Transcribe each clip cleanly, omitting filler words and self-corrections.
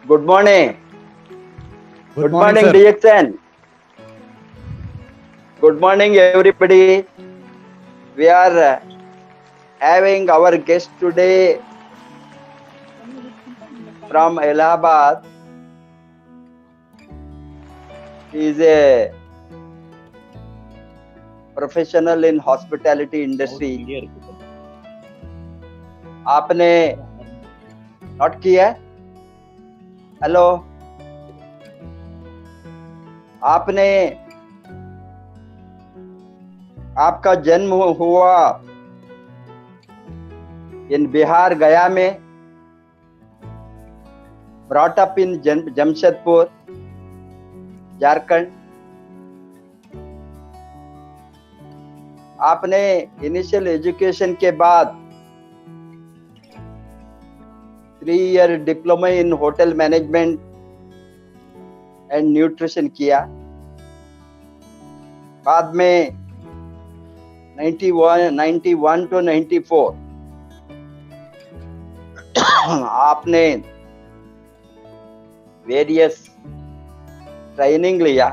Good morning. Good morning, sir. DXN. Good morning, everybody. We are having our guest today from Allahabad. He is a professional in hospitality industry. आपने note किया है? Hello, आपने आपका जन्म हुआ इन बिहार गया में, brought up in Jamshedpur Jharkhand. आपने इनिशियल एजुकेशन के बाद 3-year diploma in hotel management and nutrition किया। बाद में 91 to 94 आपने वेरियस ट्रेनिंग लिया,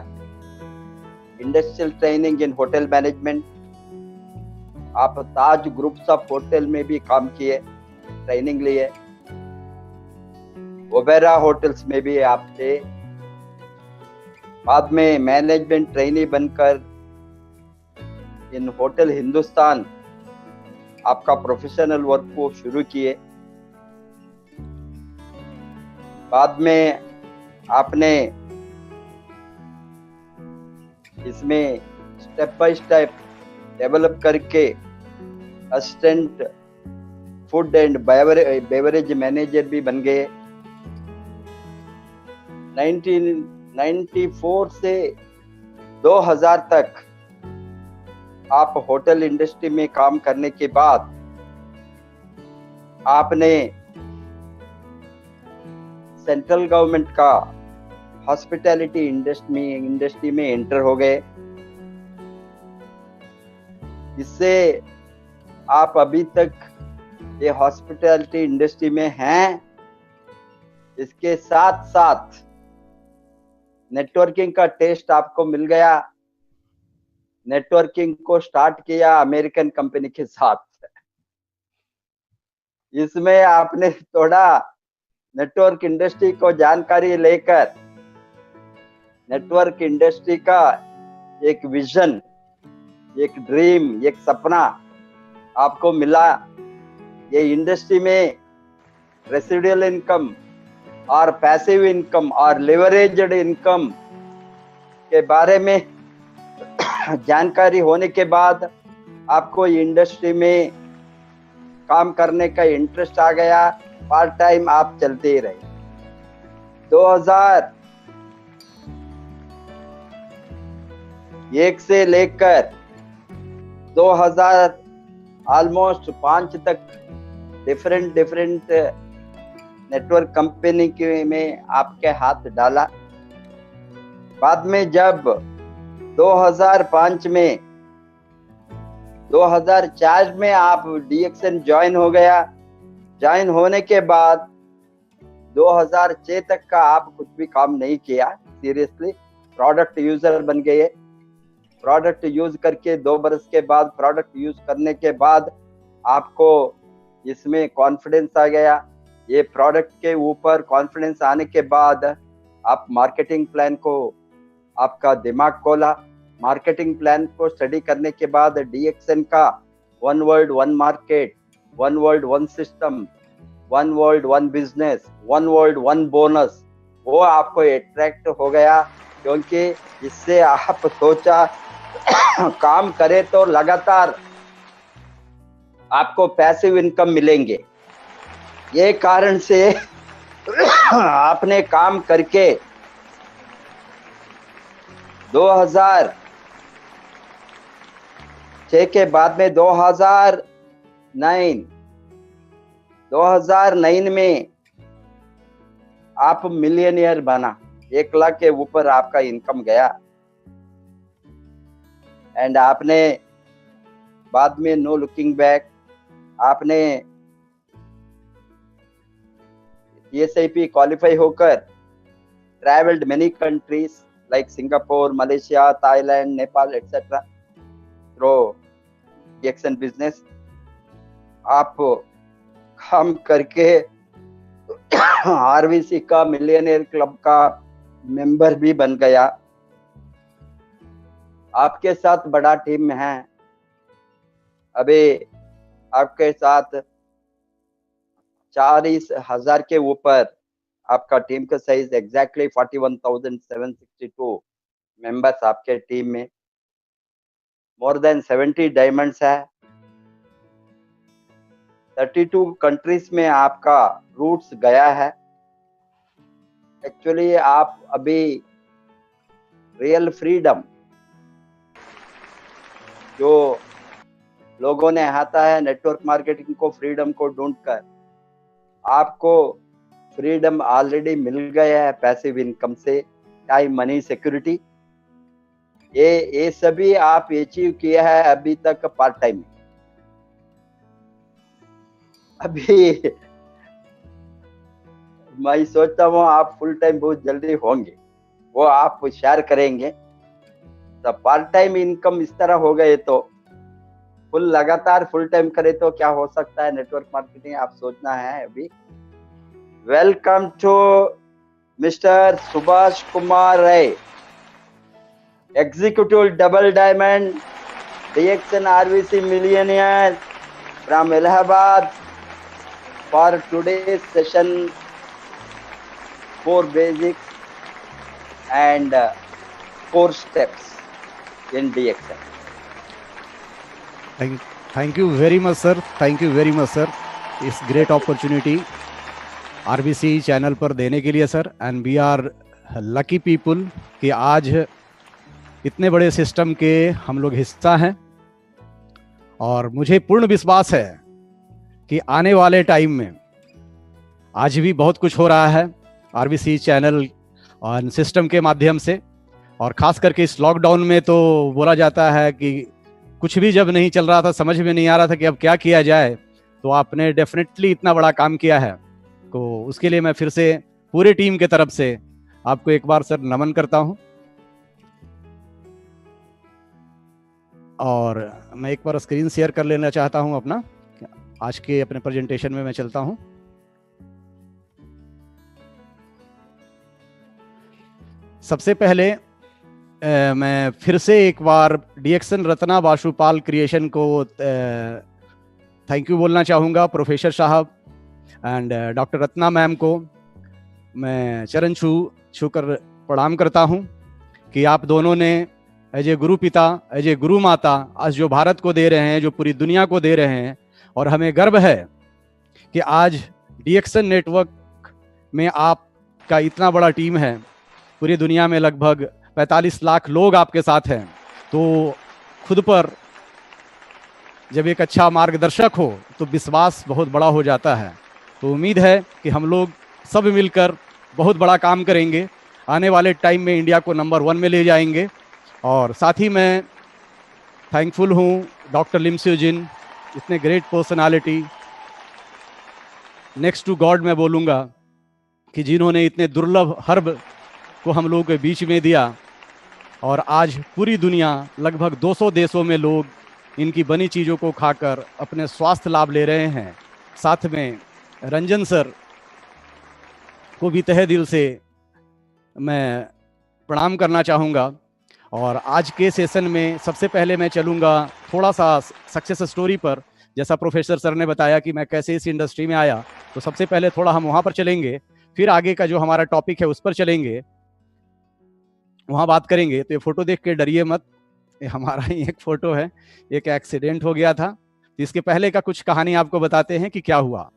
industrial training in hotel management. आप ताज ग्रुप्स ऑफ होटल में भी काम किए, ट्रेनिंग लिए। ओबेरा होटल्स में भी आप थे। बाद में मैनेजमेंट ट्रेनी बनकर इन होटल हिंदुस्तान आपका प्रोफेशनल वर्क को शुरू किए। बाद में आपने इसमें स्टेप बाय स्टेप डेवलप करके assistant food and beverage manager भी बन गए। 1994 से 2000 तक आप होटल इंडस्ट्री में काम करने के बाद आपने सेंट्रल गवर्नमेंट का हॉस्पिटैलिटी इंडस्ट्री में एंटर हो गए। इससे आप अभी तक ये हॉस्पिटैलिटी इंडस्ट्री में हैं। इसके साथ साथ नेटवर्किंग का टेस्ट आपको मिल गया। नेटवर्किंग को स्टार्ट किया अमेरिकन कंपनी के साथ। इसमें आपने थोड़ा नेटवर्क इंडस्ट्री को जानकारी लेकर नेटवर्क इंडस्ट्री का एक विजन, एक ड्रीम, एक सपना आपको मिला। ये इंडस्ट्री में रेसिडुअल इनकम और पैसिव इनकम और लेवरेज्ड इनकम के बारे में जानकारी होने के बाद आपको इंडस्ट्री में काम करने का इंटरेस्ट आ गया। पार्ट टाइम आप चलते ही रहे। 2001 से लेकर 2000 ऑलमोस्ट 5 तक डिफरेंट नेटवर्क कंपनी के में आपके हाथ डाला। बाद में जब 2005 में 2004 में आप DXN ज्वाइन हो गया। ज्वाइन होने के बाद 2006 तक का आप कुछ भी काम नहीं किया सीरियसली। प्रोडक्ट यूजर बन गए। प्रोडक्ट यूज करके 2 बरस के बाद, प्रोडक्ट यूज करने के बाद आपको इसमें कॉन्फिडेंस आ गया। ये प्रोडक्ट के ऊपर कॉन्फिडेंस आने के बाद आप मार्केटिंग प्लान को आपका दिमाग खोला। मार्केटिंग प्लान को स्टडी करने के बाद DXN का 1 word 1 market one world one system, one world one business, one world one bonus, वो आपको अट्रैक्ट हो गया, क्योंकि इससे आप सोचा काम करे तो लगातार आपको पैसिव इनकम मिलेंगे। ये कारण से आपने काम करके 2006 के बाद में 2009 में आप मिलियनियर बना, 1 लाख के ऊपर आपका इनकम गया। एंड आपने बाद में नो लुकिंग बैक, आपने ESIP क्वालिफाई होकर travelled many countries like Singapore, Malaysia, Thailand, Nepal etcetera through DXN business. आप काम करके RVC का मिलियनियर क्लब का मेंबर भी बन गया। आपके साथ बड़ा टीम है, अभी आपके साथ 40,000 के ऊपर आपका टीम का साइज, एग्जैक्टली 41,762 मेंबर्स आपके टीम में, मोर देन 70 डायमंड्स है, 32 कंट्रीज में आपका रूट्स गया है। एक्चुअली आप अभी रियल फ्रीडम जो लोगों ने आता है नेटवर्क मार्केटिंग को फ्रीडम को ढूंढकर, आपको फ्रीडम ऑलरेडी मिल गया है पैसिव इनकम से, टाइम, मनी, सिक्योरिटी, ये सभी आप अचीव किया है अभी तक पार्ट टाइम। अभी मैं सोचता हूँ आप फुल टाइम बहुत जल्दी होंगे, वो आप शेयर करेंगे। तो पार्ट टाइम इनकम इस तरह हो गए तो फुल लगातार फुल टाइम करे तो क्या हो सकता है नेटवर्क मार्केटिंग, आप सोचना है अभी। Welcome to mister Subhash Kumar Rai, executive double diamond DXN RVC millionaire from Allahabad, for today's session 4 basics and 4 steps in DXN. Thank you very much, sir. Thank you very much, sir. इस great opportunity RVC channel पर देने के लिए sir, and we are lucky people कि आज इतने बड़े system के हम लोग हिस्सा हैं। और मुझे पूर्ण विश्वास है कि आने वाले टाइम में, आज भी बहुत कुछ हो रहा है RVC चैनल और सिस्टम के माध्यम से, और ख़ास करके इस लॉकडाउन में तो बोला जाता है कि कुछ भी जब नहीं चल रहा था, समझ में नहीं आ रहा था कि अब क्या किया जाए, तो आपने डेफिनेटली इतना बड़ा काम किया है, तो उसके लिए मैं फिर से पूरे टीम के तरफ से आपको एक बार सर नमन करता हूं। और मैं एक बार स्क्रीन शेयर कर लेना चाहता हूं अपना, आज के अपने प्रेजेंटेशन में मैं चलता हूं। सबसे पहले मैं फिर से एक बार DXN रत्ना वासुपाल क्रिएशन को थैंक यू बोलना चाहूँगा, प्रोफेसर साहब एंड डॉक्टर रत्ना मैम को मैं चरण छू कर प्रणाम करता हूँ कि आप दोनों ने एज ए गुरु पिता, एज ए गुरु माता आज जो भारत को दे रहे हैं, जो पूरी दुनिया को दे रहे हैं, और हमें गर्व है कि आज DXN नेटवर्क में आपका इतना बड़ा टीम है, पूरी दुनिया में लगभग 45 लाख लोग आपके साथ हैं, तो खुद पर जब एक अच्छा मार्गदर्शक हो तो विश्वास बहुत बड़ा हो जाता है। तो उम्मीद है कि हम लोग सब मिलकर बहुत बड़ा काम करेंगे, आने वाले टाइम में इंडिया को नंबर 1 में ले जाएंगे। और साथ ही मैं थैंकफुल हूँ डॉक्टर लिम स्यू जिन, इतने great personality, next to God मैं बोलूँगा, कि जिन्होंने इतने दुर्लभ हर्ब को हम लोगों के बीच में दिया, और आज पूरी दुनिया लगभग 200 देशों में लोग इनकी बनी चीज़ों को खाकर अपने स्वास्थ्य लाभ ले रहे हैं। साथ में रंजन सर को भी तहे दिल से मैं प्रणाम करना चाहूँगा। और आज के सेशन में सबसे पहले मैं चलूँगा थोड़ा सा सक्सेस स्टोरी पर, जैसा प्रोफेसर सर ने बताया कि मैं कैसे इस इंडस्ट्री में आया, तो सबसे पहले थोड़ा हम वहाँ पर चलेंगे, फिर आगे का जो हमारा टॉपिक है उस पर चलेंगे, वहाँ बात करेंगे। तो ये फोटो देख के डरिए मत, ये हमारा ही एक फोटो है। एक एक्सीडेंट हो गया था, तो इसके पहले का कुछ कहानी आपको बताते हैं कि क्या हुआ।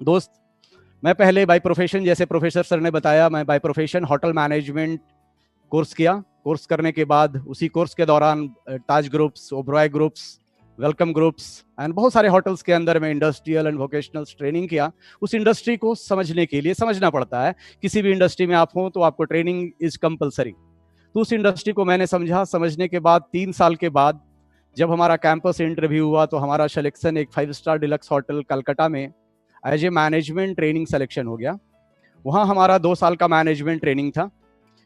दोस्त, मैं पहले बाय प्रोफेशन, जैसे प्रोफेसर सर ने बताया, मैं by profession hotel management course किया। कोर्स करने के बाद उसी कोर्स के दौरान Taj groups, Oberoi groups, welcome groups and बहुत सारे होटल्स के अंदर में इंडस्ट्रियल एंड वोकेशनल ट्रेनिंग किया। उस इंडस्ट्री को समझने के लिए समझना पड़ता है, किसी भी इंडस्ट्री में आप हो तो आपको ट्रेनिंग इज कंपलसरी। तो उस इंडस्ट्री को मैंने समझा। समझने के बाद 3 साल के बाद जब हमारा कैंपस इंटरव्यू हुआ, तो हमारा सिलेक्शन एक 5 स्टार डिलक्स होटल कलकत्ता में as a management training selection हो गया। वहाँ हमारा 2 साल का मैनेजमेंट ट्रेनिंग था,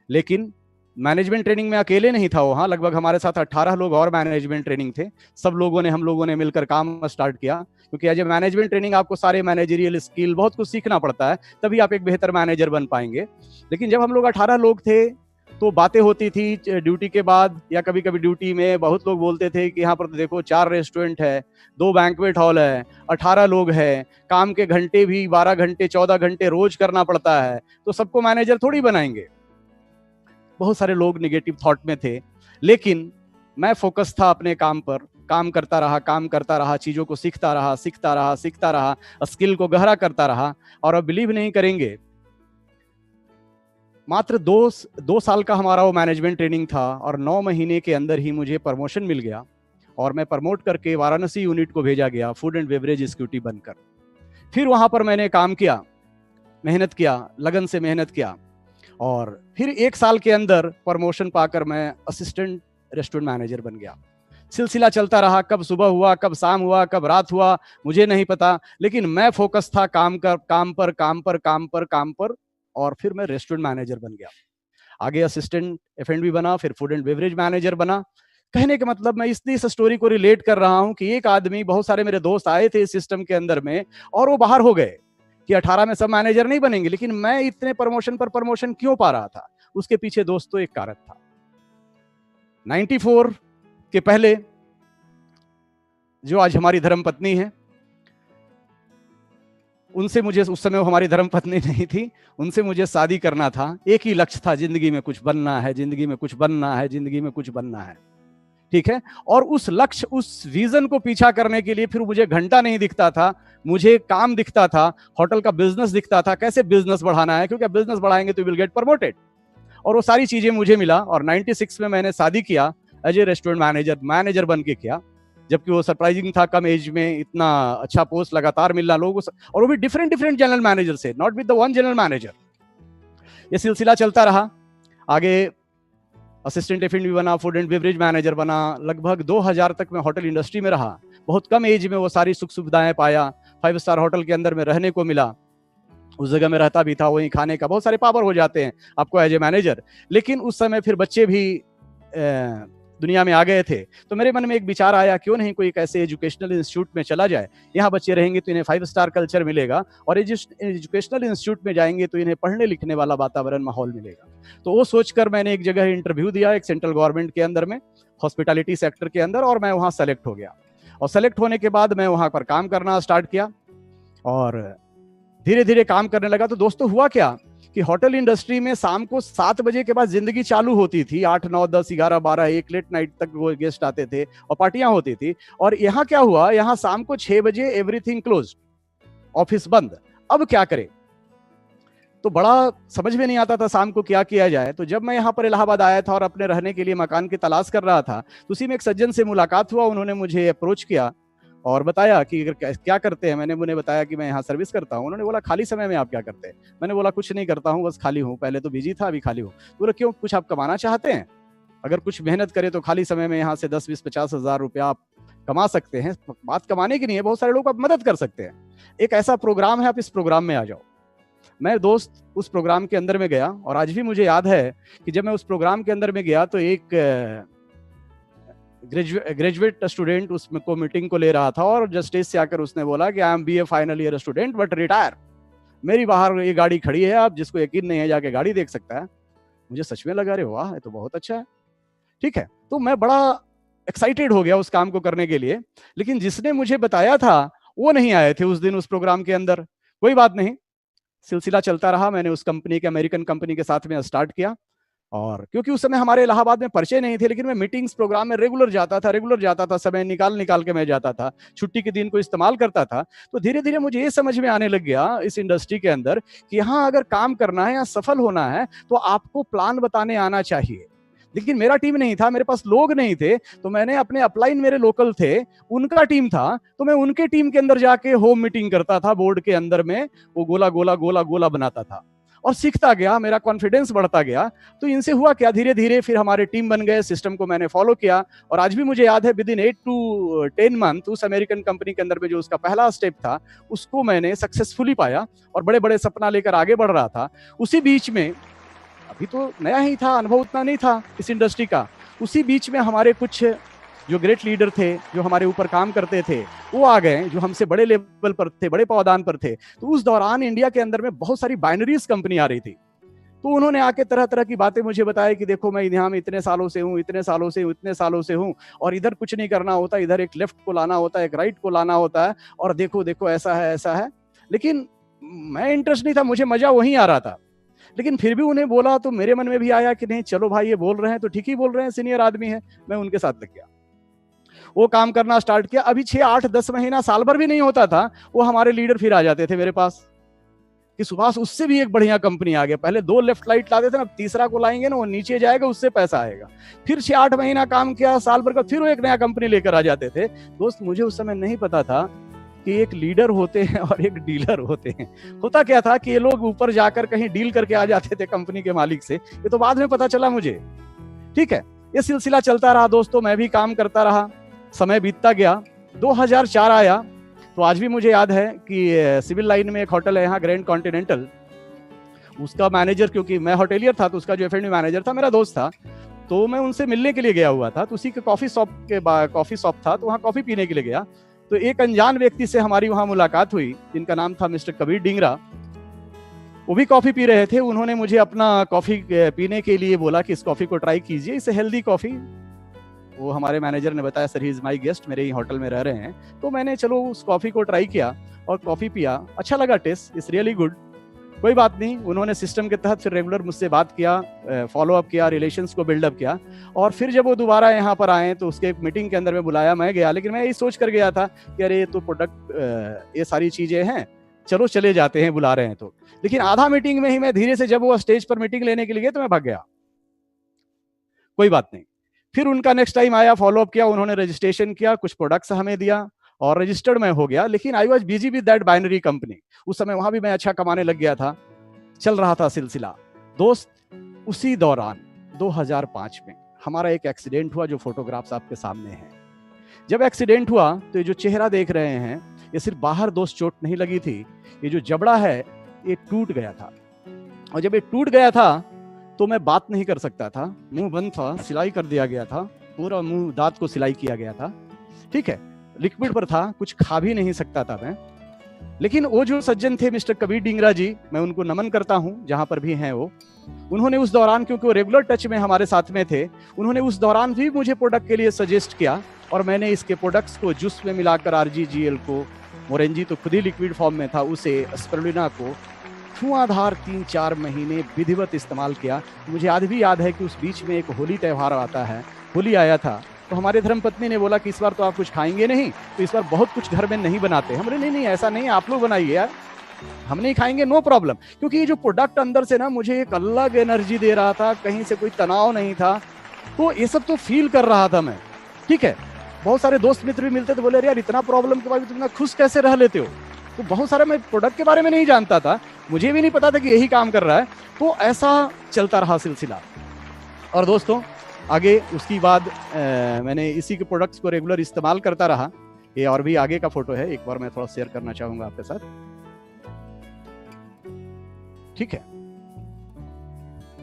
लेकिन मैनेजमेंट ट्रेनिंग में अकेले नहीं था वहाँ, लगभग हमारे साथ 18 लोग और मैनेजमेंट ट्रेनिंग थे। सब लोगों ने, हम लोगों ने मिलकर काम स्टार्ट किया, क्योंकि एज ए मैनेजमेंट ट्रेनिंग आपको सारे मैनेजरियल स्किल, बहुत कुछ सीखना पड़ता है, तभी आप एक बेहतर मैनेजर बन पाएंगे। लेकिन जब हम लोग 18 लोग थे तो बातें होती थी ड्यूटी के बाद, या कभी कभी ड्यूटी में बहुत लोग बोलते थे कि यहाँ पर तो देखो 4 रेस्टोरेंट है, 2 बैंक्वेट हॉल है, 18 लोग हैं, काम के घंटे भी 12 घंटे 14 घंटे रोज करना पड़ता है, तो सबको मैनेजर थोड़ी बनाएंगे। बहुत सारे लोग निगेटिव थॉट में थे, लेकिन मैं फोकस था अपने काम पर, काम करता रहा, चीजों को सीखता रहा, स्किल को गहरा करता रहा। और अब बिलीव नहीं करेंगे, मात्र 2 साल का हमारा वो मैनेजमेंट ट्रेनिंग था और 9 महीने के अंदर ही मुझे प्रमोशन मिल गया और मैं प्रमोट करके वाराणसी यूनिट को भेजा गया फूड एंड बेवरेज एग्जीक्यूटिव बनकर। फिर वहां पर मैंने काम किया, मेहनत किया, लगन से मेहनत किया, और फिर 1 साल के अंदर प्रमोशन पाकर मैं असिस्टेंट रेस्टोरेंट मैनेजर बन गया। सिलसिला चलता रहा, कब सुबह हुआ, कब शाम हुआ, कब रात हुआ, मुझे नहीं पता, लेकिन मैं फोकस था काम पर, और फिर मैं रेस्टोरेंट मैनेजर बन गया। आगे असिस्टेंट F&B बना, फिर फूड एंड बेवरेज मैनेजर बना। कहने का मतलब, मैं इस स्टोरी को रिलेट कर रहा हूं कि एक आदमी, बहुत सारे मेरे दोस्त आए थे इस सिस्टम के अंदर में और वो बाहर हो गए कि 18 में सब मैनेजर नहीं बनेंगे, लेकिन मैं इतने प्रमोशन पर प्रमोशन क्यों पा रहा था? उसके पीछे दोस्तों एक कारण था। 94 के पहले जो आज हमारी धर्मपत्नी है, उनसे मुझे, उस समय वो हमारी धर्मपत्नी नहीं थी, उनसे मुझे शादी करना था। एक ही लक्ष्य था, जिंदगी में कुछ बनना है, जिंदगी में कुछ बनना है, जिंदगी में कुछ बनना है, ठीक है। और उस लक्ष्य, उस विजन को पीछा करने के लिए फिर मुझे घंटा नहीं दिखता था, मुझे काम दिखता था, होटल का बिजनेस दिखता था, कैसे बिजनेस बढ़ाना है, क्योंकि बिजनेस बढ़ाएंगे तो विल गेट प्रमोटेड। और वो सारी चीजें मुझे मिला और 96 में मैंने शादी किया, एज ए रेस्टोरेंट मैनेजर बन के किया। जबकि वो सरप्राइजिंग था, कम एज में इतना अच्छा पोस्ट लगातार मिलना लोगों को, और वो भी डिफरेंट जनरल मैनेजर से, not with the one general manager. ये सिलसिला चलता रहा। आगे असिस्टेंट F&B बना, फूड एंड बेवरेज मैनेजर बना, लगभग 2000 तक मैं होटल इंडस्ट्री में रहा। बहुत कम एज में वो सारी सुख सुविधाएं पाया, 5 स्टार होटल के अंदर में रहने को मिला, उस जगह में रहता भी था, वहीं खाने का बहुत सारे पावर हो जाते हैं आपको एज ए मैनेजर। लेकिन उस समय फिर बच्चे भी दुनिया में आ गए थे, तो मेरे मन में एक विचार आया, क्यों नहीं कोई एक ऐसे एजुकेशनल इंस्टीट्यूट में चला जाए। यहाँ बच्चे रहेंगे तो इन्हें 5 स्टार कल्चर मिलेगा, और एजुकेशनल इंस्टीट्यूट में जाएंगे तो इन्हें पढ़ने लिखने वाला वातावरण, माहौल मिलेगा। तो वो सोचकर मैंने एक जगह इंटरव्यू दिया, एक सेंट्रल गवर्नमेंट के अंदर में, हॉस्पिटैलिटी सेक्टर के अंदर, और मैं वहाँ सेलेक्ट हो गया। और सेलेक्ट होने के बाद मैं वहाँ पर काम करना स्टार्ट किया और धीरे धीरे काम करने लगा। तो दोस्तों हुआ क्या कि होटल इंडस्ट्री में शाम को 7 बजे के बाद जिंदगी चालू होती थी, 8, 9, 10, 11, 12, 1 लेट नाइट तक वो गेस्ट आते थे और पार्टियां होती थी। और यहाँ क्या हुआ, यहाँ शाम को 6 बजे एवरीथिंग क्लोज, ऑफिस बंद। अब क्या करें? तो बड़ा समझ में नहीं आता था शाम को क्या किया जाए। तो जब मैं यहाँ पर इलाहाबाद आया था और अपने रहने के लिए मकान की तलाश कर रहा था, तो उसी में एक सज्जन से मुलाकात हुआ। उन्होंने मुझे अप्रोच किया और बताया कि क्या करते हैं। मैंने उन्हें बताया कि मैं यहाँ सर्विस करता हूँ। उन्होंने बोला खाली समय में आप क्या करते हैं? मैंने बोला कुछ नहीं करता हूँ, बस खाली हूँ, पहले तो बिजी था, अभी खाली हूँ। बोला क्यों, कुछ आप कमाना चाहते हैं? अगर कुछ मेहनत करें तो खाली समय में यहाँ से 10, 20, 50 हज़ार रुपया आप कमा सकते हैं। बात कमाने की नहीं है, बहुत सारे लोग आप मदद कर सकते हैं। एक ऐसा प्रोग्राम है, आप इस प्रोग्राम में आ जाओ। मैं दोस्त उस प्रोग्राम के अंदर में गया और आज भी मुझे याद है कि जब मैं उस प्रोग्राम के अंदर में गया तो एक ग्रेजुएट स्टूडेंट उसको मीटिंग को ले रहा था और जस्टिस से आकर उसने बोला कि I am BA final year student but retire. मेरी बाहर ये गाड़ी खड़ी है, आप जिसको यकीन नहीं है जाके गाड़ी देख सकता है। मुझे सच में लगा, अरे वाह, ये तो बहुत अच्छा है। ठीक है, तो मैं बड़ा एक्साइटेड हो गया उस काम को करने के लिए, लेकिन जिसने मुझे बताया था वो नहीं आए थे उस दिन उस प्रोग्राम के अंदर। कोई बात नहीं, सिलसिला चलता रहा। मैंने उस कंपनी के, अमेरिकन कंपनी के साथ में स्टार्ट किया, और क्योंकि उस समय हमारे इलाहाबाद में परिचय नहीं थे, लेकिन मैं मीटिंग्स प्रोग्राम में रेगुलर जाता था, समय निकाल के मैं जाता था, छुट्टी के दिन को इस्तेमाल करता था। तो धीरे धीरे मुझे ये समझ में आने लग गया इस इंडस्ट्री के अंदर कि यहाँ अगर काम करना है या सफल होना है तो आपको प्लान बताने आना चाहिए। लेकिन मेरा टीम नहीं था, मेरे पास लोग नहीं थे, तो मैंने अपने अपलाइन, मेरे लोकल थे, उनका टीम था, तो मैं उनके टीम के अंदर जाके होम मीटिंग करता था, बोर्ड के अंदर में वो गोला गोला गोला गोला बनाता था, और सीखता गया, मेरा कॉन्फिडेंस बढ़ता गया। तो इनसे हुआ क्या, धीरे धीरे फिर हमारे टीम बन गए, सिस्टम को मैंने फॉलो किया, और आज भी मुझे याद है विद इन 8 to 10 मंथ उस अमेरिकन कंपनी के अंदर में जो उसका पहला स्टेप था उसको मैंने सक्सेसफुली पाया, और बड़े बड़े सपना लेकर आगे बढ़ रहा था। उसी बीच में, अभी तो नया ही था, अनुभव उतना नहीं था इस इंडस्ट्री का, उसी बीच में हमारे कुछ जो ग्रेट लीडर थे, जो हमारे ऊपर काम करते थे, वो आ गए, जो हमसे बड़े लेवल पर थे, बड़े पावदान पर थे। तो उस दौरान इंडिया के अंदर में बहुत सारी बाइनरीज कंपनी आ रही थी, तो उन्होंने आके तरह तरह की बातें मुझे बताया कि देखो मैं यहाँ में इतने सालों से हूँ, इतने सालों से हूँ, और इधर कुछ नहीं करना होता, इधर एक लेफ्ट को लाना होता है, एक राइट को लाना होता है, और देखो देखो ऐसा है। लेकिन मैं इंटरेस्ट नहीं था, मुझे मजा वहीं आ रहा था। लेकिन फिर भी उन्हें बोला तो मेरे मन में भी आया कि नहीं चलो भाई, ये बोल रहे हैं तो ठीक ही बोल रहे हैं, सीनियर आदमी है। मैं उनके साथ लग गया, वो काम करना स्टार्ट किया। अभी 6, 8, 10 महीना, साल भर भी नहीं होता था, वो हमारे लीडर फिर आ जाते थे मेरे पास कि सुभाष उससे भी एक बढ़िया कंपनी आ गया, पहले 2 लेफ्ट राइट लाते थे ना, अब तीसरा को लाएंगे ना, वो नीचे जाएगा, उससे पैसा आएगा। फिर 6, 8 महीना काम किया, साल भर का, फिर वो एक नया कंपनी लेकर आ जाते थे। दोस्त, मुझे उस समय नहीं पता था कि एक लीडर होते हैं और एक डीलर होते हैं। होता क्या था कि ये लोग ऊपर जाकर कहीं डील करके आ जाते थे कंपनी के मालिक से, ये तो बाद में पता चला मुझे। ठीक है, ये सिलसिला चलता रहा दोस्तों, मैं भी काम करता रहा, समय बीतता गया। 2004 आया, तो आज भी मुझे याद है कि सिविल लाइन में एक होटल है यहाँ, ग्रैंड कॉन्टिनेंटल, उसका मैनेजर, क्योंकि मैं होटेलियर था तो उसका जो F&B मैनेजर था मेरा दोस्त था, तो मैं उनसे मिलने के लिए गया हुआ था। तो उसी के कॉफी शॉप था, तो वहाँ कॉफी पीने के लिए गया। तो एक अनजान व्यक्ति से हमारी वहां मुलाकात हुई, जिनका नाम था मिस्टर कबीर डिंगरा। वो भी कॉफी पी रहे थे, उन्होंने मुझे अपना कॉफी पीने के लिए बोला कि इस कॉफी को ट्राई कीजिए, इसे हेल्दी कॉफी। वो हमारे मैनेजर ने बताया sir he is my guest, मेरे ही होटल में रह रहे हैं। तो मैंने चलो उस कॉफी को ट्राई किया और कॉफी पिया, अच्छा लगा, टेस्ट इज रियली गुड। कोई बात नहीं, उन्होंने सिस्टम के तहत फिर रेगुलर मुझसे बात किया, फॉलो अप किया, रिलेशंस को बिल्डअप किया। और फिर जब वो दोबारा यहाँ पर आए तो उसके एक मीटिंग के अंदर में बुलाया, मैं गया, लेकिन मैं यही सोच कर गया था कि अरे ये तो प्रोडक्ट, ये सारी चीजें हैं, चलो चले जाते हैं, बुला रहे हैं तो। लेकिन आधा मीटिंग में ही मैं धीरे से, जब वो स्टेज पर मीटिंग लेने के लिए गए तो मैं भाग गया। कोई बात नहीं, फिर उनका नेक्स्ट टाइम आया, फॉलो अप किया, उन्होंने रजिस्ट्रेशन किया, कुछ प्रोडक्ट्स हमें दिया और रजिस्टर्ड मैं हो गया। लेकिन I was busy with that binary company. उस समय वहां भी मैं अच्छा कमाने लग गया था, चल रहा था सिलसिला। दोस्त, उसी दौरान 2005 में हमारा एक एक्सीडेंट हुआ, जो फोटोग्राफ्स आपके सामने हैं। जब एक्सीडेंट हुआ तो ये जो चेहरा देख रहे हैं, ये सिर्फ बाहर दोस्त चोट नहीं लगी थी, ये जो जबड़ा है ये टूट गया था। और जब ये टूट गया था तो मैं बात नहीं कर सकता था, मुंह बंद था, सिलाई कर दिया गया था, पूरा मुंह दांत को सिलाई किया गया था। ठीक है, लिक्विड पर था, कुछ खा भी नहीं सकता था मैं। लेकिन वो जो सज्जन थे मिस्टर कबीर डिंगरा जी, मैं उनको नमन करता हूं जहां पर भी हैं वो, उन्होंने उस दौरान, क्योंकि वो रेगुलर टच में हमारे साथ में थे, उन्होंने उस दौरान भी मुझे प्रोडक्ट के लिए सजेस्ट किया। और मैंने इसके प्रोडक्ट्स को जूस में मिलाकर, RGGL को, मोरेंजी तो खुद ही लिक्विड फॉर्म में था, उसे, स्पिरुलिना को धुआंधार 3-4 महीने विधिवत इस्तेमाल किया। मुझे आज भी याद है कि उस बीच में एक होली त्यौहार आता है, होली आया था, तो हमारे धर्मपत्नी ने बोला कि इस बार तो आप कुछ खाएंगे नहीं, तो इस बार बहुत कुछ घर में नहीं बनाते। हमने नहीं ऐसा नहीं, आप लोग बनाइए यार, हम नहीं खाएंगे, नो प्रॉब्लम। क्योंकि ये जो प्रोडक्ट अंदर से ना मुझे एक अलग एनर्जी दे रहा था, कहीं से कोई तनाव नहीं था, तो ये सब तो फील कर रहा था मैं। ठीक है, बहुत सारे दोस्त मित्र भी मिलते थे, बोले यार इतना प्रॉब्लम के बाद भी तुम इतना खुश कैसे रह लेते हो। तो बहुत सारा मैं प्रोडक्ट के बारे में नहीं जानता था, मुझे भी नहीं पता था कि यही काम कर रहा है। तो ऐसा चलता रहा सिलसिला। और दोस्तों आगे उसकी बाद मैंने इसी के प्रोडक्ट्स को रेगुलर इस्तेमाल करता रहा। ये और भी आगे का फोटो है, एक बार मैं थोड़ा शेयर करना चाहूंगा आपके साथ। ठीक है,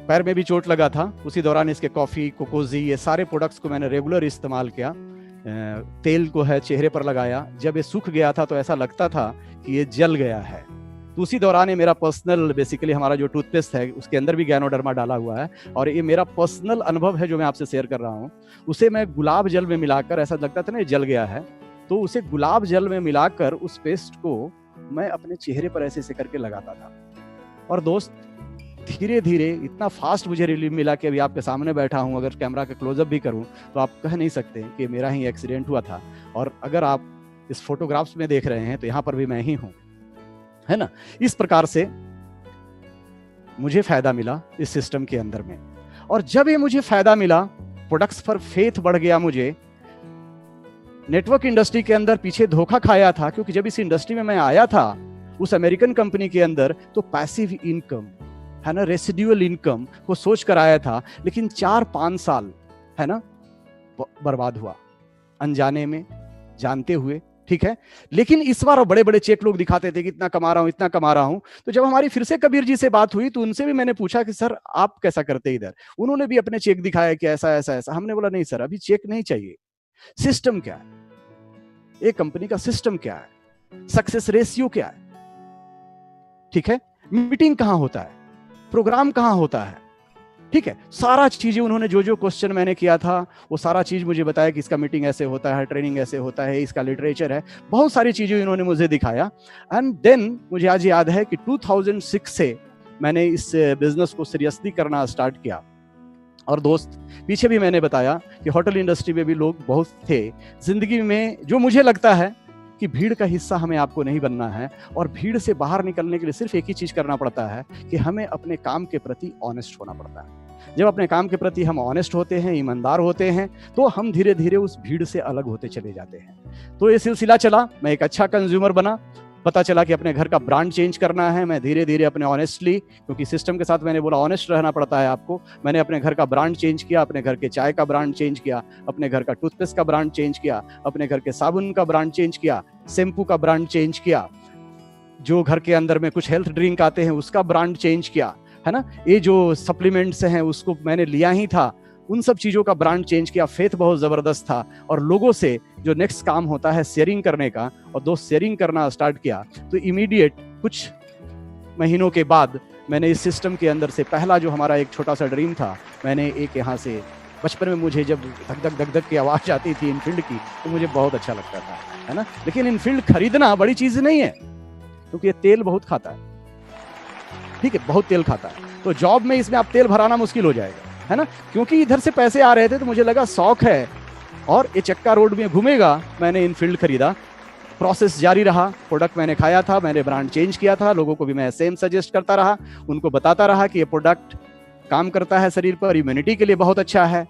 पैर में भी चोट लगा था, उसी दौरान इसके कॉफी, कोकोजी, ये सारे प्रोडक्ट्स को मैंने रेगुलर इस्तेमाल किया। तेल को है चेहरे पर लगाया, जब ये सूख गया था तो ऐसा लगता था कि ये जल गया है। तो उसी दौरान ये मेरा पर्सनल, बेसिकली हमारा जो टूथपेस्ट है उसके अंदर भी गैनोडर्मा डाला हुआ है, और ये मेरा पर्सनल अनुभव है जो मैं आपसे शेयर कर रहा हूँ। उसे मैं गुलाब जल में मिलाकर, ऐसा लगता था ना ये जल गया है, तो उसे गुलाब जल में मिलाकर उस पेस्ट को मैं अपने चेहरे पर ऐसे ऐसे करके लगाता था। और दोस्त धीरे धीरे इतना फास्ट मुझे रिलीफ मिला कि अभी आपके सामने बैठा हूँ, अगर कैमरा का क्लोजअप भी करूँ तो आप कह नहीं सकते कि मेरा ही एक्सीडेंट हुआ था। और अगर आप इस फोटोग्राफ्स में देख रहे हैं तो यहाँ पर भी मैं ही हूँ, है ना। इस प्रकार से मुझे फायदा मिला इस सिस्टम के अंदर में। और जब ये मुझे फायदा मिला, प्रोडक्ट्स पर फेथ बढ़ गया मुझे। नेटवर्क इंडस्ट्री के अंदर पीछे धोखा खाया था, क्योंकि जब इस इंडस्ट्री में मैं आया था उस अमेरिकन कंपनी के अंदर, तो पैसिव इनकम, है ना, रेसिड्यूअल इनकम को सोच कर आया था। लेकिन 4-5 साल, है ना, बर्बाद हुआ अनजाने में, जानते हुए, ठीक है। लेकिन इस बार बड़े बड़े चेक लोग दिखाते थे कि इतना कमा रहा हूं, इतना कमा रहा हूं। तो जब हमारी फिर से कबीर जी से बात हुई तो उनसे भी मैंने पूछा कि सर आप कैसा करते इधर। उन्होंने भी अपने चेक दिखाया कि ऐसा ऐसा ऐसा। हमने बोला नहीं सर, अभी चेक नहीं चाहिए, सिस्टम क्या है, एक कंपनी का सिस्टम क्या है, सक्सेस रेशियो क्या है, ठीक है, मीटिंग कहां होता है, प्रोग्राम कहां होता है, ठीक है। सारा चीजें उन्होंने, जो जो क्वेश्चन मैंने किया था वो सारा चीज मुझे बताया कि इसका मीटिंग ऐसे होता है, ट्रेनिंग ऐसे होता है, इसका लिटरेचर है, बहुत सारी चीजें इन्होंने मुझे दिखाया। एंड देन मुझे आज याद है कि 2006 से मैंने इस बिजनेस को सीरियसली करना स्टार्ट किया। और दोस्त पीछे भी मैंने बताया कि होटल इंडस्ट्री में भी लोग बहुत थे। जिंदगी में जो मुझे लगता है कि भीड़ का हिस्सा हमें आपको नहीं बनना है, और भीड़ से बाहर निकलने के लिए सिर्फ एक ही चीज करना पड़ता है कि हमें अपने काम के प्रति ऑनेस्ट होना पड़ता है। जब अपने काम के प्रति हम ऑनेस्ट होते हैं, ईमानदार होते हैं, तो हम धीरे धीरे उस भीड़ से अलग होते चले जाते हैं। तो ये सिलसिला चला, मैं एक अच्छा कंज्यूमर बना। पता चला कि अपने घर का ब्रांड चेंज करना है। मैं धीरे धीरे अपने ऑनेस्टली, क्योंकि सिस्टम के साथ मैंने बोला ऑनेस्ट रहना पड़ता है आपको, मैंने अपने घर का ब्रांड चेंज किया, अपने घर के चाय का ब्रांड चेंज किया, अपने घर का टूथपेस्ट का ब्रांड चेंज किया, अपने घर के साबुन का ब्रांड चेंज किया, शैम्पू का ब्रांड चेंज किया, जो घर के अंदर में कुछ हेल्थ ड्रिंक आते हैं उसका ब्रांड चेंज किया, है ना, ये जो सप्लीमेंट्स हैं उसको मैंने लिया ही था, उन सब चीजों का ब्रांड चेंज किया। फेथ बहुत जबरदस्त था। और लोगों से जो नेक्स्ट काम होता है शेयरिंग करने का, और दोस्त शेयरिंग करना स्टार्ट किया। तो इमीडिएट कुछ महीनों के बाद मैंने इस सिस्टम के अंदर से पहला जो हमारा एक छोटा सा ड्रीम था, मैंने एक यहाँ से, बचपन में मुझे जब धक धक धक धक की आवाज आती थी इनफील्ड की तो मुझे बहुत अच्छा लगता था, है ना। लेकिन इनफील्ड खरीदना बड़ी चीज नहीं है, क्योंकि ये तेल बहुत खाता है, ठीक है, बहुत तेल खाता है। तो जॉब में इसमें आप तेल भराना मुश्किल हो जाएगा, है ना। क्योंकि इधर से पैसे आ रहे थे तो मुझे लगा शौक है और ये चक्का रोड में घूमेगा, मैंने इनफील्ड खरीदा। प्रोसेस जारी रहा, प्रोडक्ट मैंने खाया था, मैंने ब्रांड चेंज किया था, लोगों को भी मैं सेम सजेस्ट करता रहा, उनको बताता रहा कि ये प्रोडक्ट काम करता है शरीर पर, इम्यूनिटी के लिए बहुत अच्छा है,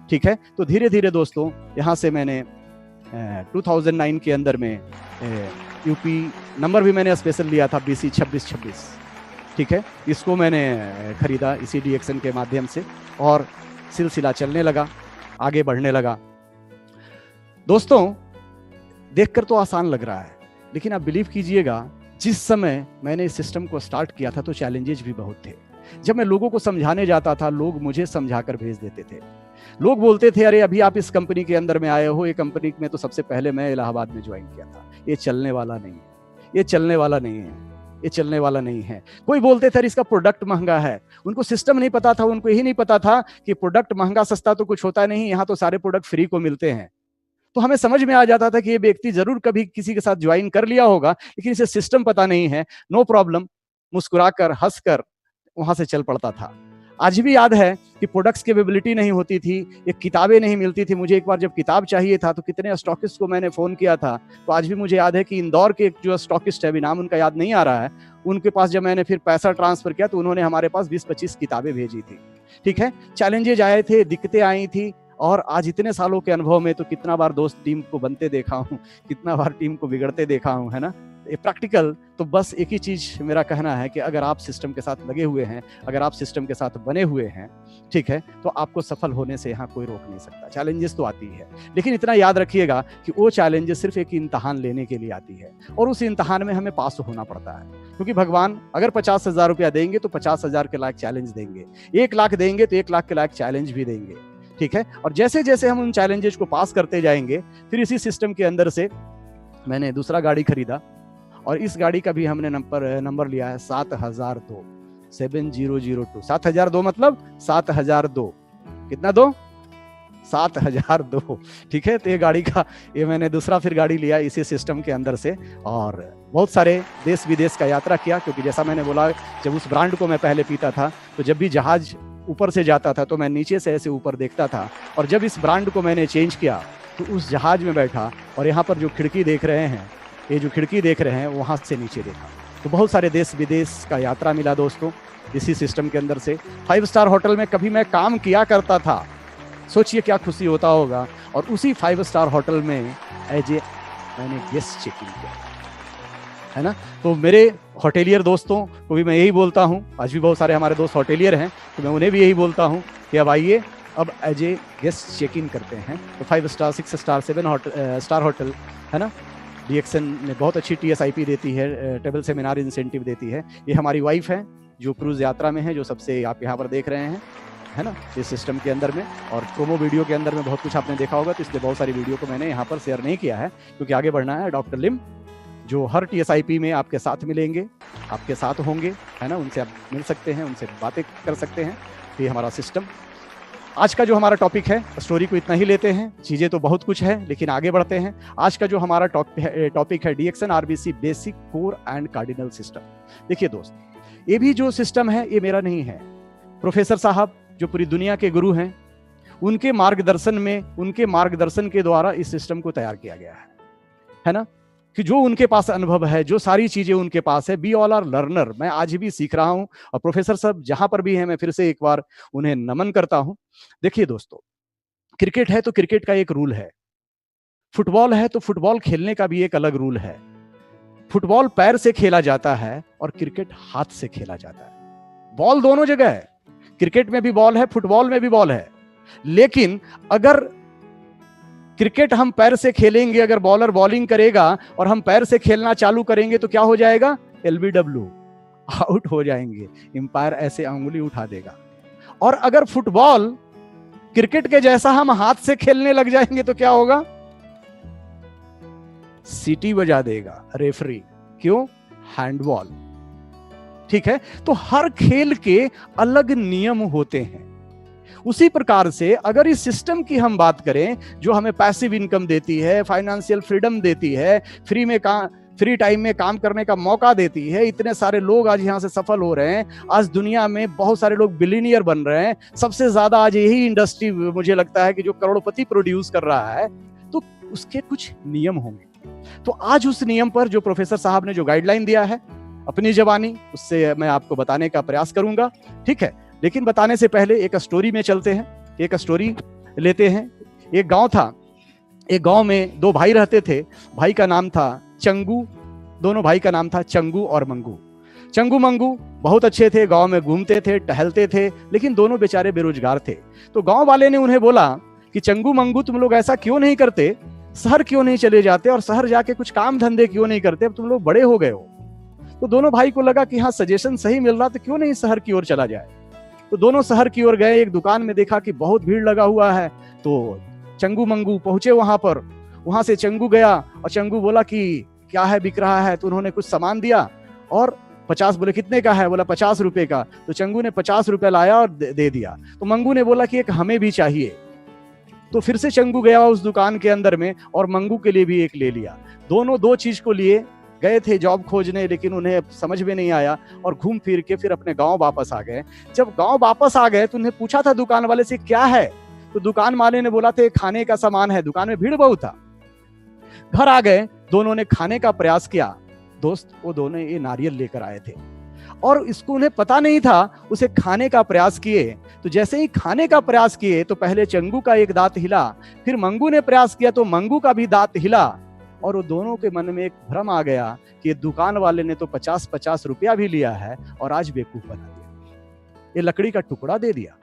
ठीक है। तो धीरे धीरे दोस्तों यहाँ से मैंने 2009 के अंदर में यूपी नंबर भी मैंने स्पेशल लिया था, BC 2626, ठीक है। इसको मैंने खरीदा इसी DXN के माध्यम से, और सिलसिला चलने लगा, आगे बढ़ने लगा। दोस्तों देखकर तो आसान लग रहा है, लेकिन आप बिलीव कीजिएगा, जिस समय मैंने इस सिस्टम को स्टार्ट किया था तो चैलेंजेस भी बहुत थे। जब मैं लोगों को समझाने जाता था, लोग मुझे समझाकर भेज देते थे। लोग बोलते थे, अरे अभी आप इस कंपनी के अंदर में आए हो, ये कंपनी में तो सबसे पहले मैं इलाहाबाद में ज्वाइन किया था, ये चलने वाला नहीं है, ये चलने वाला नहीं है, ये चलने वाला नहीं है। कोई बोलते थे इसका प्रोडक्ट महंगा है, उनको सिस्टम नहीं पता था, उनको यही नहीं पता था कि प्रोडक्ट महंगा सस्ता तो कुछ होता नहीं, यहाँ तो सारे प्रोडक्ट फ्री को मिलते हैं। तो हमें समझ में आ जाता था कि ये व्यक्ति जरूर कभी किसी के साथ ज्वाइन कर लिया होगा, लेकिन इसे सिस्टम पता नहीं है। नो प्रॉब्लम, मुस्कुराकर हंसकर वहां से चल पड़ता था। आज भी याद है कि प्रोडक्ट्स की अवेलेबिलिटी नहीं होती थी, ये किताबें नहीं मिलती थी। मुझे एक बार जब किताब चाहिए था तो कितने स्टॉकिस्ट को मैंने फोन किया था। तो आज भी मुझे याद है कि इंदौर के जो स्टॉकिस्ट है, अभी नाम उनका याद नहीं आ रहा है, उनके पास जब मैंने फिर पैसा ट्रांसफर किया तो उन्होंने हमारे पास 20-25 किताबें भेजी थी, ठीक है। चैलेंजेज आए थे, दिक्कतें आई थी, और आज इतने सालों के अनुभव में तो कितना बार दोस्त टीम को बनते देखा हूँ, कितना बार टीम को बिगड़ते देखा हूँ, है ना। प्रैक्टिकल तो बस एक ही चीज मेरा कहना है कि अगर आप सिस्टम के साथ लगे हुए हैं, अगर आप सिस्टम के साथ बने हुए हैं, ठीक है, तो आपको सफल होने से यहाँ कोई रोक नहीं सकता। चैलेंजेस तो आती है, लेकिन इतना याद रखिएगा कि वो चैलेंजेस सिर्फ एक इम्तहान लेने के लिए आती है, और उस इम्तहान में हमें पास होना पड़ता है। क्योंकि भगवान अगर 50,000 रुपया देंगे तो 50,000 के लायक चैलेंज देंगे, 1 लाख देंगे तो 1 लाख के लायक चैलेंज भी देंगे, ठीक है। और जैसे जैसे हम उन चैलेंजेस को पास करते जाएंगे, फिर इसी सिस्टम के अंदर से मैंने दूसरा गाड़ी खरीदा, और इस गाड़ी का भी हमने नंबर लिया है 7002, 7002। 7002 मतलब 7002, कितना दो? 7002, ठीक है। तो ये गाड़ी का, ये मैंने दूसरा फिर गाड़ी लिया इसी सिस्टम के अंदर से, और बहुत सारे देश विदेश का यात्रा किया, क्योंकि जैसा मैंने बोला, जब उस ब्रांड को मैं पहले पीता था तो जब भी जहाज ऊपर से जाता था तो मैं नीचे से ऐसे ऊपर देखता था, और जब इस ब्रांड को मैंने चेंज किया तो उस जहाज में बैठा और यहाँ पर जो खिड़की देख रहे हैं, ये जो खिड़की देख रहे हैं, वहाँ से नीचे देखा। तो बहुत सारे देश विदेश का यात्रा मिला दोस्तों इसी सिस्टम के अंदर से। 5 स्टार होटल में कभी मैं काम किया करता था, सोचिए क्या खुशी होता होगा। और उसी 5 स्टार होटल में मैंने गेस्ट चेकिंग किया, है ना। तो मेरे होटेलियर दोस्तों को भी मैं यही बोलता हूँ, आज भी बहुत सारे हमारे दोस्त होटेलियर हैं, तो मैं उन्हें भी यही बोलता हूँ कि अब आइए, अब as a guest check in करते हैं। तो 5 स्टार, 6 स्टार, 7 स्टार होटल, है ना। DXN ने बहुत अच्छी TSIP देती है, टेबल सेमिनार इंसेंटिव देती है। ये हमारी वाइफ है जो क्रूज यात्रा में है, जो सबसे आप यहाँ पर देख रहे हैं, है ना, इस सिस्टम के अंदर में। और प्रोमो वीडियो के अंदर में बहुत कुछ आपने देखा होगा, तो इसलिए बहुत सारी वीडियो को मैंने यहाँ पर शेयर नहीं किया है, क्योंकि आगे बढ़ना है। डॉक्टर लिम जो हर TSIP में आपके साथ मिलेंगे, आपके साथ होंगे, है ना, उनसे आप मिल सकते हैं, उनसे बातें कर सकते हैं। तो ये हमारा सिस्टम। आज का जो हमारा टॉपिक है, स्टोरी को इतना ही लेते हैं, चीज़ें तो बहुत कुछ है लेकिन आगे बढ़ते हैं। आज का जो हमारा टॉपिक है DXN RBC basic core and cardinal system. देखिए दोस्त, ये भी जो सिस्टम है ये मेरा नहीं है, प्रोफेसर साहब जो पूरी दुनिया के गुरु हैं, उनके मार्गदर्शन में, उनके मार्गदर्शन के द्वारा इस सिस्टम को तैयार किया गया है ना, कि जो उनके पास अनुभव है, जो सारी चीजें उनके पास है। We all are learner. मैं आज भी सीख रहा हूं, और प्रोफेसर साहब जहां पर भी हैं, मैं फिर से एक बार उन्हें नमन करता हूं। देखिए दोस्तों, क्रिकेट है तो क्रिकेट का एक रूल है, फुटबॉल है तो फुटबॉल खेलने का भी एक अलग रूल है। फुटबॉल पैर से खेला जाता है और क्रिकेट हाथ से खेला जाता है। बॉल दोनों जगह है, क्रिकेट में भी बॉल है, फुटबॉल में भी बॉल है। लेकिन अगर क्रिकेट हम पैर से खेलेंगे, अगर बॉलर बॉलिंग करेगा और हम पैर से खेलना चालू करेंगे तो क्या हो जाएगा? LBW, आउट हो जाएंगे। अंपायर ऐसे अंगुली उठा देगा। और अगर फुटबॉल क्रिकेट के जैसा हम हाथ से खेलने लग जाएंगे तो क्या होगा? सीटी बजा देगा रेफरी। क्यों? हैंडबॉल। ठीक है, तो हर खेल के अलग नियम होते हैं। उसी प्रकार से अगर इस सिस्टम की हम बात करें, जो हमें पैसिव इनकम देती है, फाइनेंशियल फ्रीडम देती है, फ्री टाइम में काम करने का मौका देती है, इतने सारे लोग आज यहां से सफल हो रहे हैं, आज दुनिया में बहुत सारे लोग बिलियनियर बन रहे हैं, सबसे ज्यादा आज यही इंडस्ट्री मुझे लगता है कि जो करोड़पति प्रोड्यूस कर रहा है, तो उसके कुछ नियम होंगे। तो आज उस नियम पर जो प्रोफेसर साहब ने जो गाइडलाइन दिया है अपनी जबानी, उससे मैं आपको बताने का प्रयास करूंगा। ठीक है, लेकिन बताने से पहले एक स्टोरी में चलते हैं, एक स्टोरी लेते हैं। एक गांव था, एक गांव में 2 भाई रहते थे। भाई का नाम था चंगू, दोनों भाई का नाम था चंगू और मंगू। चंगू मंगू बहुत अच्छे थे, गांव में घूमते थे, टहलते थे, लेकिन दोनों बेचारे बेरोजगार थे। तो गांव वाले ने उन्हें बोला कि चंगू मंगू, तुम लोग ऐसा क्यों नहीं करते, शहर क्यों नहीं चले जाते और शहर जाके कुछ काम धंधे क्यों नहीं करते, अब तुम लोग बड़े हो गए हो। तो दोनों भाई को लगा कि हाँ, सजेशन सही मिल रहा, तो क्यों नहीं शहर की ओर चला जाए। तो दोनों शहर की ओर गए। एक दुकान में देखा कि बहुत भीड़ लगा हुआ है, तो चंगू मंगू पहुंचे वहां पर। वहां से चंगू गया और चंगू बोला कि क्या है, बिक रहा है। तो उन्होंने कुछ सामान दिया और 50, बोले कितने का है? बोला 50 रुपए का। तो चंगू ने 50 रुपए लाया और दे दिया। तो मंगू ने बोला कि एक हमें भी चाहिए। तो फिर से चंगू गया उस दुकान के अंदर में और मंगू के लिए भी एक ले लिया। दोनों 2 चीज को लिए गए थे जॉब खोजने, लेकिन उन्हें समझ में नहीं आया और घूम फिर के फिर अपने गांव वापस आ गए। जब गांव वापस आ गए तो उन्हें पूछा था दुकान वाले से क्या है, तो दुकान वाले ने बोला था खाने का सामान है। दुकान में भीड़ बहुत था। घर आ गए, दोनों ने खाने का प्रयास किया। दोस्त, वो दोनों ये नारियल लेकर आए थे और इसको उन्हें पता नहीं था, उसे खाने का प्रयास किए। तो जैसे ही खाने का प्रयास किए तो पहले चंगू का एक दांत हिला, फिर मंगू ने प्रयास किया तो मंगू का भी दांत हिला, और वो दोनों के मन में एक भ्रम आ गया कि दुकान वाले ने तो 50-50 रुपया भी लिया है और आज बेवकूफ बना दिया। ये लकड़ी का टुकड़ा दे दिया,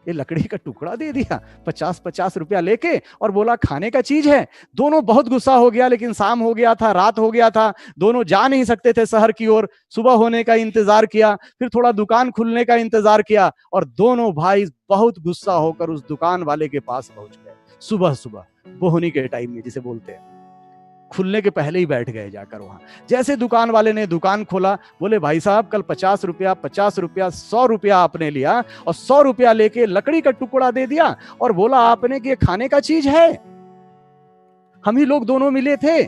ये लकड़ी का टुकड़ा दे दिया 50-50 रुपया लेके, और बोला खाने का चीज है। दोनों बहुत गुस्सा हो गया, लेकिन शाम हो गया था, रात हो गया था, दोनों जा नहीं सकते थे शहर की ओर। सुबह होने का इंतजार किया, फिर थोड़ा दुकान खुलने का इंतजार किया, और दोनों भाई बहुत गुस्सा होकर उस दुकान वाले के पास पहुंच गए। सुबह सुबह बोहनी के टाइम में जिसे बोलते हैं, खुलने के पहले ही बैठ गए जाकर वहां। जैसे दुकान वाले ने दुकान खोला, बोले भाई साहब कल 50 रुपया 50 रुपया 100 रुपया आपने लिया और 100 रुपया लेके लकड़ी का टुकड़ा दे दिया और बोला आपने कि ये खाने का चीज है, हम ही लोग दोनों मिले थे।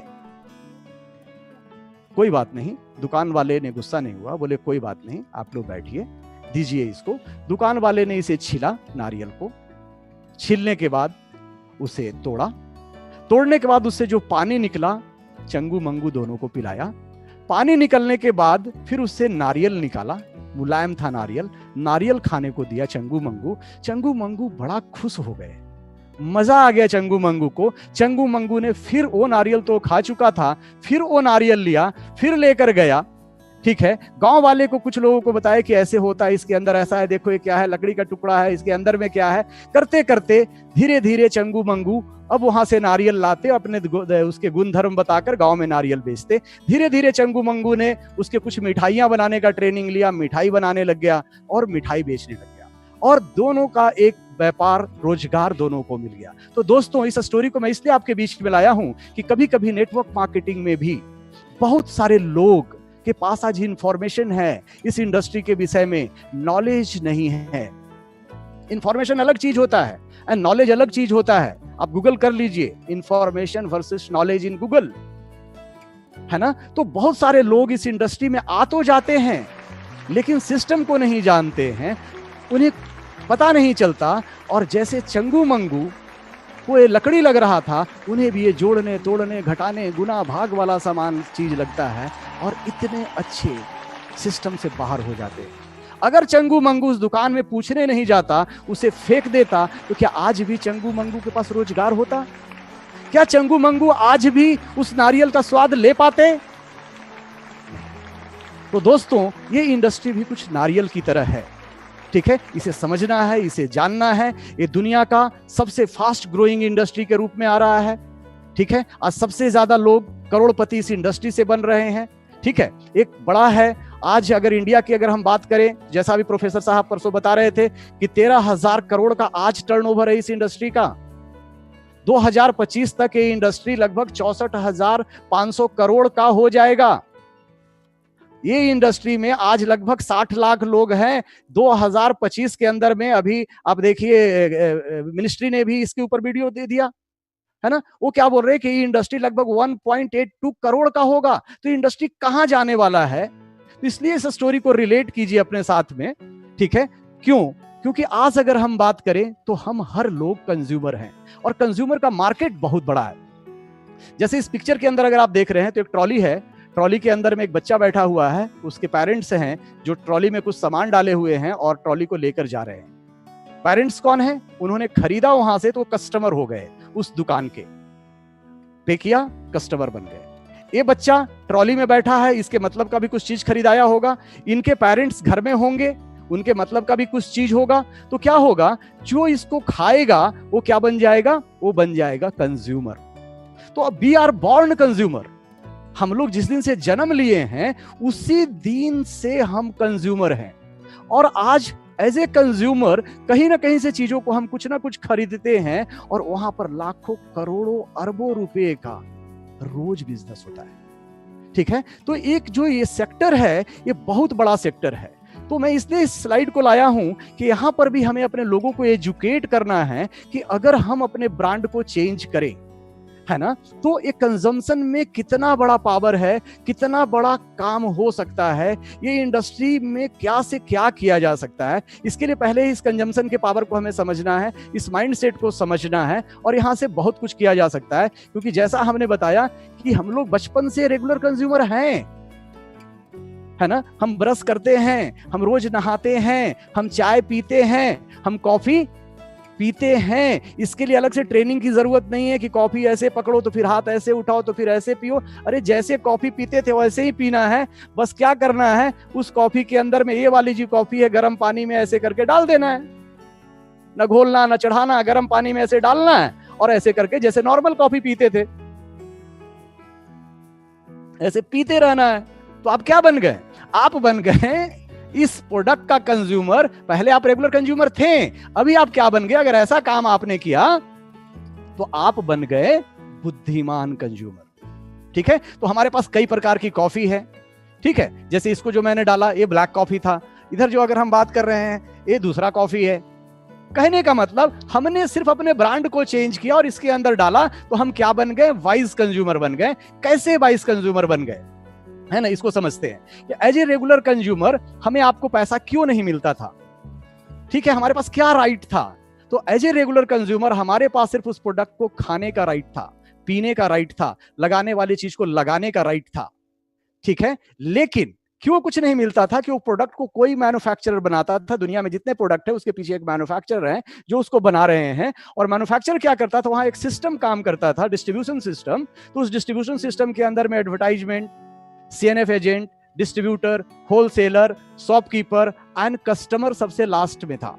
कोई बात नहीं, दुकान वाले ने गुस्सा नहीं हुआ, बोले कोई बात नहीं आप लोग बैठिए, दीजिए इसको। दुकान वाले ने इसे छिला, नारियल को छीलने के बाद उसे तोड़ा, तोड़ने के बाद उससे जो पानी निकला चंगू मंगू दोनों को पिलाया। पानी निकलने के बाद फिर उससे नारियल निकाला, मुलायम था नारियल, नारियल खाने को दिया चंगू मंगू। चंगू मंगू बड़ा खुश हो गए, मजा आ गया चंगू मंगू को। चंगू मंगू ने फिर वो नारियल तो खा चुका था, फिर वो नारियल लिया, फिर लेकर गया, ठीक है, गांव वाले को कुछ लोगों को बताया कि ऐसे होता है, इसके अंदर ऐसा है, देखो ये क्या है, लकड़ी का टुकड़ा है, इसके अंदर में क्या है। करते करते धीरे धीरे चंगू मंगू अब वहां से नारियल लाते, अपने उसके गुण धर्म बताकर गांव में नारियल बेचते। धीरे धीरे चंगू मंगू ने उसके कुछ मिठाइयां बनाने का ट्रेनिंग लिया, मिठाई बनाने लग गया और मिठाई बेचने लग गया, और दोनों का एक व्यापार रोजगार दोनों को मिल गया। तो दोस्तों इस स्टोरी को मैं इसलिए आपके बीच में लाया हूं कि कभी कभी नेटवर्क मार्केटिंग में भी बहुत सारे लोग के पास आज इंफॉर्मेशन है, इस इंडस्ट्री के विषय में नॉलेज नहीं है। इंफॉर्मेशन अलग चीज होता है एंड नॉलेज अलग चीज होता है। आप गूगल कर लीजिए, information versus knowledge in Google, है ना। तो बहुत सारे लोग इस इंडस्ट्री में आ तो जाते हैं लेकिन सिस्टम को नहीं जानते हैं, उन्हें पता नहीं चलता, और जैसे चंगू मंगू को ये लकड़ी लग रहा था, उन्हें भी ये जोड़ने तोड़ने घटाने गुना भाग वाला सामान चीज लगता है और इतने अच्छे सिस्टम से बाहर हो जाते हैं। अगर चंगू मंगू उस दुकान में पूछने नहीं जाता, उसे फेंक देता, तो क्या आज भी चंगू मंगू के पास रोजगार होता? क्या चंगू मंगू आज भी उस नारियल का स्वाद ले पाते? तो दोस्तों ये इंडस्ट्री भी कुछ नारियल की तरह है, ठीक है, इसे समझना है, इसे जानना है। ये दुनिया का सबसे फास्ट ग्रोइंग इंडस्ट्री के रूप में आ रहा है, ठीक है। आज सबसे ज्यादा लोग करोड़पति इस इंडस्ट्री से बन रहे हैं, ठीक है। एक बड़ा है, आज अगर इंडिया की अगर हम बात करें, जैसा भी प्रोफेसर साहब परसों बता रहे थे कि 13,000 करोड़ का आज टर्नओवर है इस इंडस्ट्री का। 2025 तक ये इंडस्ट्री लगभग 64,500 करोड़ का हो जाएगा। ये इंडस्ट्री में आज लगभग 60 लाख लोग हैं। 2025 के अंदर में अभी आप देखिए मिनिस्ट्री ने भी इसके ऊपर वीडियो दे दिया, है ना। वो क्या बोल रहे हैं कि ये इंडस्ट्री लगभग 1.82 करोड़ का होगा। तो इंडस्ट्री कहां जाने वाला है? तो इसलिए इस स्टोरी को रिलेट कीजिए अपने साथ में, ठीक है। क्यों? क्योंकि आज अगर हम बात करें तो हम हर लोग कंज्यूमर हैं और कंज्यूमर का मार्केट बहुत बड़ा है। जैसे इस पिक्चर के अंदर अगर आप देख रहे हैं तो एक ट्रॉली है, ट्रॉली के अंदर में एक बच्चा बैठा हुआ है, उसके पेरेंट्स हैं जो ट्रॉली में कुछ सामान डाले हुए हैं और ट्रॉली को लेकर जा रहे हैं। पेरेंट्स कौन है? उन्होंने खरीदा वहां से तो कस्टमर हो गए, उस दुकान के पे किया, कस्टमर बन गए। ये बच्चा ट्रॉली में बैठा है, इसके मतलब का भी कुछ चीज खरीदाया होगा। इनके पेरेंट्स घर में होंगे, उनके मतलब का भी कुछ चीज होगा। तो क्या होगा? जो इसको खाएगा वो क्या बन जाएगा? वो बन जाएगा कंज्यूमर। तो अब वी आर बॉर्न कंज्यूमर। हम लोग जिस दिन से जन्म लिए हैं उसी दिन से हम कंज्यूमर हैं, और आज एज ए कंज्यूमर कहीं ना कहीं से चीजों को हम कुछ ना कुछ खरीदते हैं और वहां पर लाखों करोड़ों अरबों रुपए का रोज बिजनेस होता है, ठीक है। तो एक जो ये सेक्टर है ये बहुत बड़ा सेक्टर है। तो मैं इसलिए इस स्लाइड को लाया हूं कि यहां पर भी हमें अपने लोगों को एजुकेट करना है कि अगर हम अपने ब्रांड को चेंज करें, है ना, तो एक कंजम्पशन में कितना बड़ा पावर है, कितना बड़ा काम हो सकता है, ये इंडस्ट्री में क्या से क्या किया जा सकता है। इसके लिए पहले इस कंजम्पशन के पावर को हमें समझना है, इस माइंडसेट को समझना है, और यहाँ से बहुत कुछ किया जा सकता है। क्योंकि जैसा हमने बताया कि हम लोग बचपन से रेगुलर कंज्यूमर हैं, है ना। हम ब्रश करते हैं, हम रोज नहाते हैं, हम चाय पीते हैं, हम कॉफी पीते हैं। इसके लिए अलग से ट्रेनिंग की जरूरत नहीं है कि कॉफी ऐसे पकड़ो तो फिर हाथ ऐसे उठाओ तो फिर ऐसे पियो। अरे जैसे कॉफी पीते थे वैसे ही पीना है। बस क्या करना है, उस कॉफी के अंदर में ये वाली जो कॉफी है गर्म पानी में ऐसे करके डाल देना है, न घोलना न चढ़ाना, गर्म पानी में ऐसे डालना है और ऐसे करके जैसे नॉर्मल कॉफी पीते थे ऐसे पीते रहना है। तो आप क्या बन गए? आप बन गए इस प्रोडक्ट का कंज्यूमर। पहले आप रेगुलर कंज्यूमर थे, अभी आप क्या बन गए? अगर ऐसा काम आपने किया तो आप बन गए बुद्धिमान कंज्यूमर। ठीक है, तो हमारे पास कई प्रकार की कॉफी है, ठीक है, जैसे इसको जो मैंने डाला ये ब्लैक कॉफी था, इधर जो अगर हम बात कर रहे हैं ये दूसरा कॉफी है। कहने का मतलब हमने सिर्फ अपने ब्रांड को चेंज किया और इसके अंदर डाला, तो हम क्या बन गए? वाइज कंज्यूमर बन गए। कैसे वाइज कंज्यूमर बन गए, है ना, इसको समझते हैं। एज ए रेगुलर कंज्यूमर हमें आपको पैसा क्यों नहीं मिलता था, ठीक है, हमारे पास क्या राइट था? तो एज ए रेगुलर कंज्यूमर हमारे पास सिर्फ उस प्रोडक्ट को खाने का राइट था, पीने का राइट था, लगाने वाली चीज को लगाने का राइट था, ठीक है। लेकिन क्यों कुछ नहीं मिलता था? कि वो प्रोडक्ट को कोई मैन्युफैक्चरर बनाता था। दुनिया में जितने प्रोडक्ट है उसके पीछे एक मैन्युफैक्चरर है जो उसको बना रहे हैं, और मैन्युफैक्चरर क्या करता था? वहां एक सिस्टम काम करता था, डिस्ट्रीब्यूशन सिस्टम। तो उस डिस्ट्रीब्यूशन सिस्टम के अंदर में advertisement, CNF agent, distributor, wholesaler, shopkeeper and customer सबसे लास्ट में था,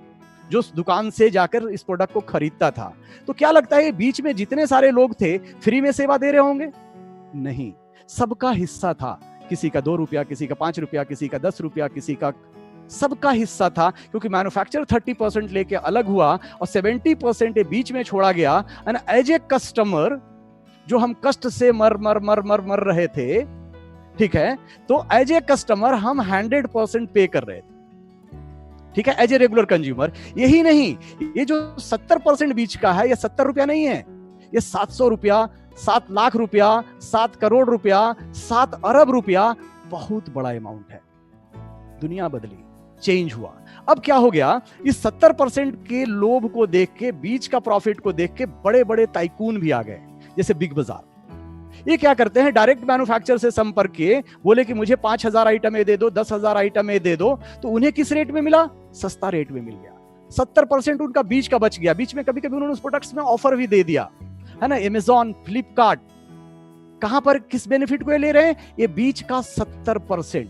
जो उस दुकान से जाकर इस प्रोडक्ट को खरीदता था। तो क्या लगता है बीच में जितने सारे लोग थे फ्री में सेवा दे रहे होंगे? नहीं, सबका हिस्सा था। किसी का 2 रुपया, किसी का 5 रुपया, किसी का 10 रुपया, किसी का, सबका हिस्सा था। क्योंकि मैन्युफैक्चरर 30% लेके अलग हुआ और 70% बीच में छोड़ा गया। एंड एज ए कस्टमर जो हम कष्ट से मर रहे थे, ठीक है, तो एज ए कस्टमर हम 100% पे कर रहे थे, ठीक है, एज ए रेगुलर कंज्यूमर। यही नहीं, ये जो 70% बीच का है, ये 70 रुपया नहीं है, ये 700 रुपया, 7 लाख रुपया, 7 करोड़ रुपया, 7 अरब रुपया, बहुत बड़ा अमाउंट है। दुनिया बदली, चेंज हुआ। अब क्या हो गया? इस 70% के लोभ को देख के, बीच का प्रॉफिट को देख के बड़े बड़े टाइकून भी आ गए, जैसे बिग बाजार। ये क्या करते हैं? डायरेक्ट मैन्युफैक्चरर से संपर्क किए, बोले कि मुझे 5000 आइटम दे दो, 10,000 आइटम दे दो। तो उन्हें किस रेट में मिला? सस्ता रेट में मिल गया। 70% उनका बीच का बच गया। बीच में कभी कभी उन्होंने उस प्रोडक्ट्स में ऑफर भी दे दिया, है ना। अमेज़न, फ्लिपकार्ट, कहां पर किस बेनिफिट को ले रहे हैं? ये बीच का 70%।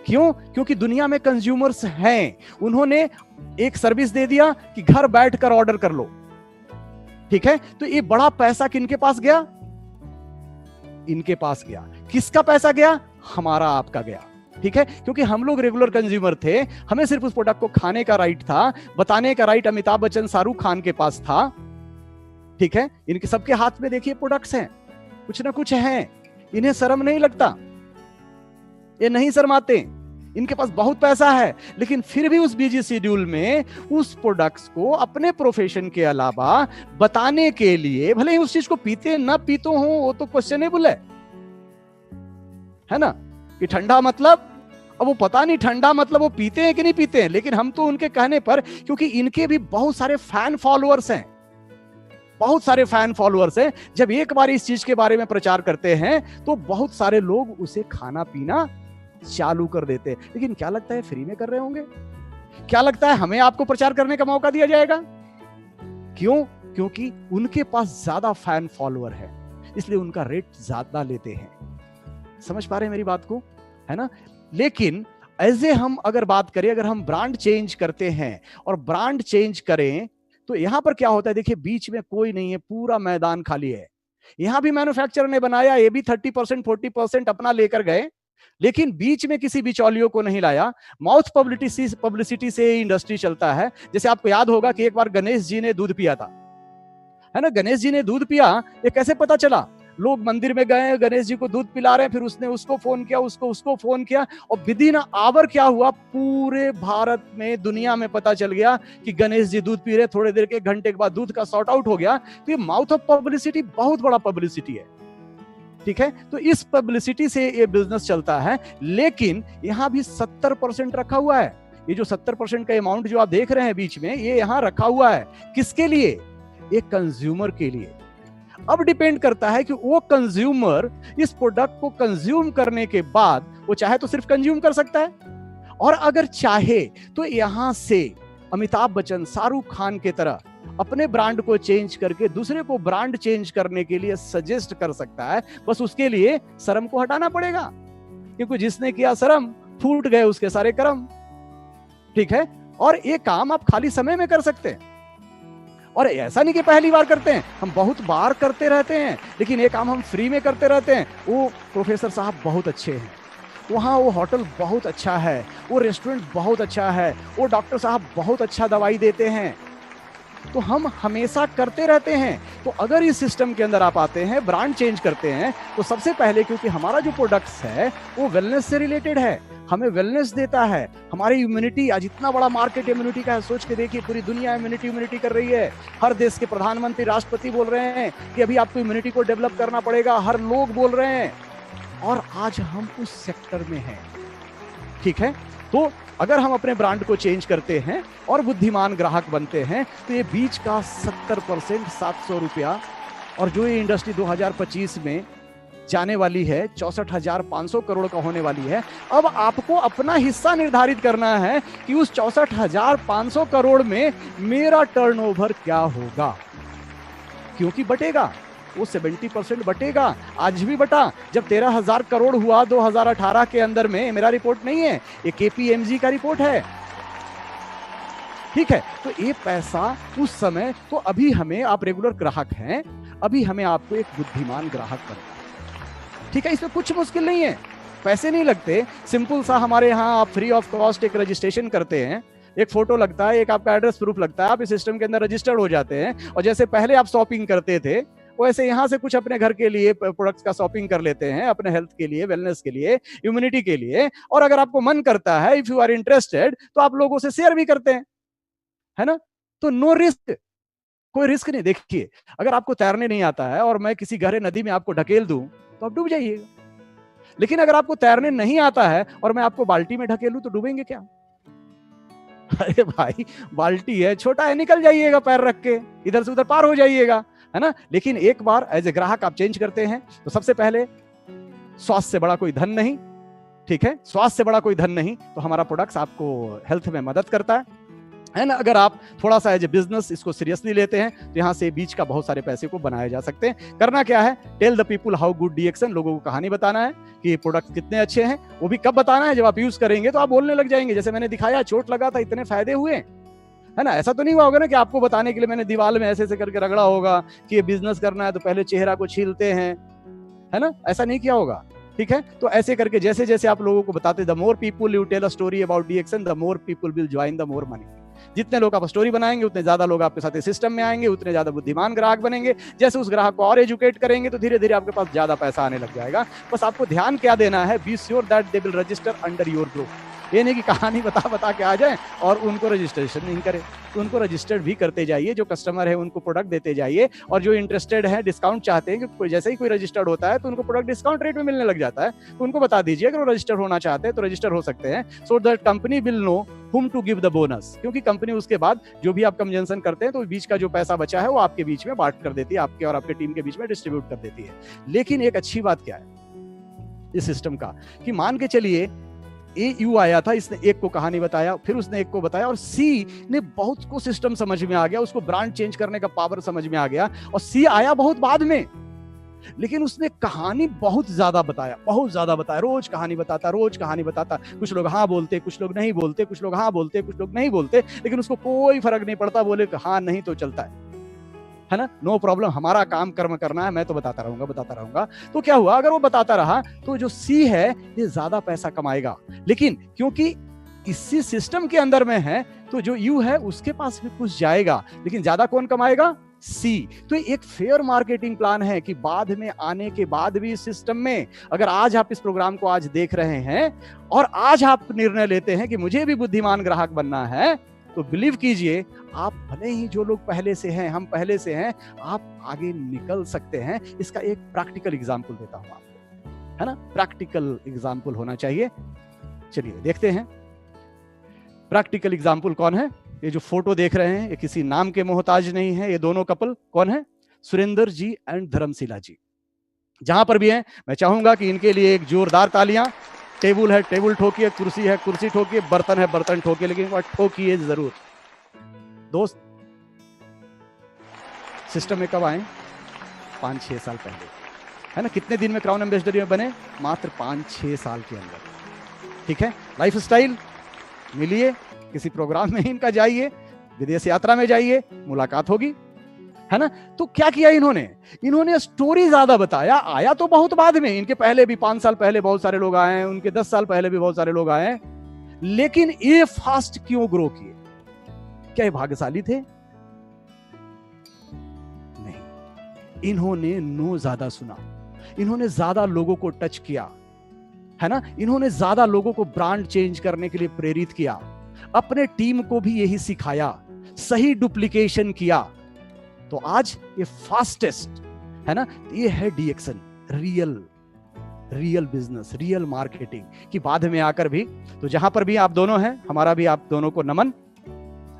क्यों? क्योंकि दुनिया में कंज्यूमर्स हैं, उन्होंने एक सर्विस दे दिया कि घर बैठकर ऑर्डर कर लो, ठीक है। तो ये बड़ा पैसा किनके पास गया? इनके पास गया। किसका पैसा गया? हमारा, आपका गया, ठीक है। क्योंकि हम लोग रेगुलर कंज्यूमर थे, हमें सिर्फ उस प्रोडक्ट को खाने का राइट था, बताने का राइट अमिताभ बच्चन, शाहरुख खान के पास था, ठीक है। इनके सबके हाथ में देखिए प्रोडक्ट्स हैं, कुछ ना कुछ हैं, इन्हें शर्म नहीं लगता, ये नहीं शर्माते, इनके पास बहुत पैसा है। लेकिन फिर भी उस बिजी शेड्यूल में उस प्रोडक्ट्स को अपने प्रोफेशन के अलावा बताने के लिए, भले ही उस चीज को पीते ना पीते हो, वो तो क्वेश्चनेबल है ना, कि ठंडा मतलब, अब वो पता नहीं ठंडा मतलब वो पीते हैं कि नहीं पीते हैं, लेकिन हम तो उनके कहने पर, क्योंकि इनके भी बहुत सारे फैन फॉलोअर्स हैं, बहुत सारे फैन फॉलोअर्स हैं, जब एक बार इस चीज के बारे में प्रचार करते हैं तो बहुत सारे लोग उसे खाना पीना चालू कर देते हैं। लेकिन क्या लगता है फ्री में कर रहे होंगे? क्या लगता है हमें आपको प्रचार करने का मौका दिया जाएगा? क्यों? क्योंकि उनके पास ज्यादा फैन फॉलोअर है, इसलिए उनका रेट ज्यादा लेते हैं। समझ पा रहे हैं मेरी बात को, है ना। लेकिन एज ए हम अगर बात करें, अगर हम ब्रांड चेंज करते हैं और ब्रांड चेंज करें, तो यहां पर क्या होता है? देखिए, बीच में कोई नहीं है, पूरा मैदान खाली है। यहां भी मैन्युफैक्चरर ने बनाया, ये भी 30% 40% अपना लेकर गए, लेकिन बीच में किसी बिचौलियों को नहीं लाया। माउथ पब्लिसिटी से इंडस्ट्री चलता है। जैसे आपको याद होगा कि एक बार गणेश जी ने दूध पिया था, है ना। गणेश जी ने दूध पिया, ये कैसे पता चला? लोग मंदिर में गए, गणेश जी को दूध पिला रहे हैं, फिर उसने उसको फोन किया, उसको फोन किया, और विद इन आवर क्या हुआ? पूरे भारत में, दुनिया में पता चल गया कि गणेश जी दूध पी रहे। थोड़ी देर के, 1 घंटे के बाद दूध का सॉर्ट आउट हो गया। तो ये माउथ ऑफ पब्लिसिटी बहुत बड़ा पब्लिसिटी है, ठीक है। तो इस पब्लिसिटी से ये बिजनेस चलता है। लेकिन यहां भी 70% रखा हुआ है। ये जो 70% का अमाउंट जो आप देख रहे हैं बीच में, ये यहां रखा हुआ है किसके लिए? एक कंज्यूमर के लिए। अब डिपेंड करता है कि वो कंज्यूमर इस प्रोडक्ट को कंज्यूम करने के बाद, वो चाहे तो सिर्फ कंज्यूम कर सकता है, और अगर चाहे तो यहां से अमिताभ बच्चन, शाहरुख खान के तरह अपने ब्रांड को चेंज करके दूसरे को ब्रांड चेंज करने के लिए सजेस्ट कर सकता है। बस उसके लिए शर्म को हटाना पड़ेगा, क्योंकि जिसने किया शर्म, फूट गए उसके सारे कर्म, ठीक है। और ये काम आप खाली समय में कर सकते हैं, और ऐसा नहीं कि पहली बार करते हैं, हम बहुत बार करते रहते हैं, लेकिन ये काम हम फ्री में करते रहते हैं। वो प्रोफेसर साहब बहुत अच्छे हैं, वहाँ वो होटल बहुत अच्छा है, वो रेस्टोरेंट बहुत अच्छा है, वो डॉक्टर साहब बहुत अच्छा दवाई देते हैं, तो हम हमेशा करते रहते हैं। तो अगर इस सिस्टम के अंदर आप आते हैं, ब्रांड चेंज करते हैं, तो सबसे पहले क्योंकि हमारा जो प्रोडक्ट्स है वो वेलनेस से रिलेटेड है, हमें वेलनेस देता है, हमारी इम्यूनिटी, आज इतना बड़ा मार्केट इम्यूनिटी का है, सोच के देखिए पूरी दुनिया इम्यूनिटी कर रही है। हर देश के प्रधानमंत्री, राष्ट्रपति बोल रहे हैं कि अभी आपको इम्यूनिटी को डेवलप करना पड़ेगा, हर लोग बोल रहे हैं, और आज हम उस सेक्टर में हैं। ठीक है, तो अगर हम अपने ब्रांड को चेंज करते हैं और बुद्धिमान ग्राहक बनते हैं तो ये बीच का 70% 700 रुपया, और जो ये इंडस्ट्री 2025 में जाने वाली है 64,500 करोड़ का होने वाली है, अब आपको अपना हिस्सा निर्धारित करना है कि उस 64,500 करोड़ में मेरा टर्नओवर क्या होगा, क्योंकि बटेगा, वो 70% बटेगा। आज भी बटा, जब 13,000 करोड़ हुआ 2018 के अंदर में, मेरा रिपोर्ट नहीं है, ये KPMG का रिपोर्ट है। ठीक है, तो ये पैसा उस समय, तो अभी हमें, आप रेगुलर ग्राहक हैं, अभी हमें आपको एक बुद्धिमान ग्राहक बनना है। ठीक है, इसमें कुछ मुश्किल नहीं है, पैसे नहीं लगते, सिंपल सा हमारे यहाँ आप फ्री ऑफ कॉस्ट एक रजिस्ट्रेशन करते हैं, एक फोटो लगता है, एक आपका एड्रेस प्रूफ लगता है, आप इस सिस्टम के अंदर रजिस्टर्ड हो जाते हैं, और जैसे पहले आप शॉपिंग करते थे वैसे यहाँ से कुछ अपने घर के लिए प्रोडक्ट्स का शॉपिंग कर लेते हैं, अपने हेल्थ के लिए, वेलनेस के लिए, इम्यूनिटी के लिए, और अगर आपको मन करता है, इफ यू आर इंटरेस्टेड, तो आप लोगों से शेयर भी करते हैं, है ना। तो नो रिस्क, कोई रिस्क नहीं। देखिए, अगर आपको तैरने नहीं आता है और मैं किसी गहरे नदी में आपको ढकेल दूं तो आप डूब जाइएगा, लेकिन अगर आपको तैरने नहीं आता है और मैं आपको बाल्टी में ढकेलूं तो डूबेंगे क्या? अरे भाई, बाल्टी है, छोटा है, निकल जाइएगा पैर रख के, इधर से उधर पार हो जाइएगा, है ना। लेकिन एक बार एज ए ग्राहक आप चेंज करते हैं तो सबसे पहले, स्वास्थ्य से बड़ा कोई धन नहीं, ठीक है, स्वास्थ्य से बड़ा कोई धन नहीं, तो हमारा प्रोडक्ट्स आपको हेल्थ में मदद करता है ना। अगर आप थोड़ा सा एज ए बिजनेस इसको सीरियसली लेते हैं तो यहाँ से बीच का बहुत सारे पैसे को बनाया जा सकते हैं। करना क्या है, tell the people how good DXN, लोगों को कहानी बताना है कि प्रोडक्ट कितने अच्छे हैं। वो भी कब बताना है, जब आप यूज करेंगे तो आप बोलने लग जाएंगे, जैसे मैंने दिखाया, चोट लगा था, इतने फायदे हुए, है ना। ऐसा तो नहीं हुआ होगा ना कि आपको बताने के लिए मैंने दीवार में ऐसे ऐसे करके रगड़ा होगा कि ये बिजनेस करना है तो पहले चेहरा को छीलते हैं, है ना, ऐसा नहीं किया होगा। ठीक है, तो ऐसे करके जैसे जैसे आप लोगों को बताते, the more people you tell a story about DXN, the more people will join, the more money. जितने लोग आप स्टोरी बनाएंगे उतने ज्यादा लोग आपके साथ सिस्टम में आएंगे, उतने ज्यादा बुद्धिमान ग्राहक बनेंगे। जैसे उस ग्राहक को और एजुकेट करेंगे तो धीरे धीरे आपके पास ज्यादा पैसा आने लग जाएगा। बस आपको ध्यान क्या देना है, be sure that they will register under your group. ये नहीं कि कहानी बता के आ जाए और उनको रजिस्ट्रेशन नहीं करे, तो उनको रजिस्टर्ड भी करते जाइए। जो कस्टमर है उनको प्रोडक्ट देते जाइए, और जो इंटरेस्टेड है, डिस्काउंट चाहते हैं, कि जैसे ही कोई रजिस्टर्ड होता है तो उनको प्रोडक्ट डिस्काउंट रेट में मिलने लग जाता है, तो उनको बता दीजिए अगर वो रजिस्टर होना चाहते हैं तो रजिस्टर हो सकते हैं, so that company will know whom to give the bonus। क्योंकि कंपनी उसके बाद जो भी आप कंजम्पशन करते हैं तो बीच का जो पैसा बचा है वो आपके बीच में बांट कर देती है, आपके और आपके टीम के बीच में डिस्ट्रीब्यूट कर देती है। लेकिन एक अच्छी बात क्या है इस सिस्टम का, कि मान के चलिए AU आया था, इसने एक को कहानी बताया, फिर उसने एक को बताया, और C ने बहुत को सिस्टम समझ में आ गया, उसको ब्रांड चेंज करने का पावर समझ में आ गया, और C आया बहुत बाद में, लेकिन उसने कहानी बहुत ज्यादा बताया, रोज कहानी बताता। कुछ लोग हाँ बोलते, कुछ लोग नहीं बोलते, कुछ लोग हाँ बोलते, कुछ लोग नहीं बोलते, लेकिन उसको कोई फर्क नहीं पड़ता, बोले हाँ नहीं तो चलता है ना, नो प्रॉब्लम, हमारा काम कर्म करना है, मैं तो बताता रहूंगा। तो क्या हुआ, अगर वो बताता रहा तो जो C है ये ज्यादा पैसा कमाएगा, लेकिन क्योंकि इसी सिस्टम के अंदर में है तो जो U है उसके पास भी कुछ जाएगा, लेकिन ज्यादा कौन कमाएगा, C। तो एक फेयर मार्केटिंग प्लान है कि बाद में आने के बाद भी इस सिस्टम में, अगर आज आप इस प्रोग्राम को आज देख रहे हैं और आज आप निर्णय लेते हैं कि मुझे भी बुद्धिमान ग्राहक बनना है, तो बिलीव कीजिए, आप भले ही जो लोग पहले से हैं, हम पहले से हैं, आप आगे निकल सकते हैं। इसका एक प्रैक्टिकल एग्जांपल देता हूं आपको, है ना, प्रैक्टिकल एग्जांपल होना चाहिए। चलिए देखते हैं प्रैक्टिकल एग्जांपल कौन है। ये जो फोटो देख रहे हैं ये किसी नाम के मोहताज नहीं है, ये दोनों कपल कौन है, सुरेंद्र जी एंड धर्मशिला जी। जहां पर भी हैं मैं चाहूंगा कि इनके लिए एक जोरदार तालियां। टेबल है, टेबल ठोकिए, कुर्सी है, कुर्सी ठोकिए, बर्तन है, बर्तन ठोकिए, लेकिन वह ठोकिए जरूर। दोस्त, सिस्टम में कब आए, 5-6 साल पहले, है ना। कितने दिन में क्राउन एम्बेसडर में बने, मात्र 5-6 साल के अंदर। ठीक है, लाइफ स्टाइल मिलिए, किसी प्रोग्राम में इनका जाइए, विदेश यात्रा में जाइए, मुलाकात होगी, है ना। तो क्या किया इन्होंने स्टोरी ज्यादा बताया। आया तो बहुत बाद में, इनके पहले भी 5 साल पहले बहुत सारे लोग आए हैं, उनके 10 साल पहले भी बहुत सारे लोग आए हैं, लेकिन ये फास्ट क्यों ग्रो किए? क्या ये भाग्यशाली थे? नहीं, इन्होंने नो ज्यादा सुना, इन्होंने ज्यादा लोगों को टच किया, है ना, इन्होंने ज्यादा लोगों को ब्रांड चेंज करने के लिए प्रेरित किया, अपने टीम को भी यही सिखाया, सही डुप्लीकेशन किया। तो आज ये फास्टेस्ट, है ना, ये है डीएक्सन, रियल बिजनेस, रियल मार्केटिंग की बाद में आकर भी। तो जहां पर भी आप दोनों हैं, हमारा भी आप दोनों को नमन,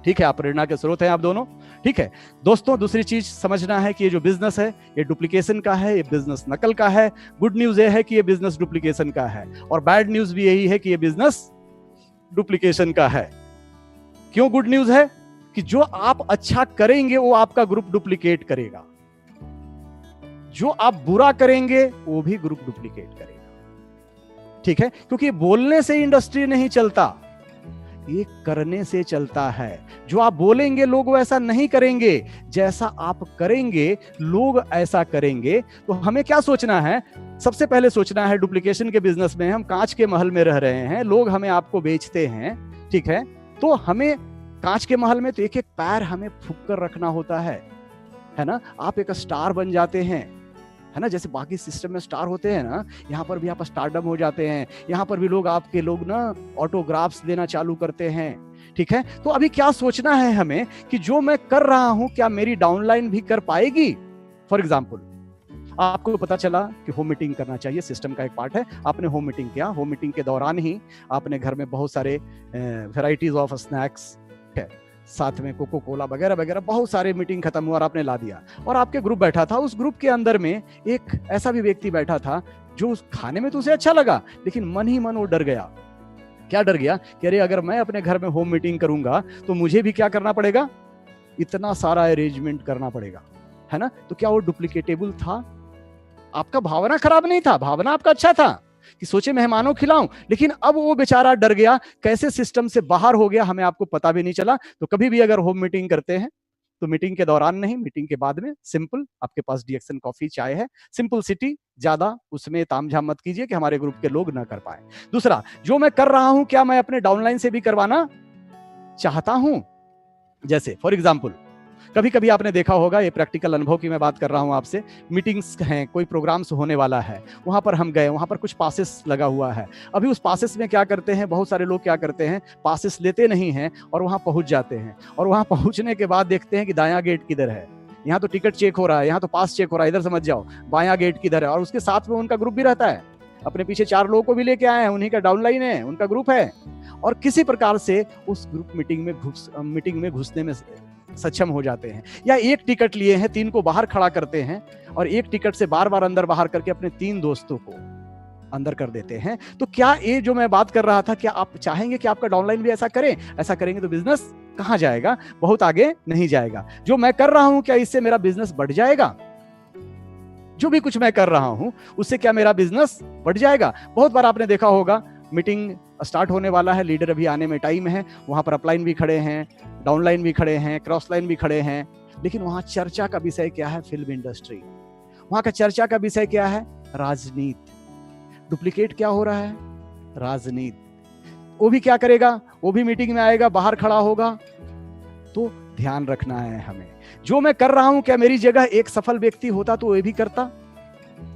ठीक है, आप प्रेरणा के स्रोत हैं आप दोनों, ठीक है दोस्तों। दूसरी चीज समझना है कि ये जो बिजनेस है ये डुप्लीकेशन का है, ये बिजनेस नकल का है। गुड न्यूज ये है कि ये बिजनेस डुप्लीकेशन का है, और बैड न्यूज भी यही है कि ये बिजनेस डुप्लीकेशन का है। क्यों गुड न्यूज है? कि जो आप अच्छा करेंगे वो आपका ग्रुप डुप्लीकेट करेगा, जो आप बुरा करेंगे वो भी ग्रुप डुप्लीकेट करेगा, ठीक है। क्योंकि बोलने से इंडस्ट्री नहीं चलता, ये करने से चलता है। जो आप बोलेंगे लोग वैसा नहीं करेंगे, जैसा आप करेंगे लोग ऐसा करेंगे। तो हमें क्या सोचना है? सबसे पहले सोचना है, डुप्लीकेशन के बिजनेस में हम कांच के महल में रह रहे हैं, लोग हमें आपको बेचते हैं, ठीक है। तो हमें कांच के महल में तो एक एक पैर हमें फूंक कर रखना होता है ना। आप एक स्टार बन जाते हैं, है ना, जैसे बाकी सिस्टम में स्टार होते हैं ना, यहाँ पर भी आप स्टारडम हो जाते हैं। यहाँ पर भी लोग आपके ना ऑटोग्राफ्स देना चालू करते हैं, ठीक है। तो अभी क्या सोचना है हमें कि जो मैं कर रहा हूं क्या मेरी डाउनलाइन भी कर पाएगी? फॉर एग्जाम्पल, आपको पता चला कि होम मीटिंग करना चाहिए, सिस्टम का एक पार्ट है। आपने होम मीटिंग किया, होम मीटिंग के दौरान ही आपने घर में बहुत सारे वेराइटीज ऑफ स्नैक्स, साथ में कोको कोला वगैरह वगैरह, बहुत सारे मीटिंग खत्म हुआ और आपने ला दिया, और आपके ग्रुप बैठा था। उस ग्रुप के अंदर में एक ऐसा भी व्यक्ति बैठा था जो उस खाने में तो उसे अच्छा लगा, लेकिन मन ही मन वो डर गया। क्या डर गया? कि अरे अगर मैं अपने घर में होम मीटिंग करूंगा तो मुझे भी क्या करना पड़ेगा? इतना सारा अरेंजमेंट करना पड़ेगा, है ना। तो क्या वो डुप्लीकेटेबल था? आपका भावना खराब नहीं था, भावना आपका अच्छा था कि सोचे मेहमानों खिलाऊं, लेकिन अब वो बेचारा डर गया, कैसे सिस्टम से बाहर हो गया, हमें आपको पता भी नहीं चला। तो कभी भी अगर होम मीटिंग करते हैं तो मीटिंग के दौरान नहीं, मीटिंग के बाद में सिंपल आपके पास डीएक्सन कॉफी चाय है, सिंपल सिटी, ज्यादा उसमें तामझाम मत कीजिए कि हमारे ग्रुप के लोग ना कर पाए। दूसरा, जो मैं कर रहा हूं क्या मैं अपने डाउनलाइन से भी करवाना चाहता हूं? जैसे फॉर एग्जाम्पल, कभी कभी आपने देखा होगा, ये प्रैक्टिकल अनुभव की मैं बात कर रहा हूं आपसे, मीटिंग्स हैं, कोई प्रोग्राम्स होने वाला है, वहां पर हम गए, वहां पर कुछ पासेस लगा हुआ है। अभी उस पासेस में क्या करते हैं, बहुत सारे लोग क्या करते हैं, पासेस लेते नहीं हैं और वहां पहुंच जाते हैं, और वहां पहुंचने के बाद देखते हैं कि दायां गेट किधर है, यहाँ तो टिकट चेक हो रहा है, यहाँ तो पास चेक हो रहा है, इधर समझ जाओ बायां गेट किधर है। और उसके साथ में उनका ग्रुप भी रहता है, अपने पीछे 4 लोगों को भी लेके आए हैं, उन्हीं का डाउनलाइन है, उनका ग्रुप है, और किसी प्रकार से उस ग्रुप मीटिंग में घुसने में सक्षम हो जाते हैं। या एक टिकट लिए हैं, 3 को बाहर खड़ा करते हैं और एक टिकट से बार बार अंदर बाहर करके अपने 3 दोस्तों को अंदर कर देते हैं। तो क्या ये जो मैं बात कर रहा था, क्या आप चाहेंगे कि आपका डाउनलाइन भी ऐसा करें? ऐसा करेंगे तो बिजनेस कहां जाएगा? बहुत आगे नहीं जाएगा। जो मैं कर रहा हूं क्या इससे मेरा बिजनेस बढ़ जाएगा? जो भी कुछ मैं कर रहा हूं उससे क्या मेरा बिजनेस बढ़ जाएगा? बहुत बार आपने देखा होगा, मीटिंग स्टार्ट होने वाला है, लीडर अभी आने में टाइम है, वहां पर अपलाइन भी खड़े हैं, डाउनलाइन भी खड़े हैं, क्रॉस लाइन भी खड़े हैं, लेकिन वहां चर्चा का विषय क्या है? Film industry. वहां का चर्चा का विषय क्या है? राजनीति। डुप्लीकेट क्या हो रहा है? राजनीति। वो भी क्या करेगा? वो भी मीटिंग में आएगा, बाहर खड़ा होगा। तो ध्यान रखना है हमें, जो मैं कर रहा हूं क्या मेरी जगह एक सफल व्यक्ति होता तो वो भी करता?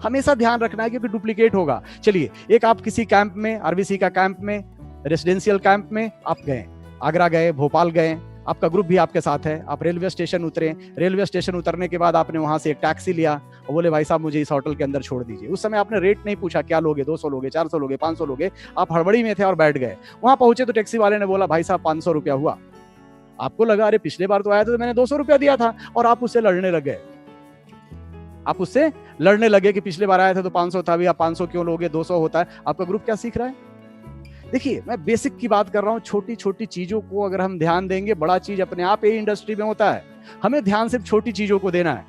हमेशा ध्यान रखना है, क्योंकि डुप्लीकेट होगा। चलिए, एक आप किसी कैंप में, आरबीसी का कैंप में, रेसिडेंशियल कैंप में आप गए, आगरा गए, भोपाल गए, आपका ग्रुप भी आपके साथ है, आप रेलवे स्टेशन उतरे, रेलवे स्टेशन उतरने के बाद आपने वहां से एक टैक्सी लिया और बोले भाई साहब मुझे इस होटल के अंदर छोड़ दीजिए। उस समय आपने रेट नहीं पूछा, क्या लोगे, 200 लोगे, 400 लोगे, 500 लोगे, आप हड़बड़ी में थे और बैठ गए। वहां पहुंचे तो टैक्सी वाले ने बोला भाई साहब 500 रुपया हुआ। आपको लगा अरे पिछले बार तो आया था तो मैंने 200 रुपया दिया था, और आप उससे लड़ने लगे। आप उससे लड़ने लगे कि पिछले बार आया था तो 500 था, अभी आप 500 क्यों लोगे, 200 होता है। आपका ग्रुप क्या सीख रहा है? देखिए, मैं बेसिक की बात कर रहा हूं, छोटी छोटी चीजों को अगर हम ध्यान देंगे, बड़ा चीज अपने आप ही इंडस्ट्री में होता है। हमें ध्यान सिर्फ छोटी चीजों को देना है,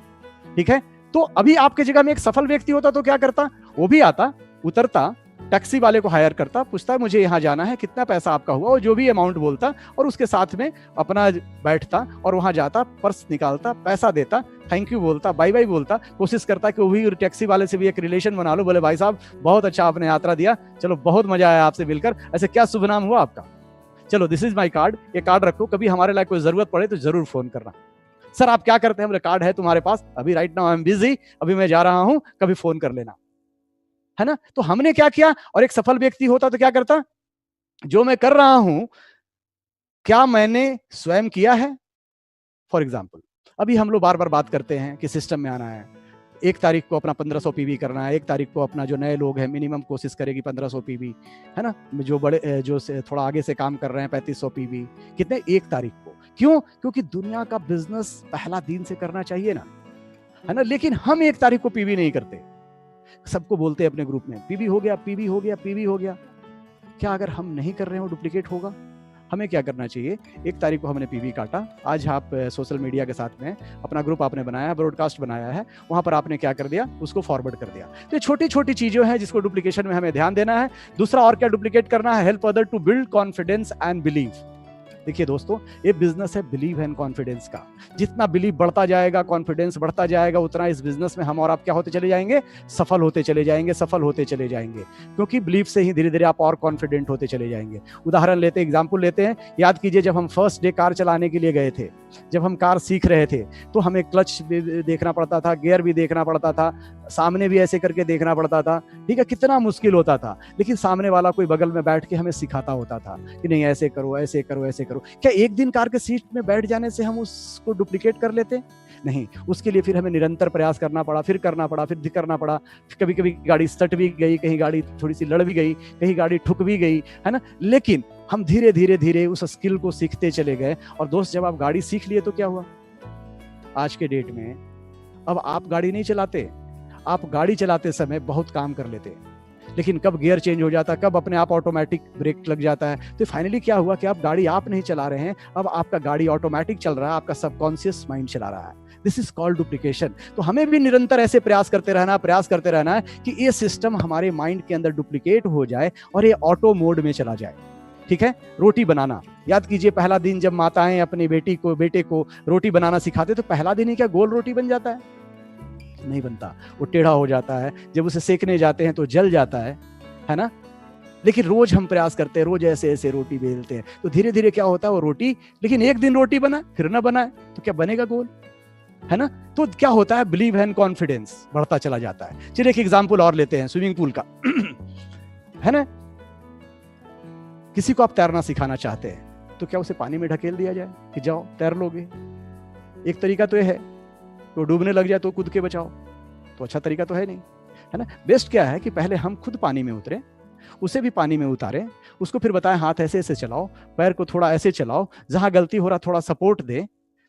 ठीक है। तो अभी आपके जगह में एक सफल व्यक्ति होता तो क्या करता? वो भी आता, उतरता, टैक्सी वाले को हायर करता, पूछता मुझे यहाँ जाना है, कितना पैसा आपका हुआ, और जो भी अमाउंट बोलता, और उसके साथ में अपना बैठता और वहां जाता, पर्स निकालता, पैसा देता, थैंक यू बोलता, बाय बाय बोलता, कोशिश करता कि वो भी टैक्सी वाले से भी एक रिलेशन बना लो, बोले भाई साहब बहुत अच्छा आपने यात्रा दिया, चलो बहुत मजा आया आपसे मिलकर, ऐसे क्या शुभ नाम हुआ आपका, चलो दिस इज माई कार्ड, ये कार्ड रखो, कभी हमारे लायक कोई जरूरत पड़े तो जरूर फोन करना। सर आप क्या करते हैं? बोले कार्ड है तुम्हारे पास? अभी right now I am busy, अभी मैं जा रहा हूं, कभी फोन कर लेना, है ना। तो हमने क्या किया, और एक सफल व्यक्ति होता तो क्या करता, जो मैं कर रहा हूं क्या मैंने स्वयं किया है? फॉर एग्जाम्पल अभी हम लोग बार बार बात करते हैं कि सिस्टम में आना है, 1 तारीख को अपना 1500 पीवी करना है, 1 तारीख को अपना जो नए लोग हैं मिनिमम कोशिश करेगी 1500 पीवी, है ना। जो बड़े जो थोड़ा आगे से काम कर रहे हैं 3500 पीवी, कितने 1 तारीख को। क्यों? क्योंकि दुनिया का बिजनेस पहला दिन से करना चाहिए ना, है ना। लेकिन हम 1 तारीख को पीवी नहीं करते, सबको बोलते हैं अपने ग्रुप में पीवी हो गया, पीवी हो गया, पीवी हो गया। क्या अगर हम नहीं कर रहे हो डुप्लीकेट होगा? हमें क्या करना चाहिए, 1 तारीख को हमने पीवी काटा, आज आप सोशल मीडिया के साथ में अपना ग्रुप आपने बनाया है, ब्रॉडकास्ट बनाया है, वहां पर आपने क्या कर दिया, उसको फॉरवर्ड कर दिया। तो ये छोटी छोटी चीजें हैं जिसको डुप्लीकेशन में हमें ध्यान देना है। दूसरा और क्या डुप्लीकेट करना है, help other to build confidence and believe. देखिए दोस्तों, ये बिजनेस है बिलीव एंड कॉन्फिडेंस का। जितना बिलीव बढ़ता जाएगा, कॉन्फिडेंस बढ़ता जाएगा, उतना इस बिजनेस में हम और आप क्या होते चले जाएंगे, सफल होते चले जाएंगे, सफल होते चले जाएंगे। क्योंकि बिलीव से ही धीरे धीरे आप और कॉन्फिडेंट होते चले जाएंगे। उदाहरण लेते, एग्जाम्पल लेते हैं। याद कीजिए जब हम फर्स्ट डे कार चलाने के लिए गए थे, जब हम कार सीख रहे थे, तो हमें क्लच भी देखना पड़ता था, गियर भी देखना पड़ता था, सामने भी ऐसे करके देखना पड़ता था, ठीक है, कितना मुश्किल होता था। लेकिन सामने वाला कोई बगल में बैठ के हमें सिखाता होता था कि नहीं ऐसे करो, ऐसे करो, ऐसे करो। क्या एक दिन कार के सीट में बैठ जाने से हम उसको डुप्लीकेट कर लेते? नहीं, उसके लिए फिर हमें निरंतर प्रयास करना पड़ा, फिर करना पड़ा, फिर करना पड़ा। कभी कभी गाड़ी सट भी गई, कहीं गाड़ी थोड़ी सी लड़ भी गई, कहीं गाड़ी ठुक भी गई, है ना। लेकिन हम धीरे धीरे धीरे उस स्किल को सीखते चले गए। और दोस्त, जब आप गाड़ी सीख लिए तो क्या हुआ, आज के डेट में अब आप गाड़ी नहीं चलाते, आप गाड़ी चलाते समय बहुत काम कर लेते हैं, लेकिन कब गियर चेंज हो जाता है, कब अपने आप ऑटोमेटिक ब्रेक लग जाता है। तो फाइनली क्या हुआ कि आप गाड़ी आप नहीं चला रहे हैं, अब आपका गाड़ी ऑटोमेटिक चल रहा है, आपका सबकॉन्शियस माइंड चला रहा है। This is called duplication. तो हमें भी निरंतर ऐसे प्रयास करते रहना है कि ये सिस्टम हमारे माइंड के अंदर डुप्लीकेट हो जाए और ये ऑटो मोड में चला जाए। ठीक है, रोटी बनाना, याद कीजिए पहला दिन जब माताएं अपनी बेटे को रोटी बनाना सिखाते तो पहला दिन ही क्या गोल रोटी बन जाता है? नहीं बनता, वो टेढ़ा हो जाता है। जब उसे सेकने जाते हैं तो जल जाता है ना। लेकिन रोज हम प्रयास करते हैं, रोज ऐसे ऐसे रोटी बेलते हैं, तो धीरे धीरे क्या होता है, वो रोटी, लेकिन एक दिन रोटी बनाए फिर ना बनाए तो क्या बनेगा गोल, है ना। तो क्या होता है, बिलीव एंड कॉन्फिडेंस बढ़ता चला जाता है। चलिए एक एग्जांपल और लेते हैं, स्विमिंग पूल का है ना। किसी को आप तैरना सिखाना चाहते हैं तो क्या उसे पानी में ढकेल दिया जाए कि जाओ तैर लोगे? एक तरीका तो यह है, तो डूबने लग जाए तो कूद के बचाओ, तो अच्छा तरीका तो है नहीं, है ना। बेस्ट क्या है कि पहले हम खुद पानी में उतरे, उसे भी पानी में उतारें, उसको फिर बताएं हाथ ऐसे ऐसे चलाओ, पैर को थोड़ा ऐसे चलाओ, जहां गलती हो रहा थोड़ा सपोर्ट दे,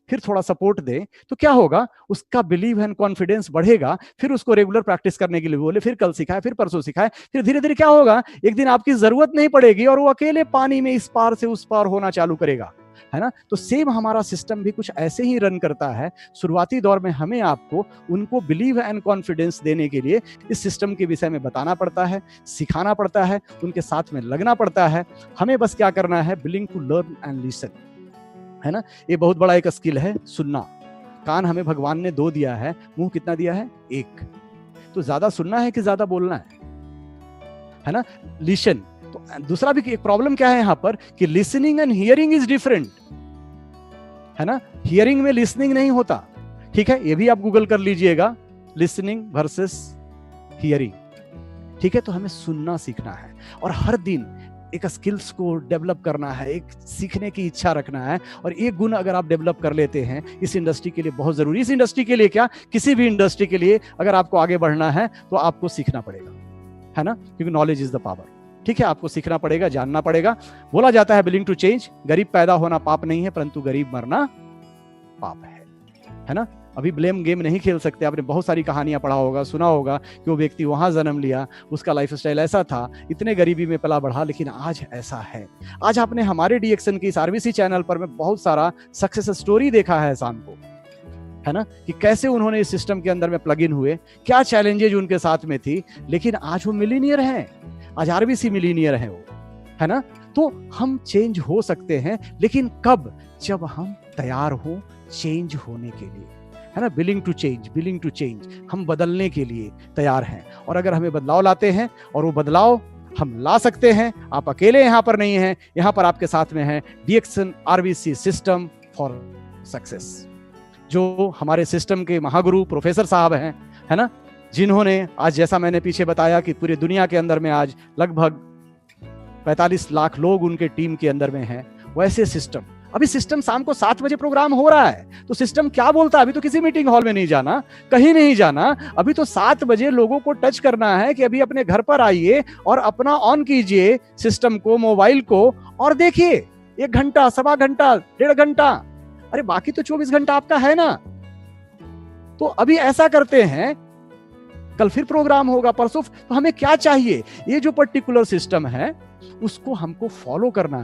फिर थोड़ा सपोर्ट दे, तो क्या होगा, उसका बिलीव एंड कॉन्फिडेंस बढ़ेगा। फिर उसको रेगुलर प्रैक्टिस करने के लिए बोले, फिर कल सिखाए, फिर परसों सिखाए, फिर धीरे धीरे क्या होगा, एक दिन आपकी जरूरत नहीं पड़ेगी और वो अकेले पानी में इस पार से उस पार होना चालू करेगा, है ना। तो सेम हमारा सिस्टम भी कुछ ऐसे ही रन करता है। शुरुआती दौर में हमें आपको उनको बिलीव एंड कॉन्फिडेंस देने के लिए इस सिस्टम के विषय में बताना पड़ता है, सिखाना पड़ता है, उनके साथ में लगना पड़ता है। हमें बस क्या करना है, willing to learn and listen, है ना। ये बहुत बड़ा एक स्किल है, सुनना। कान हमें भगवान ने 2 दिया है, मुंह कितना दिया है, 1। तो ज्यादा सुनना है कि ज्यादा बोलना है ना। लिसन। तो दूसरा भी एक प्रॉब्लम क्या है यहां पर कि listening and hearing is different, है ना। हियरिंग में लिसनिंग नहीं होता, ठीक है, ये भी आप गूगल कर लीजिएगा, लिसनिंग वर्सेस हियरिंग, ठीक है। तो हमें सुनना सीखना है और हर दिन एक स्किल्स को डेवलप करना है, एक सीखने की इच्छा रखना है। और एक गुण अगर आप डेवलप कर लेते हैं, इस इंडस्ट्री के लिए बहुत जरूरी। इस इंडस्ट्री के लिए क्या, किसी भी इंडस्ट्री के लिए अगर आपको आगे बढ़ना है तो आपको सीखना पड़ेगा, है ना, क्योंकि नॉलेज इज द पावर। ठीक है, आपको सीखना पड़ेगा, जानना पड़ेगा। बोला जाता है विलिंग टू चेंज, गरीब पैदा होना पाप नहीं है, परंतु गरीब मरना पाप है ना। अभी ब्लेम गेम नहीं खेल सकते। आपने बहुत सारी कहानियां पढ़ा होगा, सुना होगा कि वो व्यक्ति वहां जन्म लिया, उसका लाइफस्टाइल ऐसा था, इतने गरीबी में पला बढ़ा, लेकिन आज ऐसा है। आज आपने हमारे डीएक्सन की आरबीसी चैनल पर में बहुत सारा सक्सेस स्टोरी देखा है शाम को, है ना, कि कैसे उन्होंने इस सिस्टम के अंदर में प्लग इन हुए, क्या चैलेंजेज उनके साथ में थी, लेकिन आज वो मिलीनियर हैं, आज आरबीसी मिलीनियर है वो, है ना। तो हम चेंज हो सकते हैं, लेकिन कब, जब हम तैयार हो चेंज होने के लिए, है ना। Willing to change, willing to change, हम बदलने के लिए तैयार हैं। और अगर हमें बदलाव लाते हैं, और वो बदलाव हम ला सकते हैं, आप अकेले यहां पर नहीं हैं, यहां पर आपके साथ में है डीएक्सन आरबीसी सिस्टम फॉर सक्सेस। जो हमारे सिस्टम के महागुरु प्रोफेसर साहब हैं, है ना, जिन्होंने आज, जैसा मैंने पीछे बताया कि पूरी दुनिया के अंदर में आज लगभग 45 लाख लोग उनके टीम के अंदर में हैं, वैसे सिस्टम। अभी सिस्टम शाम को 7 बजे प्रोग्राम हो रहा है, तो सिस्टम क्या बोलता है? अभी तो किसी मीटिंग हॉल में नहीं जाना, कहीं नहीं जाना, अभी तो 7 बजे लोगों को टच करना है कि अभी अपने घर पर आइए और अपना ऑन कीजिए सिस्टम को, मोबाइल को, और देखिए 1 घंटा, 1.25 घंटा, 1.5 घंटा, अरे बाकी तो 24 घंटा आपका है ना। तो अभी ऐसा करते हैं, कल फिर प्रोग्राम होगा, परसों, तो हमें क्या चाहिए? ये जो पर्टिकुलर सिस्टम है उसको हमको फॉलो करना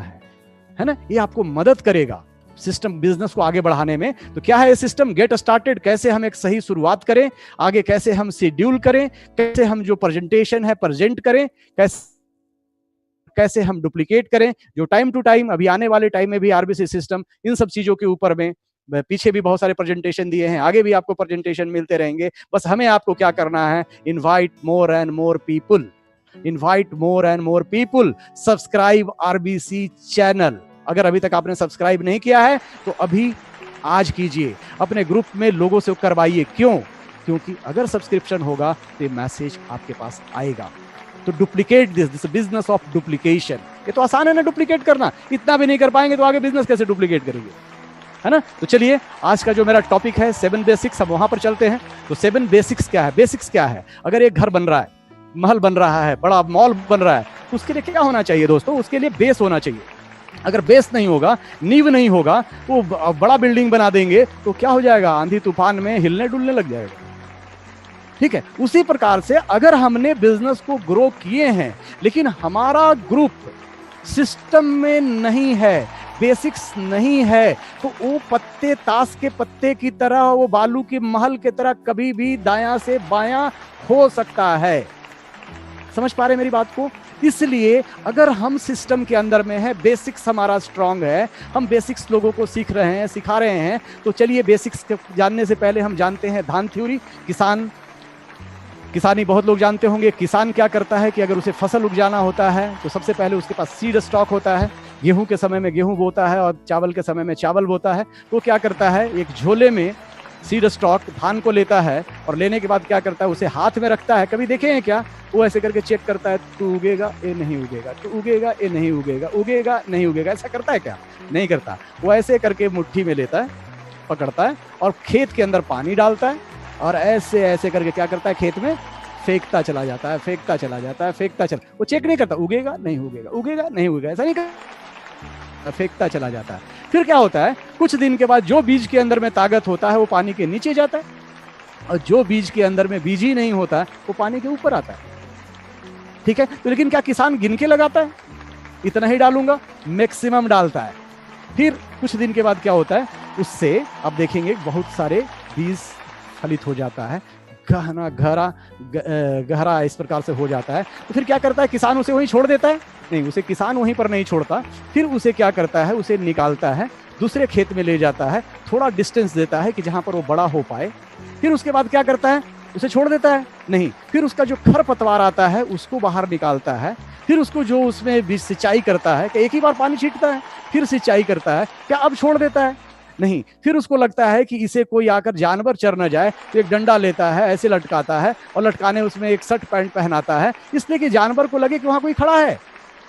है ना, ये आपको मदद करेगा सिस्टम बिजनेस को आगे बढ़ाने में। तो क्या है ये सिस्टम? गेट स्टार्टेड, कैसे हम एक सही शुरुआत करें, आगे कैसे हम शेड्यूल करें, कैसे हम जो प्रेजेंटेशन है प्रेजेंट करें, कैसे हम डुप्लीकेट करें, जो टाइम टू टाइम, अभी आने वाले टाइम में भी आरबीसी सिस्टम इन सब चीजों के ऊपर में, पीछे भी बहुत सारे प्रेजेंटेशन दिए हैं, आगे भी आपको प्रेजेंटेशन मिलते रहेंगे। बस हमें आपको क्या करना है? Invite more and more people, invite more and more people, subscribe RBC channel. अगर अभी तक आपने सब्सक्राइब नहीं किया है तो अभी आज कीजिए, अपने ग्रुप में लोगों से करवाइए। क्यों? क्योंकि अगर सब्सक्रिप्शन होगा तो मैसेज आपके पास आएगा। तो duplicate this business of duplication, ये तो आसान है ना डुप्लीकेट करना, इतना भी नहीं कर पाएंगे तो आगे बिजनेस कैसे डुप्लीकेट करेंगे, है ना। तो चलिए आज का जो मेरा टॉपिक है 7 बेसिक्स, हम वहां पर चलते हैं। तो 7 बेसिक्स क्या है? बेसिक्स क्या है? अगर एक घर बन रहा है, महल बन रहा है, बड़ा मॉल बन रहा है, तो उसके लिए क्या होना चाहिए दोस्तों? उसके लिए बेस होना चाहिए। अगर बेस नहीं होगा, नींव नहीं होगा, तो बड़ा बिल्डिंग बना देंगे तो क्या हो जाएगा? आंधी तूफान में हिलने डुलने लग जाएगा, ठीक है। उसी प्रकार से अगर हमने बिजनेस को ग्रो किए हैं लेकिन हमारा ग्रुप सिस्टम में नहीं है, बेसिक्स नहीं है, तो वो पत्ते, ताश के पत्ते की तरह, वो बालू के महल की तरह कभी भी दायां से बायां हो सकता है। समझ पा रहे मेरी बात को? इसलिए अगर हम सिस्टम के अंदर में है, बेसिक्स हमारा स्ट्रांग है, हम बेसिक्स लोगों को सीख रहे हैं, सिखा रहे हैं, तो चलिए बेसिक्स जानने से पहले हम जानते हैं धान थ्योरी। किसानी बहुत लोग जानते होंगे। किसान क्या करता है कि अगर उसे फसल उपजाना होता है तो सबसे पहले उसके पास सीड स्टॉक होता है। गेहूं के समय में गेहूं बोता है और चावल के समय में चावल बोता है। तो क्या करता है, एक झोले में सीड स्टॉक धान को लेता है और लेने के बाद क्या करता है, उसे हाथ में रखता है। कभी देखे हैं क्या? वो ऐसे करके चेक करता है, तू उगेगा ये नहीं उगेगा, तू उगेगा ये नहीं उगेगा, उगेगा नहीं उगेगा, ऐसा करता है क्या? नहीं करता। वो ऐसे करके मुट्ठी में लेता है, पकड़ता है और खेत के अंदर पानी डालता है और ऐसे ऐसे करके क्या करता है, खेत में फेंकता चला जाता है, फेंकता चला जाता है, फेंकता चला। वो चेक नहीं करता, उगेगा नहीं उगेगा, उगेगा नहीं उगेगा, ऐसा नहीं करता, फेंकता चला जाता है। फिर क्या होता है, कुछ दिन के बाद जो बीज के अंदर में ताकत होता है वो पानी के नीचे जाता है और जो बीज के अंदर में बीज ही नहीं होता वो पानी के ऊपर आता है, ठीक है। तो लेकिन क्या किसान गिन के लगाता है? इतना ही डालूंगा, मैक्सिमम डालता है। फिर कुछ दिन के बाद क्या होता है, उससे आप देखेंगे बहुत सारे बीज फलित हो जाता है, गहरा इस प्रकार से हो जाता है। तो फिर क्या करता है, किसान उसे वहीं छोड़ देता है? नहीं, उसे किसान वहीं पर नहीं छोड़ता। फिर उसे क्या करता है, उसे निकालता है, दूसरे खेत में ले जाता है, थोड़ा डिस्टेंस देता है कि जहां पर वो बड़ा हो पाए। फिर उसके बाद क्या करता है, उसे छोड़ देता है? नहीं, फिर उसका जो खरपतवार आता है उसको बाहर निकालता है। फिर उसको जो उसमें भी सिंचाई करता है, कि एक ही बार पानी छींटता है, फिर सिंचाई करता है, क्या अब छोड़ देता है? नहीं। फिर उसको लगता है कि इसे कोई आकर जानवर चर न जाए, तो एक डंडा लेता है, ऐसे लटकाता है और लटकाने उसमें एक शर्ट पैंट पहनाता है, इसलिए कि जानवर को लगे कि वहां कोई खड़ा है,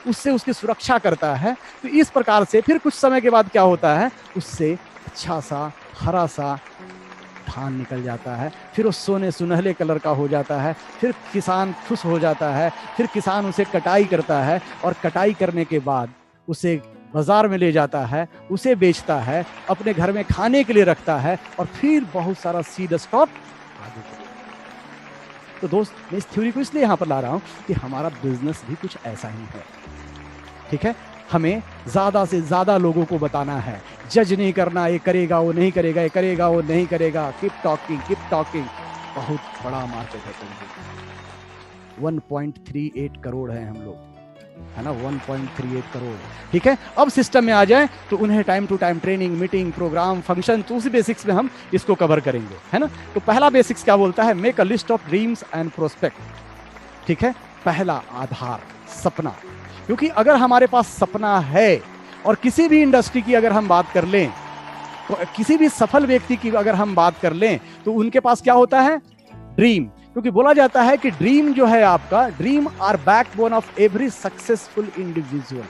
उससे उसकी सुरक्षा करता है। तो इस प्रकार से फिर कुछ समय के बाद क्या होता है, उससे अच्छा सा हरा सा धान निकल जाता है। फिर वो सोने सुनहले कलर का हो जाता है। फिर किसान खुश हो जाता है। फिर किसान उसे कटाई करता है और कटाई करने के बाद उसे बाजार में ले जाता है, उसे बेचता है, अपने घर में खाने के लिए रखता है और फिर बहुत सारा सीड स्टॉक आगे। तो दोस्त, मैं इस थ्योरी को इसलिए यहाँ पर ला रहा हूँ कि हमारा बिजनेस भी कुछ ऐसा ही है, ठीक है। हमें ज्यादा से ज्यादा लोगों को बताना है, जज नहीं करना, ये करेगा वो नहीं करेगा, ये करेगा वो नहीं करेगा। Keep talking, keep talking. बहुत बड़ा मार्केट है तुम। 1.38 करोड़ है हम लोग, है ना, 1.38 करोड़, ठीक है। अब सिस्टम में आ जाए तो उन्हें time to time training, meeting, programme, function, तो उसी बेसिक्स में हम इसको कवर करेंगे, है ना। तो पहला बेसिक्स क्या बोलता है, make a list of dreams and prospect, ठीक है। पहला आधार सपना, क्योंकि अगर हमारे पास सपना है, और किसी भी इंडस्ट्री की अगर हम बात कर लें किसी भी सफल व्यक्ति की अगर हम बात कर लें तो उनके पास क्या होता है? ड्रीम। क्योंकि बोला जाता है कि ड्रीम जो है आपका, dream are backbone of every successful individual.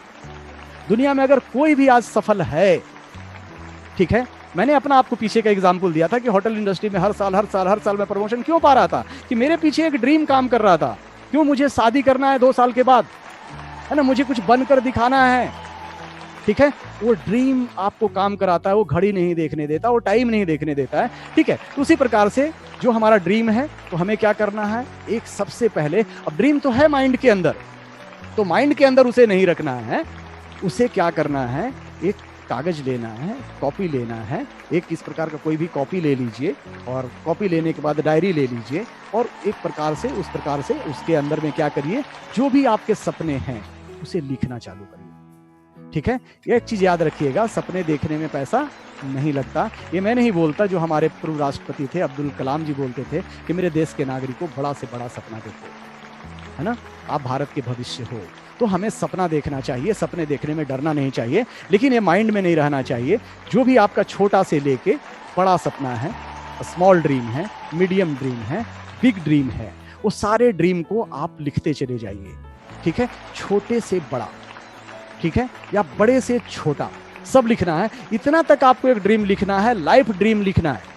दुनिया में अगर कोई भी आज सफल है, ठीक है, मैंने अपना आपको पीछे का एग्जाम्पल दिया था कि होटल इंडस्ट्री में हर साल मैं प्रमोशन क्यों पा रहा था? कि मेरे पीछे एक ड्रीम काम कर रहा था। क्यों? मुझे शादी करना है 2 साल के बाद, है ना, मुझे कुछ बनकर दिखाना है, ठीक है। वो ड्रीम आपको काम कराता है, वो घड़ी नहीं देखने देता, वो टाइम नहीं देखने देता है, ठीक है। तो उसी प्रकार से जो हमारा ड्रीम है, तो हमें क्या करना है? एक सबसे पहले, अब ड्रीम तो है माइंड के अंदर, तो माइंड के अंदर उसे नहीं रखना है। उसे क्या करना है? एक कागज लेना है, कॉपी लेना है, एक इस प्रकार का कोई भी कॉपी ले लीजिए, और कॉपी लेने के बाद डायरी ले लीजिए, और एक प्रकार से उस प्रकार से उसके अंदर में क्या करिए, जो भी आपके सपने हैं उसे लिखना चालू करिए, ठीक है। ये एक चीज याद रखिएगा, सपने देखने में पैसा नहीं लगता। ये मैं नहीं बोलता, जो हमारे पूर्व राष्ट्रपति थे अब्दुल कलाम जी बोलते थे कि मेरे देश के नागरिक को बड़ा से बड़ा सपना देखो, है ना, आप भारत के भविष्य हो। तो हमें सपना देखना चाहिए, सपने देखने में डरना नहीं चाहिए, लेकिन ये माइंड में नहीं रहना चाहिए। जो भी आपका छोटा से लेके बड़ा सपना है, स्मॉल ड्रीम है, मीडियम ड्रीम है, बिग ड्रीम है, वो सारे ड्रीम को आप लिखते चले जाइए, ठीक है। छोटे से बड़ा, ठीक है, या बड़े से छोटा, सब लिखना है। इतना तक आपको एक ड्रीम लिखना है, लाइफ ड्रीम लिखना है।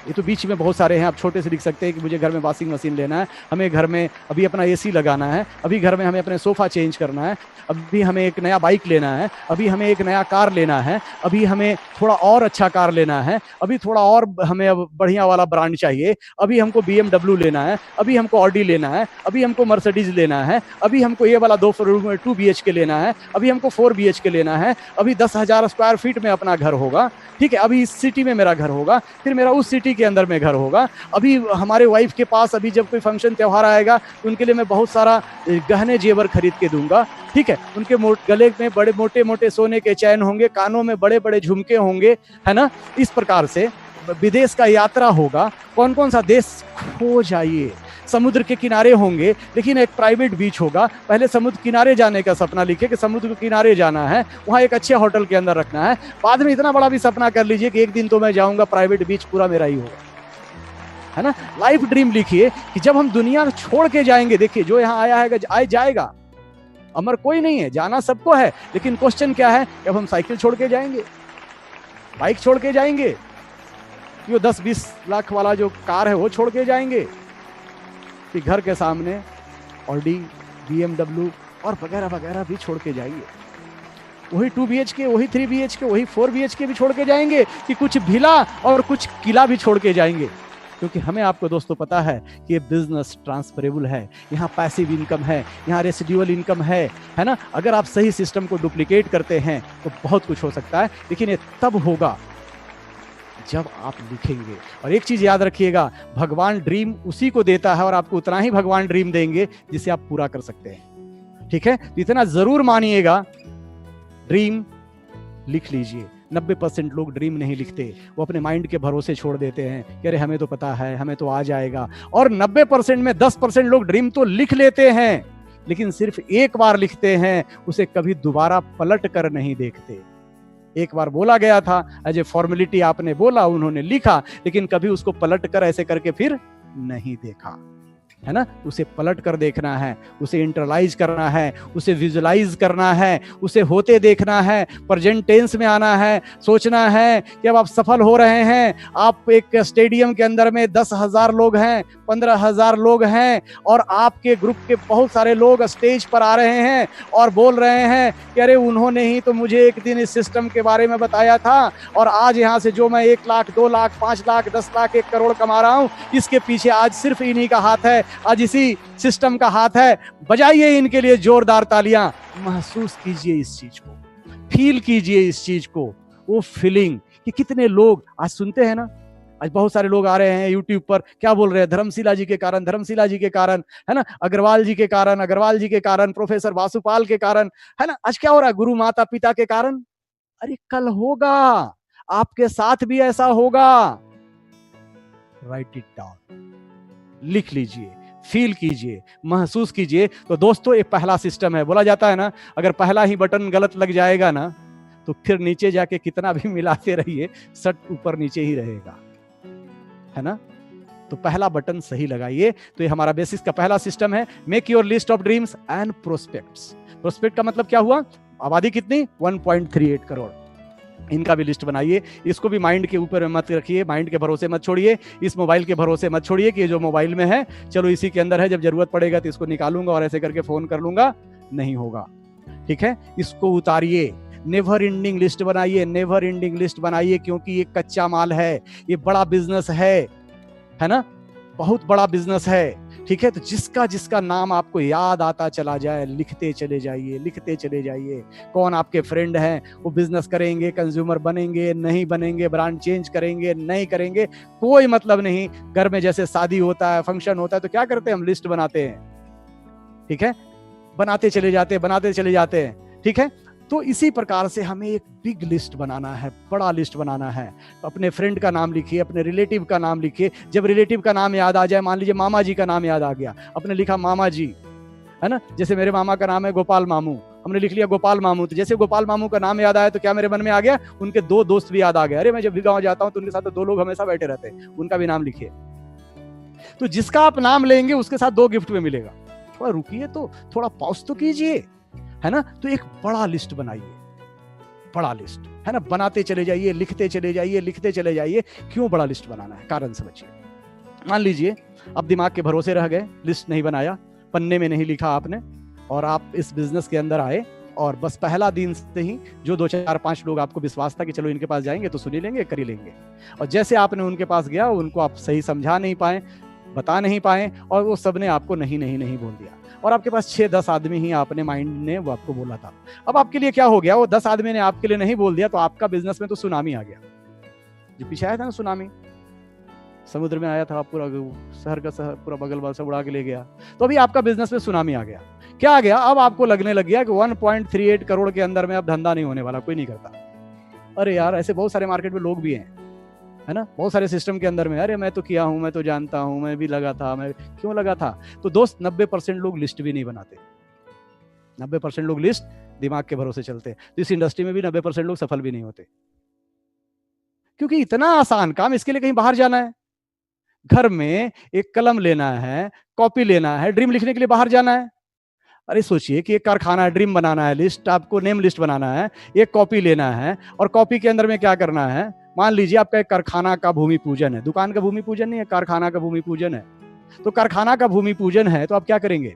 ये तो बीच में बहुत सारे हैं, आप छोटे से लिख सकते हैं कि मुझे घर में वॉशिंग मशीन लेना है, हमें घर में अभी अपना एसी लगाना है, अभी घर में हमें अपने सोफा चेंज करना है, अभी हमें एक नया बाइक लेना है, अभी हमें एक नया कार लेना है, अभी हमें थोड़ा और अच्छा कार लेना है, अभी थोड़ा और हमें अब बढ़िया वाला ब्रांड चाहिए, अभी हमको BMW लेना है, अभी हमको ऑडी लेना है, अभी हमको मर्सिडीज लेना है, अभी हमको ये वाला 2 BHK लेना है, अभी हमको 4 BHK लेना है, अभी 10,000 स्क्वायर फीट में अपना घर होगा, ठीक है, अभी इस सिटी में मेरा घर होगा, फिर मेरा उस सिटी के अंदर में घर होगा, अभी हमारे वाइफ के पास अभी जब कोई फंक्शन त्योहार आएगा तो उनके लिए मैं बहुत सारा गहने जेवर खरीद के दूंगा, ठीक है, उनके गले में बड़े मोटे मोटे सोने के चैन होंगे, कानों में बड़े बड़े झुमके होंगे, है ना। इस प्रकार से विदेश का यात्रा होगा, कौन कौन सा देश खो जाइए, समुद्र के किनारे होंगे, लेकिन एक प्राइवेट बीच होगा। पहले समुद्र किनारे जाने का सपना लिखे कि समुद्र के किनारे जाना है, वहाँ एक अच्छे होटल के अंदर रखना है। बाद में इतना बड़ा भी सपना कर लीजिए कि एक दिन तो मैं जाऊंगा, प्राइवेट बीच पूरा मेरा ही होगा, है ना। लाइफ ड्रीम लिखिए कि जब हम दुनिया छोड़ के जाएंगे, देखिए जो यहाँ आया है आए जाएगा, अमर कोई नहीं है, जाना सबको है, लेकिन क्वेश्चन क्या है, जब हम साइकिल छोड़ के जाएंगे, बाइक छोड़ के जाएंगे, ये 10-20 लाख वाला जो कार है वो छोड़ के जाएंगे, कि घर के सामने ऑडी, BMW और वगैरह वगैरह भी छोड़ के जाएंगे, वही 2 BHK, वही 3 BHK, वही 4 BHK भी छोड़ के जाएंगे, कि कुछ विला और कुछ किला भी छोड़ के जाएंगे। क्योंकि हमें आपको दोस्तों पता है कि ये बिजनेस ट्रांसफरेबल है, यहाँ पैसिव इनकम है, यहाँ रेसिडुअल इनकम है ना। अगर आप सही सिस्टम को डुप्लीकेट करते हैं तो बहुत कुछ हो सकता है, लेकिन ये तब होगा जब आप लिखेंगे। और एक चीज याद रखिएगा, भगवान ड्रीम उसी को देता है और आपको उतना ही भगवान ड्रीम देंगे जिसे आप पूरा कर सकते हैं, ठीक है। तो इतना जरूर मानिएगा, ड्रीम लिख लीजिए। 90% लोग ड्रीम नहीं लिखते, वो अपने माइंड के भरोसे छोड़ देते हैं कि अरे हमें तो पता है, हमें तो आ जाएगा। और 90% में 10% लोग ड्रीम तो लिख लेते हैं, लेकिन सिर्फ एक बार लिखते हैं, उसे कभी दोबारा पलट कर नहीं देखते। एक बार बोला गया था, एज ए फॉर्मेलिटी आपने बोला, उन्होंने लिखा, लेकिन कभी उसको पलट कर ऐसे करके फिर नहीं देखा, है ना। उसे पलट कर देखना है, उसे इंटरलाइज करना है, उसे विजुलाइज करना है, उसे होते देखना है, प्रेजेंट टेंस में आना है, सोचना है कि अब आप सफल हो रहे हैं, आप एक स्टेडियम के अंदर में 10,000 लोग हैं, 15,000 लोग हैं, और आपके ग्रुप के बहुत सारे लोग स्टेज पर आ रहे हैं और बोल रहे हैं कि अरे उन्होंने ही तो मुझे एक दिन इस सिस्टम के बारे में बताया था, और आज यहाँ से जो मैं 1 लाख, 2 लाख, 5 लाख, 10 लाख, 1 करोड़ कमा रहा हूँ, इसके पीछे आज सिर्फ इन्हीं का हाथ है, आज इसी सिस्टम का हाथ है। बजाइए इनके लिए जोरदार तालियां, महसूस कीजिए इस चीज को, फील कीजिए इस चीज को, वो फीलिंग कि कितने लोग आज सुनते हैं ना। आज बहुत सारे लोग आ रहे हैं यूट्यूब पर, क्या बोल रहे हैं, धर्मशिला जी के कारण, धर्मशिला जी के कारण, है ना, अग्रवाल जी के कारण, अग्रवाल जी के कारण, प्रोफेसर वासुपाल के कारण, है ना। आज क्या हो रहा है, गुरु माता पिता के कारण। अरे कल होगा, आपके साथ भी ऐसा होगा। राइट इट डाउन, लिख लीजिए, फील कीजिए, महसूस कीजिए। तो दोस्तों, एक पहला सिस्टम है, बोला जाता है ना, अगर पहला ही बटन गलत लग जाएगा ना तो फिर नीचे जाके कितना भी मिलाते रहिए, सट ऊपर नीचे ही रहेगा, है ना। तो पहला बटन सही लगाइए। तो ये हमारा बेसिस का पहला सिस्टम है, make your list of dreams and prospects. Prospect का मतलब क्या हुआ, आबादी कितनी, 1.38 करोड़, इनका भी लिस्ट बनाइए। इसको भी माइंड के ऊपर मत रखिए, माइंड के भरोसे मत छोड़िए, इस मोबाइल के भरोसे मत छोड़िए कि ये जो मोबाइल में है चलो इसी के अंदर है, जब जरूरत पड़ेगा तो इसको निकालूंगा और ऐसे करके फोन कर लूंगा, नहीं होगा, ठीक है। इसको उतारिए, नेवर एंडिंग लिस्ट बनाइए, नेवर एंडिंग लिस्ट बनाइए, क्योंकि ये कच्चा माल है, ये बड़ा बिजनेस है ना, बहुत बड़ा बिजनेस है, ठीक है। तो जिसका जिसका नाम आपको याद आता चला जाए, लिखते चले जाइए, लिखते चले जाइए। कौन आपके फ्रेंड हैं, वो बिजनेस करेंगे, कंज्यूमर बनेंगे, नहीं बनेंगे, ब्रांड चेंज करेंगे, नहीं करेंगे, कोई मतलब नहीं। घर में जैसे शादी होता है, फंक्शन होता है, तो क्या करते हैं, हम लिस्ट बनाते हैं, ठीक है, बनाते चले जाते हैं, बनाते चले जाते हैं, ठीक है। तो इसी प्रकार से हमें एक बिग लिस्ट बनाना है, बड़ा लिस्ट बनाना है। तो अपने फ्रेंड का नाम लिखिए, अपने रिलेटिव का नाम लिखिए। जब रिलेटिव का नाम याद आ जाए, मान लीजिए मामा जी का नाम याद आ गया, अपने लिखा मामा जी, है ना। जैसे मेरे मामा का नाम है गोपाल मामू, हमने लिख लिया गोपाल मामू। तो जैसे गोपाल मामू का नाम याद आया तो क्या मेरे मन में आ गया, उनके 2 दोस्त भी याद आ गए। अरे मैं जब भी गाँव जाता हूँ तो उनके साथ 2 लोग हमेशा बैठे रहते हैं, उनका भी नाम लिखिए। तो जिसका आप नाम लेंगे उसके साथ 2 गिफ्ट में मिलेगा। थोड़ा रुकिए, तो थोड़ा पॉज तो कीजिए, है ना। तो एक बड़ा लिस्ट बनाइए, बड़ा लिस्ट, है ना, बनाते चले जाइए, लिखते चले जाइए, लिखते चले जाइए। क्यों बड़ा लिस्ट बनाना है, कारण समझिए। मान लीजिए अब दिमाग के भरोसे रह गए, लिस्ट नहीं बनाया, पन्ने में नहीं लिखा आपने, और आप इस बिजनेस के अंदर आए, और बस पहला दिन से ही जो 2 4 5 लोग आपको विश्वास था कि चलो इनके पास जाएंगे तो सुन ही लेंगे, कर ही लेंगे, और जैसे आपने उनके पास गया, उनको आप सही समझा नहीं पाए, बता नहीं पाए, और वो सबने आपको नहीं नहीं नहीं बोल दिया, और आपके पास 6-10 आदमी ही आपने माइंड ने वो आपको बोला था। अब आपके लिए क्या हो गया, वो 10 आदमी ने आपके लिए नहीं बोल दिया, तो आपका बिजनेस में तो सुनामी आ गया। जो पीछे आया था ना सुनामी, समुद्र में आया था, पूरा शहर का शहर पूरा बगल वाल से उड़ा के ले गया। तो अभी आपका बिजनेस में सुनामी आ गया। क्या आ गया, अब आपको लगने लग गया कि 1.38 करोड़ के अंदर में अब धंधा नहीं होने वाला, कोई नहीं करता। अरे यार, ऐसे बहुत सारे मार्केट में लोग भी हैं, है ना, बहुत सारे सिस्टम के अंदर में, अरे मैं तो किया हूं, मैं तो जानता हूं, मैं भी लगा था, मैं क्यों लगा था। तो दोस्त 90% लोग लिस्ट भी नहीं बनाते, 90% लोग लिस्ट दिमाग के भरोसे चलते। तो इस इंडस्ट्री में भी 90% लोग सफल भी नहीं होते, क्योंकि इतना आसान काम, इसके लिए कहीं बाहर जाना है, घर में एक कलम लेना है, कॉपी लेना है, ड्रीम लिखने के लिए बाहर जाना है। अरे सोचिए कि एक कारखाना है, ड्रीम बनाना है, लिस्ट आपको नेम लिस्ट बनाना है, एक कॉपी लेना है, और कॉपी के अंदर में क्या करना है, मान लीजिए आपका एक कारखाना का भूमि पूजन है, दुकान का भूमि पूजन नहीं है, कारखाना का भूमि पूजन है। तो कारखाना का भूमि पूजन है, तो आप क्या करेंगे,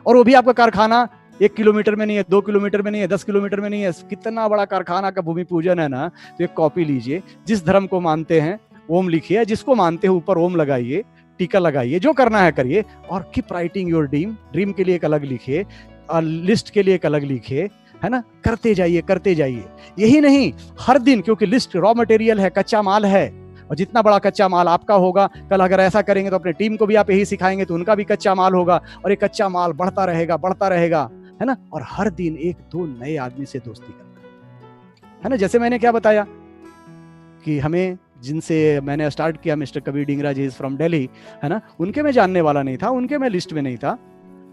और वो भी आपका कारखाना 1 किलोमीटर में नहीं है, 2 किलोमीटर में नहीं है, 10 किलोमीटर में नहीं है, कितना बड़ा कारखाना का भूमि पूजन है ना। तो एक कॉपी लीजिए, जिस धर्म को मानते हैं ओम लिखिए, जिसको मानते हैं ऊपर ओम लगाइए, टीका लगाइए, जो करना है करिए, और keep writing your dream. Dream के लिए एक अलग लिखिए, लिस्ट के लिए एक अलग लिखिए, है ना, करते जाइए, करते जाइए। यही नहीं, हर दिन, क्योंकि लिस्ट रॉ मटेरियल है, कच्चा माल है, और जितना बड़ा कच्चा माल आपका होगा, कल अगर ऐसा करेंगे तो अपने टीम को भी आप यही सिखाएंगे, तो उनका भी कच्चा माल होगा, और ये कच्चा माल बढ़ता रहेगा, बढ़ता रहेगा, है ना। और हर दिन 1-2 नए आदमी से दोस्ती करना, है ना। जैसे मैंने क्या बताया कि हमें जिनसे मैंने स्टार्ट किया, mister Kabir Dhingra ji is from Delhi, है ना, उनके मैं जानने वाला नहीं था, उनके मैं लिस्ट में नहीं था,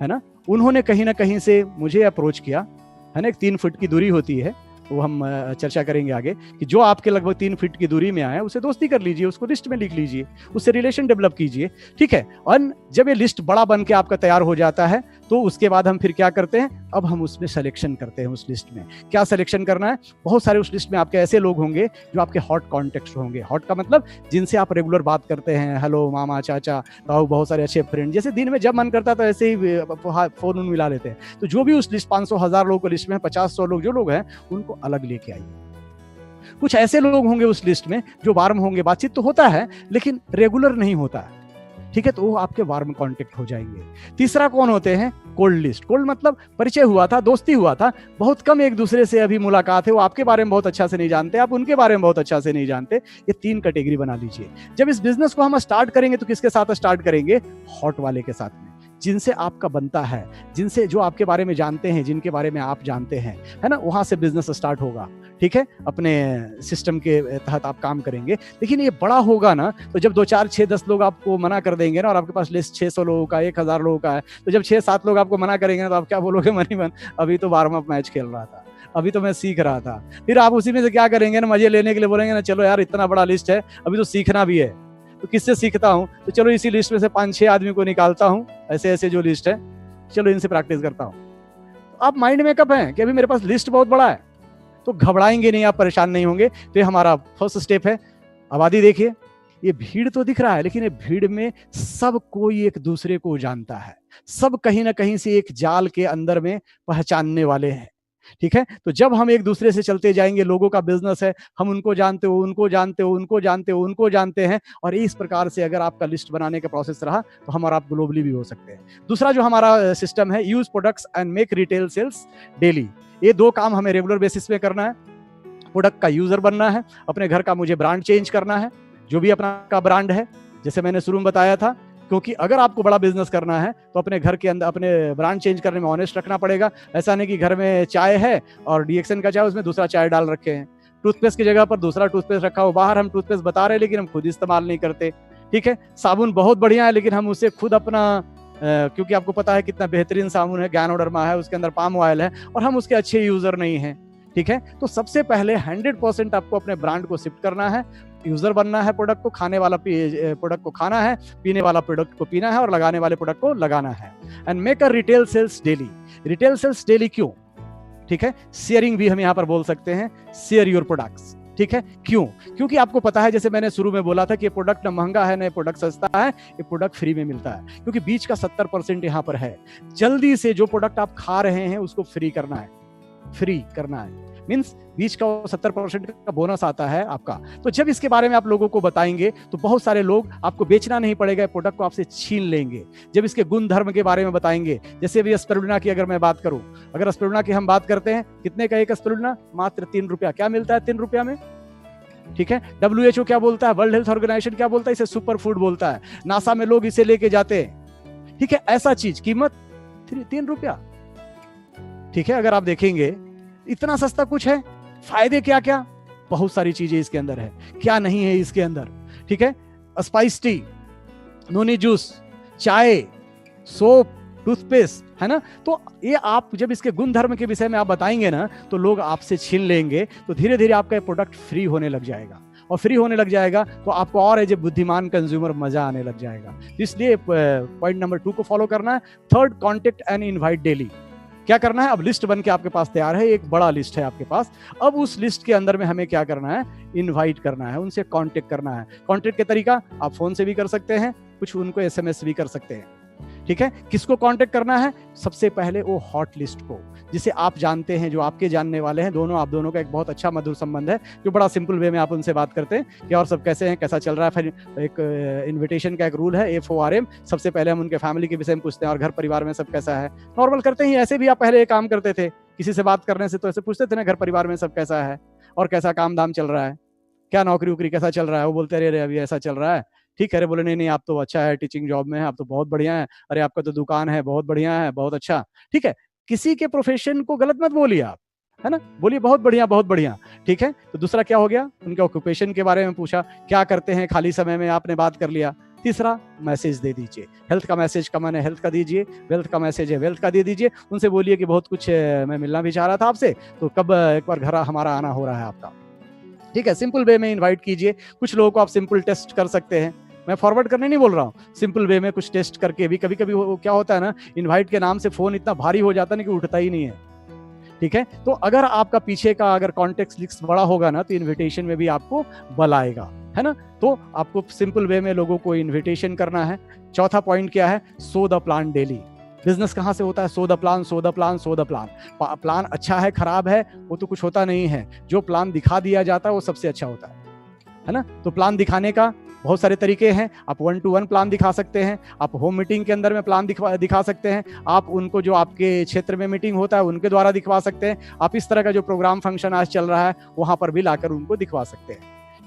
है ना। उन्होंने कहीं ना कहीं से मुझे अप्रोच किया, है ना। एक 3 फुट की दूरी होती है, वो हम चर्चा करेंगे आगे, कि जो आपके लगभग 3 फीट की दूरी में आए उसे दोस्ती कर लीजिए, उसको लिस्ट में लिख लीजिए, उससे रिलेशन डेवलप कीजिए, ठीक है। और जब ये लिस्ट बड़ा बन के आपका तैयार हो जाता है, तो उसके बाद हम फिर क्या करते हैं, अब हम उसमें सिलेक्शन करते हैं। उस लिस्ट में क्या सिलेक्शन करना है, बहुत सारे उस लिस्ट में आपके ऐसे लोग होंगे जो आपके हॉट कॉन्टेक्ट होंगे। हॉट का मतलब जिनसे आप रेगुलर बात करते हैं, हेलो मामा, चाचा, ताऊ, बहुत सारे अच्छे फ्रेंड, जैसे दिन में जब मन करता तो ऐसे ही फोन मिला लेते हैं। तो जो भी उस लिस्ट 500-1000 लोगों को लिस्ट में 50-100 लोग जो लोग हैं, उनको अलग लेके आइए। कुछ ऐसे लोग होंगे उस लिस्ट में जो वार्म होंगे, बातचीत तो होता है लेकिन रेगुलर नहीं होता है, ठीक है, तो वो आपके वार्म कांटेक्ट हो जाएंगे। तीसरा कौन होते हैं, कोल्ड लिस्ट। कोल्ड मतलब परिचय हुआ था, दोस्ती हुआ था, बहुत कम एक दूसरे से अभी मुलाकात है, वो आपके बारे में बहुत अच्छा से नहीं जानते, आप उनके बारे में बहुत अच्छा से नहीं जानते। ये 3 कैटेगरी बना लीजिए। जब इस बिजनेस को हम स्टार्ट करेंगे तो किसके साथ स्टार्ट करेंगे, हॉट वाले के साथ में, जिनसे आपका बनता है, जिनसे जो आपके बारे में जानते हैं, जिनके बारे में आप जानते हैं, है ना, वहां से बिजनेस स्टार्ट होगा, ठीक है। अपने सिस्टम के तहत आप काम करेंगे। लेकिन ये बड़ा होगा ना, तो जब 2, 4, 6, 10 लोग आपको मना कर देंगे ना, और आपके पास लिस्ट 600 लोगों का, 1000 लोगों का है, तो जब 6-7 लोग आपको मना करेंगे ना, तो आप क्या बोलोगे, मनी मन, अभी तो वार्म अप मैच खेल रहा था, अभी तो मैं सीख रहा था। फिर आप उसी में से क्या करेंगे ना, मजे लेने के लिए बोलेंगे ना, चलो यार इतना बड़ा लिस्ट है, अभी तो सीखना भी है, तो किससे सीखता हूँ, तो चलो इसी लिस्ट में से 5-6 आदमी को निकालता हूँ, ऐसे ऐसे जो लिस्ट है, चलो इनसे प्रैक्टिस करता हूँ। तो आप माइंड मेकअप है कि अभी मेरे पास लिस्ट बहुत बड़ा है, तो घबराएंगे नहीं, आप परेशान नहीं होंगे। तो ये हमारा फर्स्ट स्टेप है। आबादी देखिए, ये भीड़ तो दिख रहा है, लेकिन ये भीड़ में सब कोई एक दूसरे को जानता है, सब कहीं ना कहीं से एक जाल के अंदर में पहचानने वाले हैं, ठीक है। तो जब हम एक दूसरे से चलते जाएंगे, लोगों का बिजनेस है, हम उनको जानते हो, उनको जानते हो, उनको जानते हो, उनको जानते हैं, और इस प्रकार से अगर आपका लिस्ट बनाने का प्रोसेस रहा तो हम और आप ग्लोबली भी हो सकते हैं। दूसरा जो हमारा सिस्टम है, use products and make retail sales daily. ये 2 काम हमें रेगुलर बेसिस पे करना है। प्रोडक्ट का यूजर बनना है, अपने घर का मुझे ब्रांड चेंज करना है, जो भी अपना का ब्रांड है, जैसे मैंने शुरू में बताया था, क्योंकि अगर आपको बड़ा बिजनेस करना है तो अपने घर के अंदर अपने ब्रांड चेंज करने में ऑनेस्ट रखना पड़ेगा। ऐसा नहीं कि घर में चाय है और डीएक्सएन का चाय, उसमें दूसरा चाय डाल रखे हैं, टूथपेस्ट की जगह पर दूसरा टूथपेस्ट रखा हो, बाहर हम टूथपेस्ट बता रहे हैं लेकिन हम खुद इस्तेमाल नहीं करते, ठीक है। साबुन बहुत बढ़िया है लेकिन हम उसे खुद अपना क्योंकि आपको पता है कितना बेहतरीन साबुन है, ज्ञानोडर्मा है, उसके अंदर पाम ऑयल है, और हम उसके अच्छे यूजर नहीं हैं, ठीक है। तो सबसे पहले 100% आपको अपने ब्रांड को शिफ्ट करना है, यूजर बनना है, प्रोडक्ट को खाने वाला प्रोडक्ट को खाना है, पीने वाला प्रोडक्ट को पीना है, और लगाने वाले प्रोडक्ट को लगाना है। And make a retail sales daily. Retail sales daily क्यों, ठीक है, शेयरिंग भी हम यहाँ पर बोल सकते हैं, शेयर योर प्रोडक्ट्स, ठीक है। क्यों? क्योंकि आपको पता है, जैसे मैंने शुरू में बोला था कि ये प्रोडक्ट ना महंगा है ना प्रोडक्ट सस्ता है, ये प्रोडक्ट फ्री में मिलता है, क्योंकि बीच का 70% यहाँ पर है। जल्दी से जो प्रोडक्ट आप खा रहे हैं उसको फ्री करना है, फ्री करना है, मीन्स बीच का 70% का बोनस आता है आपका। तो जब इसके बारे में आप लोगों को बताएंगे तो बहुत सारे लोग, आपको बेचना नहीं पड़ेगा, प्रोडक्ट को आपसे छीन लेंगे। जब इसके गुण धर्म के बारे में बताएंगे, जैसे भी स्पिरुलिना की अगर मैं बात करूं, अगर स्पिरुलिना की हम बात करते हैं, कितने का एक स्पिरुलिना? मात्र 3 रुपया। क्या मिलता है 3 रुपया में, ठीक है। WHO क्या बोलता है, वर्ल्ड हेल्थ ऑर्गेनाइजेशन क्या बोलता है, इसे सुपर फूड बोलता है। नासा में लोग इसे लेके जाते हैं, ठीक है। ऐसा चीज कीमत 3 रुपया, ठीक है। अगर आप देखेंगे इतना सस्ता कुछ है, फायदे क्या क्या, बहुत सारी चीजें इसके अंदर है, क्या नहीं है इसके अंदर, ठीक है। स्पाइस टी, नोनी जूस, चाय, सोप, टूथपेस्ट, है ना। तो ये आप जब इसके गुण धर्म के विषय में आप बताएंगे ना, तो लोग आपसे छीन लेंगे, तो धीरे धीरे आपका ये प्रोडक्ट फ्री होने लग जाएगा, और फ्री होने लग जाएगा तो आपको और एज ए बुद्धिमान कंज्यूमर मजा आने लग जाएगा। इसलिए पॉइंट नंबर 2 को फॉलो करना है। Third, contact and invite daily. क्या करना है, अब लिस्ट बन के आपके पास तैयार है, एक बड़ा लिस्ट है आपके पास। अब उस लिस्ट के अंदर में हमें क्या करना है, इनवाइट करना है, उनसे कांटेक्ट करना है। कांटेक्ट के तरीका आप फोन से भी कर सकते हैं, कुछ उनको SMS भी कर सकते हैं, ठीक है। किसको कांटेक्ट करना है? सबसे पहले वो हॉट लिस्ट को, जिसे आप जानते हैं, जो आपके जानने वाले हैं, आप दोनों का एक बहुत अच्छा मधुर संबंध है, जो बड़ा सिंपल वे में आप उनसे बात करते हैं कि और सब कैसे हैं, कैसा चल रहा है। फिर एक इन्विटेशन का एक रूल है, FORM, सबसे पहले हम उनके फैमिली के विषय में पूछते हैं और घर परिवार में सब कैसा है। नॉर्मल करते ही, ऐसे भी आप पहले एक काम करते थे, किसी से बात करने से तो ऐसे पूछते थे ना, घर परिवार में सब कैसा है और कैसा काम धाम चल रहा है, क्या नौकरी वोकरी कैसा चल रहा है। वो बोलते अरे अभी ऐसा चल रहा है, ठीक है। अरे बोले नहीं आप तो अच्छा है, टीचिंग जॉब में है, आप तो बहुत बढ़िया है, अरे आपका तो दुकान है, बहुत बढ़िया है, बहुत अच्छा, ठीक है। किसी के प्रोफेशन को गलत मत बोलिए आप, है ना, बोलिए बहुत बढ़िया बहुत बढ़िया, ठीक है। तो दूसरा क्या हो गया, उनके ऑक्यूपेशन के बारे में पूछा, क्या करते हैं खाली समय में, आपने बात कर लिया। तीसरा, मैसेज दे दीजिए। हेल्थ का मैसेज का मन है हेल्थ का दीजिए, वेल्थ का मैसेज है वेल्थ का दे दीजिए। उनसे बोलिए कि बहुत कुछ मैं मिलना भी चाह रहा था आपसे, तो कब एक बार घर हमारा आना हो रहा है आपका, ठीक है। सिंपल वे में इन्वाइट कीजिए। कुछ लोगों को आप सिंपल टेस्ट कर सकते हैं, मैं फॉरवर्ड करने नहीं बोल रहा हूँ, सिंपल वे में कुछ टेस्ट करके भी। कभी कभी क्या होता है ना, इनवाइट के नाम से फोन इतना भारी हो जाता है ना कि उठता ही नहीं है, ठीक है। तो अगर आपका पीछे का अगर कॉन्टेक्स्ट लिस्ट बड़ा होगा ना, तो इनविटेशन में भी आपको बल आएगा, है ना। तो आपको सिंपल वे में लोगों को इनविटेशन करना है। चौथा पॉइंट क्या है, so the plan daily. Business कहाँ से होता है, so the plan, so the plan, so the plan. Plan अच्छा है खराब है वो तो कुछ होता नहीं है, जो प्लान दिखा दिया जाता है वो सबसे अच्छा होता है ना। तो प्लान दिखाने का बहुत सारे तरीके हैं। आप 1-to-1 प्लान दिखा सकते हैं, आप होम मीटिंग के अंदर में प्लान दिखा सकते हैं, आप उनको जो आपके क्षेत्र में मीटिंग होता है उनके द्वारा दिखवा सकते हैं, आप इस तरह का जो प्रोग्राम फंक्शन आज चल रहा है वहां पर भी लाकर उनको दिखवा सकते हैं,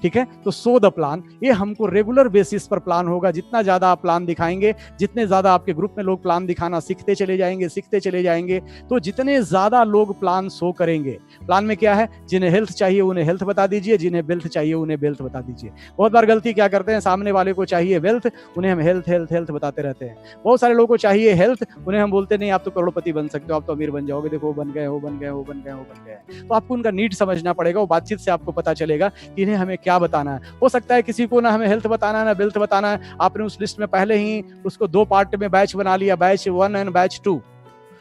ठीक है। तो सो द प्लान, ये हमको रेगुलर बेसिस पर प्लान होगा। जितना ज्यादा आप प्लान दिखाएंगे, जितने ज्यादा आपके ग्रुप में लोग प्लान दिखाना सीखते चले जाएंगे, तो जितने ज्यादा लोग प्लान शो करेंगे। प्लान में क्या है, जिन्हें हेल्थ चाहिए उन्हें हेल्थ बता दीजिए, जिन्हें वेल्थ चाहिए उन्हें वेल्थ बता दीजिए। बहुत बार गलती क्या करते हैं, सामने वाले को चाहिए वेल्थ, उन्हें हम हेल्थ हेल्थ हेल्थ बताते रहते हैं। बहुत सारे लोगों को चाहिए हेल्थ, उन्हें हम बोलते नहीं आप तो करोड़पति बन सकते हो, आप तो अमीर बन जाओगे, देखो वो बन गए। तो आपको उनका नीड समझना पड़ेगा। वो बातचीत से आपको पता चलेगा कि इन्हें हमें क्या बताना है। हो सकता है किसी को ना हमें हेल्थ बताना है ना वेल्थ बताना है, आपने उस लिस्ट में पहले ही उसको 2 पार्ट में बैच बना लिया, बैच 1 एंड बैच 2।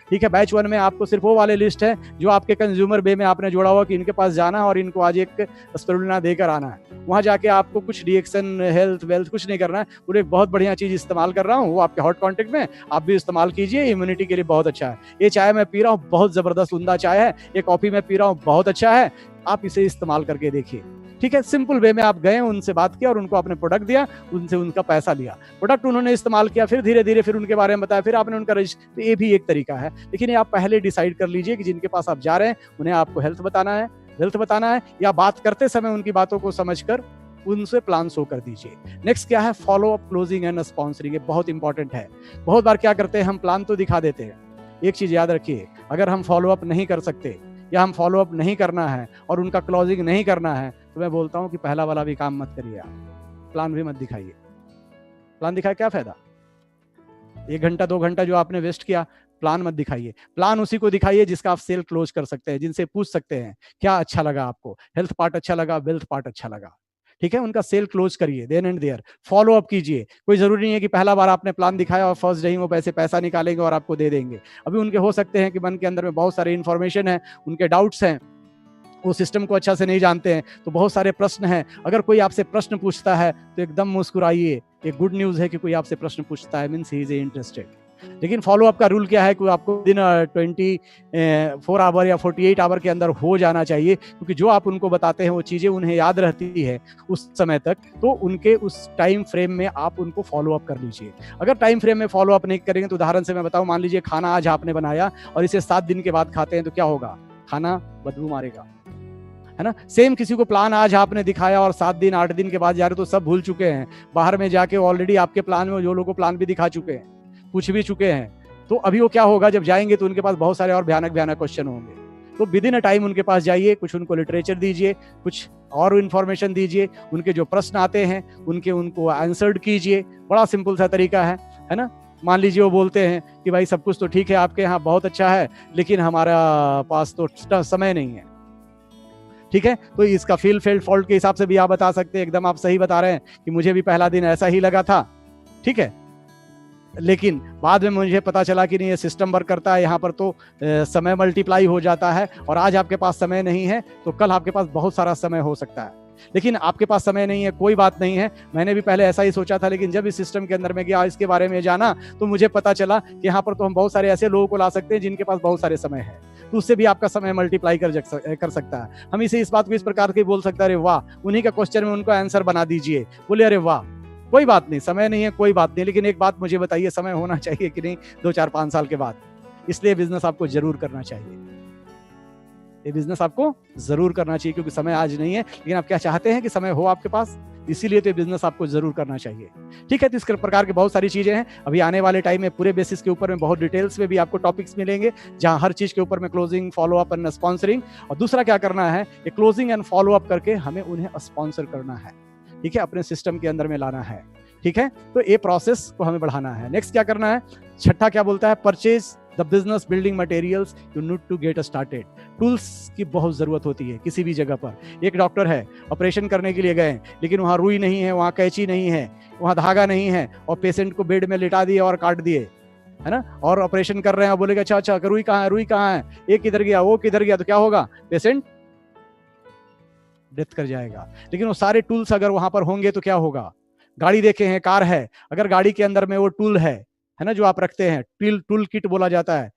ठीक है, बैच 1 में आपको सिर्फ वो वाले लिस्ट है जो आपके कंज्यूमर बे में आपने जोड़ा हुआ कि इनके पास जाना है और इनको आज एक स्पिरुलिना देकर आना है। वहां जाके आपको कुछ डीएक्सन हेल्थ वेल्थ कुछ नहीं करना है। पूरे एक बहुत बढ़िया चीज इस्तेमाल कर रहा हूँ, वो आपके हॉट कॉन्टेक्ट में, आप भी इस्तेमाल कीजिए, इम्यूनिटी के लिए बहुत अच्छा है। ये चाय मैं पी रहा हूँ, बहुत जबरदस्त उम्दा चाय है। ये कॉफी मैं पी रहा हूँ, बहुत अच्छा है, आप इसे इस्तेमाल करके देखिए। ठीक है, सिंपल वे में आप गए, उनसे बात किया और उनको आपने प्रोडक्ट दिया, उनसे उनका पैसा लिया, प्रोडक्ट उन्होंने इस्तेमाल किया, फिर धीरे धीरे फिर उनके बारे में बताया, फिर आपने उनका रजिस्टर। ये भी एक तरीका है, लेकिन ये आप पहले डिसाइड कर लीजिए कि जिनके पास आप जा रहे हैं उन्हें आपको हेल्थ बताना है, वेल्थ बताना है, या बात करते समय उनकी बातों को समझकर उनसे प्लान शो कर दीजिए। नेक्स्ट क्या है, follow up, closing and sponsoring. ये बहुत इंपॉर्टेंट है। बहुत बार क्या करते हैं, हम प्लान तो दिखा देते हैं, एक चीज याद रखिए, अगर हम फॉलो अप नहीं कर सकते या हम फॉलो अप नहीं करना है और उनका क्लोजिंग नहीं करना है, तो मैं बोलता हूं कि पहला वाला भी काम मत करिए, आप प्लान भी मत दिखाइए। प्लान दिखाए क्या फायदा, 1 घंटा 2 घंटा जो आपने वेस्ट किया, प्लान मत दिखाइए। प्लान उसी को दिखाइए जिसका आप सेल क्लोज कर सकते हैं, जिनसे पूछ सकते हैं क्या अच्छा लगा आपको, हेल्थ पार्ट अच्छा लगा, वेल्थ पार्ट अच्छा लगा। ठीक है, उनका सेल क्लोज करिए, then and there follow up कीजिए। कोई जरूरी नहीं है कि पहला बार आपने प्लान दिखाया और फर्स्ट डे ही वो पैसा निकालेंगे और आपको दे देंगे। अभी उनके हो सकते हैं कि मन के अंदर में बहुत सारी इंफॉर्मेशन है, उनके डाउट्स हैं, वो सिस्टम को अच्छा से नहीं जानते हैं, तो बहुत सारे प्रश्न हैं। अगर कोई आपसे प्रश्न पूछता है तो एकदम मुस्कुराइए। एक गुड न्यूज है कि कोई आपसे प्रश्न पूछता है, मींस ही इज इंटरेस्टेड। लेकिन फॉलो अप का रूल क्या है कि आपको दिन 24 आवर या 48 आवर के अंदर हो जाना चाहिए, क्योंकि जो आप उनको बताते हैं वो चीजें उन्हें याद रहती है उस समय तक। तो उनके उस टाइम फ्रेम में आप उनको फॉलो अप कर लीजिए। अगर टाइम फ्रेम में फॉलो अप नहीं करेंगे तो उदाहरण से मैं बताऊं, मान लीजिए खाना आज आपने बनाया और इसे 7 दिन के बाद खाते हैं तो क्या होगा, खाना बदबू मारेगा, है ना। सेम किसी को प्लान आज आपने दिखाया और 7 दिन 8 दिन के बाद जा रहे तो सब भूल चुके हैं, बाहर में जाके ऑलरेडी आपके प्लान में जो लोगों प्लान भी दिखा चुके हैं, पूछ भी चुके हैं। तो अभी वो क्या होगा, जब जाएंगे तो उनके पास बहुत सारे और भयानक क्वेश्चन होंगे। तो विद इन अ टाइम उनके पास जाइए, कुछ उनको लिटरेचर दीजिए, कुछ और इन्फॉर्मेशन दीजिए, उनके जो प्रश्न आते हैं उनको आंसर्ड कीजिए। बड़ा सिंपल सा तरीका है ना। मान लीजिए वो बोलते हैं कि भाई सब कुछ तो ठीक है आपके यहाँ, बहुत अच्छा है, लेकिन हमारा पास तो समय नहीं है। ठीक है, तो इसका फील्ड फॉल्ट के हिसाब से भी आप बता सकते हैं, एकदम आप सही बता रहे हैं कि मुझे भी पहला दिन ऐसा ही लगा था, ठीक है, लेकिन बाद में मुझे पता चला कि नहीं ये सिस्टम वर्क करता है, यहाँ पर तो समय मल्टीप्लाई हो जाता है, और आज आपके पास समय नहीं है तो कल आपके पास बहुत सारा समय हो सकता है। लेकिन आपके पास समय नहीं है, कोई बात नहीं है, मैंने भी पहले ऐसा ही सोचा था, लेकिन जब इस सिस्टम के अंदर में गया, इसके बारे में जाना, तो मुझे पता चला कि यहाँ पर तो हम बहुत सारे ऐसे लोगों को ला सकते हैं जिनके पास बहुत सारे समय है, तो उससे भी आपका समय मल्टीप्लाई कर सकता है। हम इसे इस बात को इस प्रकार के बोल सकते हैं, अरे वाह, उन्हीं का क्वेश्चन में उनको आंसर बना दीजिए। बोले अरे वाह, कोई बात नहीं, समय नहीं है, कोई बात नहीं, लेकिन एक बात मुझे बताइए, समय होना चाहिए कि नहीं 2 4 5 साल के बाद। इसलिए बिजनेस आपको जरूर करना चाहिए, ये बिजनेस आपको जरूर करना चाहिए, क्योंकि समय आज नहीं है, लेकिन आप क्या चाहते हैं कि समय हो आपके पास, इसीलिए तो ये बिजनेस आपको जरूर करना चाहिए। ठीक है, तो इस प्रकार के बहुत सारी चीजें हैं। अभी आने वाले टाइम में पूरे बेसिस के ऊपर में बहुत डिटेल्स में भी आपको टॉपिक्स मिलेंगे, जहां हर चीज के ऊपर में closing, follow up and sponsoring. और दूसरा क्या करना है, ये क्लोजिंग एंड फॉलो अप करके हमें उन्हें स्पॉन्सर करना है, ठीक है, अपने सिस्टम के अंदर में लाना है। ठीक है, तो ये प्रोसेस को हमें बढ़ाना है। नेक्स्ट क्या करना है, छठा क्या बोलता है, purchase the business building materials you need to get started. Tools की बहुत जरूरत होती है किसी भी जगह पर। एक डॉक्टर है, ऑपरेशन करने के लिए गए, लेकिन वहाँ रुई नहीं है, वहाँ कैंची नहीं है, वहाँ धागा नहीं है, और पेशेंट को बेड में लिटा दिए और काट दिए, है ना, और ऑपरेशन कर रहे हैं, बोलेगा अच्छा अच्छा रुई कहाँ है, रुई कहाँ है, एक किधर गया, वो किधर गया, तो क्या होगा, पेशेंट डेथ कर जाएगा। लेकिन वो सारे टूल्स अगर वहां पर होंगे तो क्या होगा, गाड़ी देखे हैं, कार है, अगर गाड़ी के अंदर में वो टूल है ना, जो आप रखते हैं, टूल किट बोला जाता है,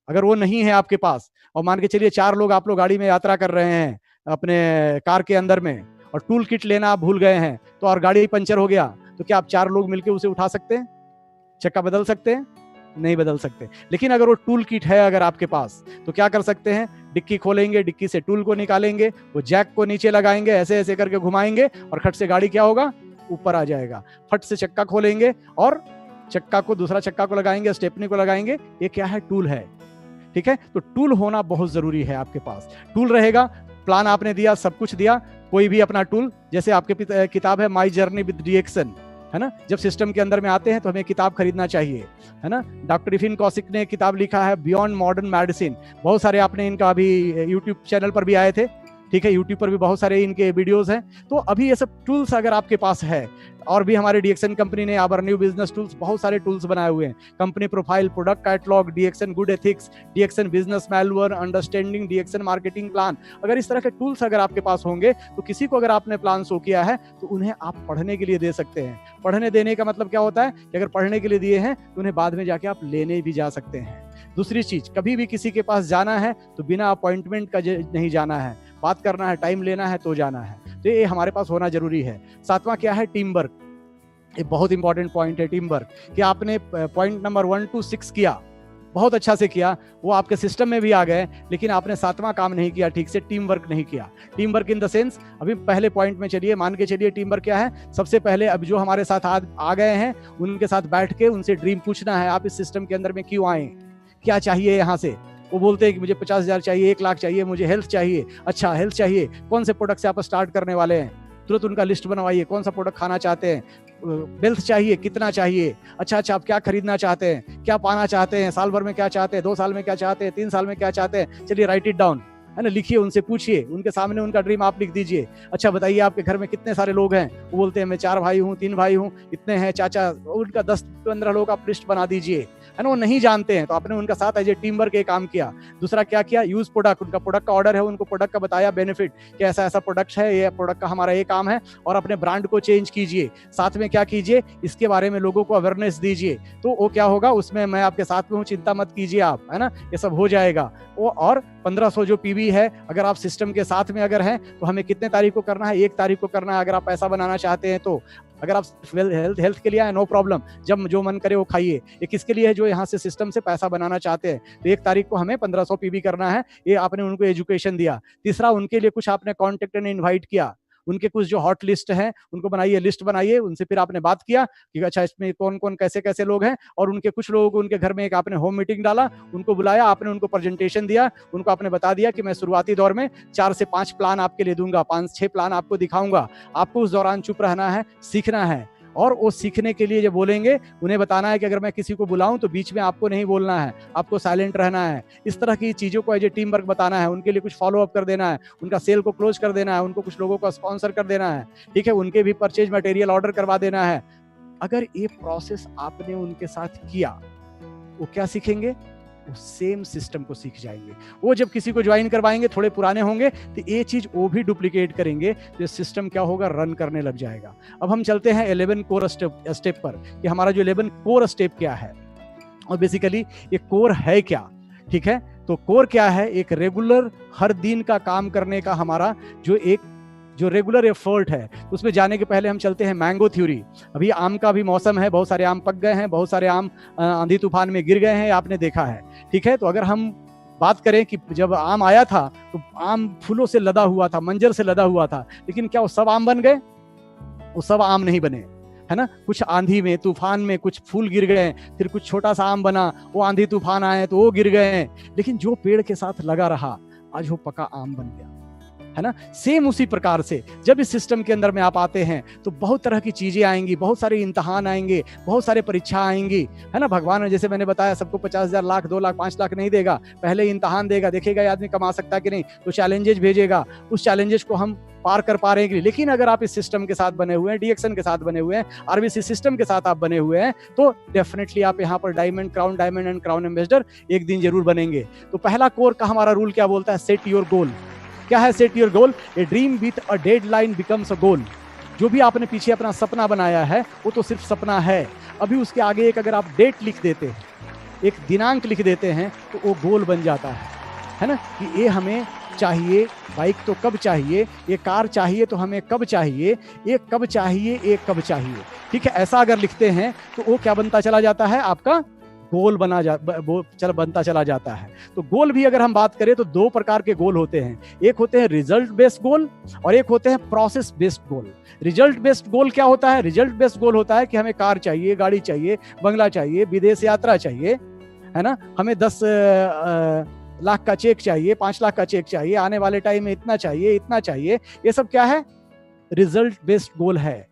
अगर वो नहीं है आपके पास, और मान के चलिए 4 लोग आप लोग गाड़ी में यात्रा कर रहे हैं अपने कार के अंदर में, और टूल किट लेना आप भूल गए हैं, तो और गाड़ी पंचर हो गया, तो क्या आप 4 लोग मिलकर उसे उठा सकते हैं, चक्का बदल सकते हैं, नहीं बदल सकते। लेकिन अगर वो टूल किट है अगर आपके पास, तो क्या कर सकते हैं, डिक्की खोलेंगे, डिक्की से टूल को निकालेंगे, वो जैक को नीचे लगाएंगे, ऐसे ऐसे करके घुमाएंगे और खट से गाड़ी क्या होगा, ऊपर आ जाएगा। फट से चक्का खोलेंगे और चक्का को, दूसरा चक्का को लगाएंगे, स्टेपनी को लगाएंगे। ये क्या है, टूल है। ठीक है, तो टूल होना बहुत जरूरी है आपके पास। टूल रहेगा, प्लान आपने दिया, सब कुछ दिया, कोई भी अपना टूल, जैसे आपके किताब है माई जर्नी विद डीएक्सन, है ना, जब सिस्टम के अंदर में आते हैं तो हमें किताब खरीदना चाहिए, है ना। डॉक्टर इफिन कौशिक ने किताब लिखा है बियॉन्ड मॉडर्न मेडिसिन, बहुत सारे आपने इनका अभी यूट्यूब चैनल पर भी आए थे, ठीक है, यूट्यूब पर भी बहुत सारे इनके वीडियोस हैं। तो अभी ये सब टूल्स अगर आपके पास है, और भी हमारे डीएक्सन कंपनी ने आवर न्यू बिजनेस टूल्स बहुत सारे टूल्स बनाए हुए हैं, company profile, product catalogue, DXN good ethics, DXN business manual, understanding DXN marketing plan. अगर इस तरह के टूल्स अगर आपके पास होंगे तो किसी को अगर आपने प्लान शो किया है तो उन्हें आप पढ़ने के लिए दे सकते हैं। पढ़ने देने का मतलब क्या होता है कि अगर पढ़ने के लिए दिए हैं तो उन्हें बाद में जाके आप लेने भी जा सकते हैं। दूसरी चीज, कभी भी किसी के पास जाना है तो बिना अपॉइंटमेंट का नहीं जाना है, बात करना है, टाइम लेना है तो जाना है। तो ये हमारे पास होना जरूरी है। सातवां क्या है, टीम वर्क। ये बहुत इंपॉर्टेंट पॉइंट है, टीम वर्क। कि आपने पॉइंट नंबर 1 to 6 किया, बहुत अच्छा से किया, वो आपके सिस्टम में भी आ गए, लेकिन आपने सातवां काम नहीं किया ठीक से, टीम वर्क नहीं किया। Team work in the sense, अभी पहले पॉइंट में चलिए, मान के चलिए टीम वर्क क्या है। सबसे पहले अब जो हमारे साथ आ गए हैं उनके साथ बैठ के उनसे ड्रीम पूछना है, आप इस सिस्टम के अंदर में क्यों आए, क्या चाहिए यहाँ से। वो बोलते हैं कि मुझे 50,000 चाहिए, 1 लाख चाहिए, मुझे हेल्थ चाहिए। अच्छा, हेल्थ चाहिए, कौन से प्रोडक्ट से आप स्टार्ट करने वाले हैं, तुरंत उनका लिस्ट बनवाइए, कौन सा प्रोडक्ट खाना चाहते हैं। वेल्थ चाहिए, कितना चाहिए, अच्छा आप क्या खरीदना चाहते हैं, क्या पाना चाहते हैं, साल भर में क्या चाहते हैं, 2 साल में क्या चाहते हैं, 3 साल में क्या चाहते हैं। चलिए राइट इट डाउन, है ना, लिखिए, उनसे पूछिए, उनके सामने उनका ड्रीम आप लिख दीजिए। अच्छा बताइए आपके घर में कितने सारे लोग हैं, वो बोलते हैं मैं 4 भाई हूँ, 3 भाई हूँ, इतने हैं चाचा, उनका 10-15 लोग आप लिस्ट बना दीजिए, है ना। वो नहीं जानते हैं तो आपने उनका साथ एज ए टीम वर्क ये काम किया। दूसरा क्या किया, यूज प्रोडक्ट, उनका प्रोडक्ट का ऑर्डर है, उनको प्रोडक्ट का बताया बेनिफिट कि ऐसा ऐसा प्रोडक्ट है, ये प्रोडक्ट का हमारा ये काम है, और अपने ब्रांड को चेंज कीजिए। साथ में क्या कीजिए, इसके बारे में लोगों को अवेयरनेस दीजिए। तो वो क्या होगा, उसमें मैं आपके साथ में हूँ, चिंता मत कीजिए आप, है ना, ये सब हो जाएगा। वो और 1500 जो पीवी है, अगर आप सिस्टम के साथ में अगर हैं तो हमें कितने तारीख को करना है, 1 तारीख को करना है। अगर आप पैसा बनाना चाहते हैं तो, अगर आप हेल्थ के लिए आए, नो प्रॉब्लम, जब जो मन करे वो खाइए। ये किसके लिए है, जो यहाँ से सिस्टम से पैसा बनाना चाहते हैं। तो 1 तारीख को हमें 1500 पीवी करना है, ये आपने उनको एजुकेशन दिया। तीसरा, उनके लिए कुछ आपने कॉन्टेक्ट ने इन्वाइट किया, उनके कुछ जो हॉट लिस्ट है उनको बनाइए, लिस्ट बनाइए, उनसे फिर आपने बात किया कि अच्छा इसमें कौन कौन कैसे कैसे लोग हैं, और उनके कुछ लोगों को उनके घर में एक आपने होम मीटिंग डाला, उनको बुलाया, आपने उनको प्रेजेंटेशन दिया, उनको आपने बता दिया कि मैं शुरुआती दौर में 4 से 5 प्लान आपके लिए दूंगा, 5-6 प्लान आपको दिखाऊंगा। आपको उस दौरान चुप रहना है, सीखना है, और वो सीखने के लिए जो बोलेंगे उन्हें बताना है कि अगर मैं किसी को बुलाऊं तो बीच में आपको नहीं बोलना है, आपको साइलेंट रहना है। इस तरह की चीज़ों को एज ए टीम वर्क बताना है, उनके लिए कुछ फॉलो अप कर देना है, उनका सेल को क्लोज कर देना है, उनको कुछ लोगों को स्पॉन्सर कर देना है, ठीक है, उनके भी परचेज मटेरियल ऑर्डर करवा देना है। अगर ये प्रोसेस आपने उनके साथ किया, वो क्या सीखेंगे, वो सेम सिस्टम को सीख जाएंगे। वो जब किसी को ज्वाइन करवाएंगे, थोड़े पुराने होंगे तो ये चीज वो भी डुप्लीकेट करेंगे, तो सिस्टम क्या होगा, रन करने लग जाएगा। अब हम चलते हैं 11 कोर स्टेप पर कि हमारा जो 11 कोर स्टेप क्या है, और बेसिकली ये कोर है क्या। ठीक है, तो कोर क्या है, एक रेगुलर हर दिन का काम करने का हमारा जो रेगुलर एफर्ट है। उसमें जाने के पहले हम चलते हैं मैंगो थ्योरी। अभी आम का भी मौसम है, बहुत सारे आम पक गए हैं, बहुत सारे आम आंधी तूफान में गिर गए हैं, आपने देखा है। ठीक है, तो अगर हम बात करें कि जब आम आया था तो आम फूलों से लदा हुआ था, मंजर से लदा हुआ था, लेकिन क्या वो सब आम बन गए, वो सब आम नहीं बने, है ना। कुछ आंधी में, तूफान में कुछ फूल गिर गए, फिर कुछ छोटा सा आम बना, वो आंधी तूफान आए तो वो गिर गए, लेकिन जो पेड़ के साथ लगा रहा आज वो पका आम बन गया, है ना। सेम उसी प्रकार से जब इस सिस्टम के अंदर में आप आते हैं तो बहुत तरह की चीजें आएंगी, बहुत सारे इम्तिहान आएंगे, बहुत सारे परीक्षा आएंगी, है ना। भगवान ने जैसे मैंने बताया सबको 50,000, लाख, 2 लाख, 5 लाख नहीं देगा, पहले इम्तिहान देगा, देखेगा ये आदमी कमा सकता है कि नहीं, तो चैलेंजेस भेजेगा, उस चैलेंजेस को हम पार कर पा रहे हैं कि नहीं। लेकिन अगर आप इस सिस्टम के साथ बने हुए हैं, डीएक्सन के साथ बने हुए हैं, आरबीसी सिस्टम के साथ आप बने हुए हैं, तो डेफिनेटली आप यहाँ पर डायमंड एंड क्राउन एम्बेसडर एक दिन जरूर बनेंगे। तो पहला कोर का हमारा रूल क्या बोलता है, सेट योर गोल। क्या है set your goal, a dream with a deadline becomes a goal. जो भी आपने पीछे अपना सपना बनाया है वो तो सिर्फ सपना है, अभी उसके आगे एक अगर आप डेट लिख देते हैं, एक दिनांक लिख देते हैं, तो वो गोल बन जाता है ना। कि ये हमें चाहिए, बाइक तो कब चाहिए, ये कार चाहिए तो हमें कब चाहिए, ये कब चाहिए, ये कब चाहिए। ठीक है, ऐसा अगर लिखते हैं तो वो क्या बनता चला जाता है, आपका गोल बनता चला जाता है। तो गोल भी अगर हम बात करें तो दो प्रकार के गोल होते हैं, एक होते हैं रिजल्ट बेस्ड गोल और एक होते हैं process based goal. Result based goal क्या होता है? रिजल्ट बेस्ड गोल होता है कि हमें कार चाहिए, गाड़ी चाहिए, बंगला चाहिए, विदेश यात्रा चाहिए, है ना, हमें 10 लाख का चेक चाहिए, 5 लाख का चेक चाहिए, आने वाले टाइम में इतना चाहिए, इतना चाहिए। ये सब क्या है? रिजल्ट बेस्ड गोल है,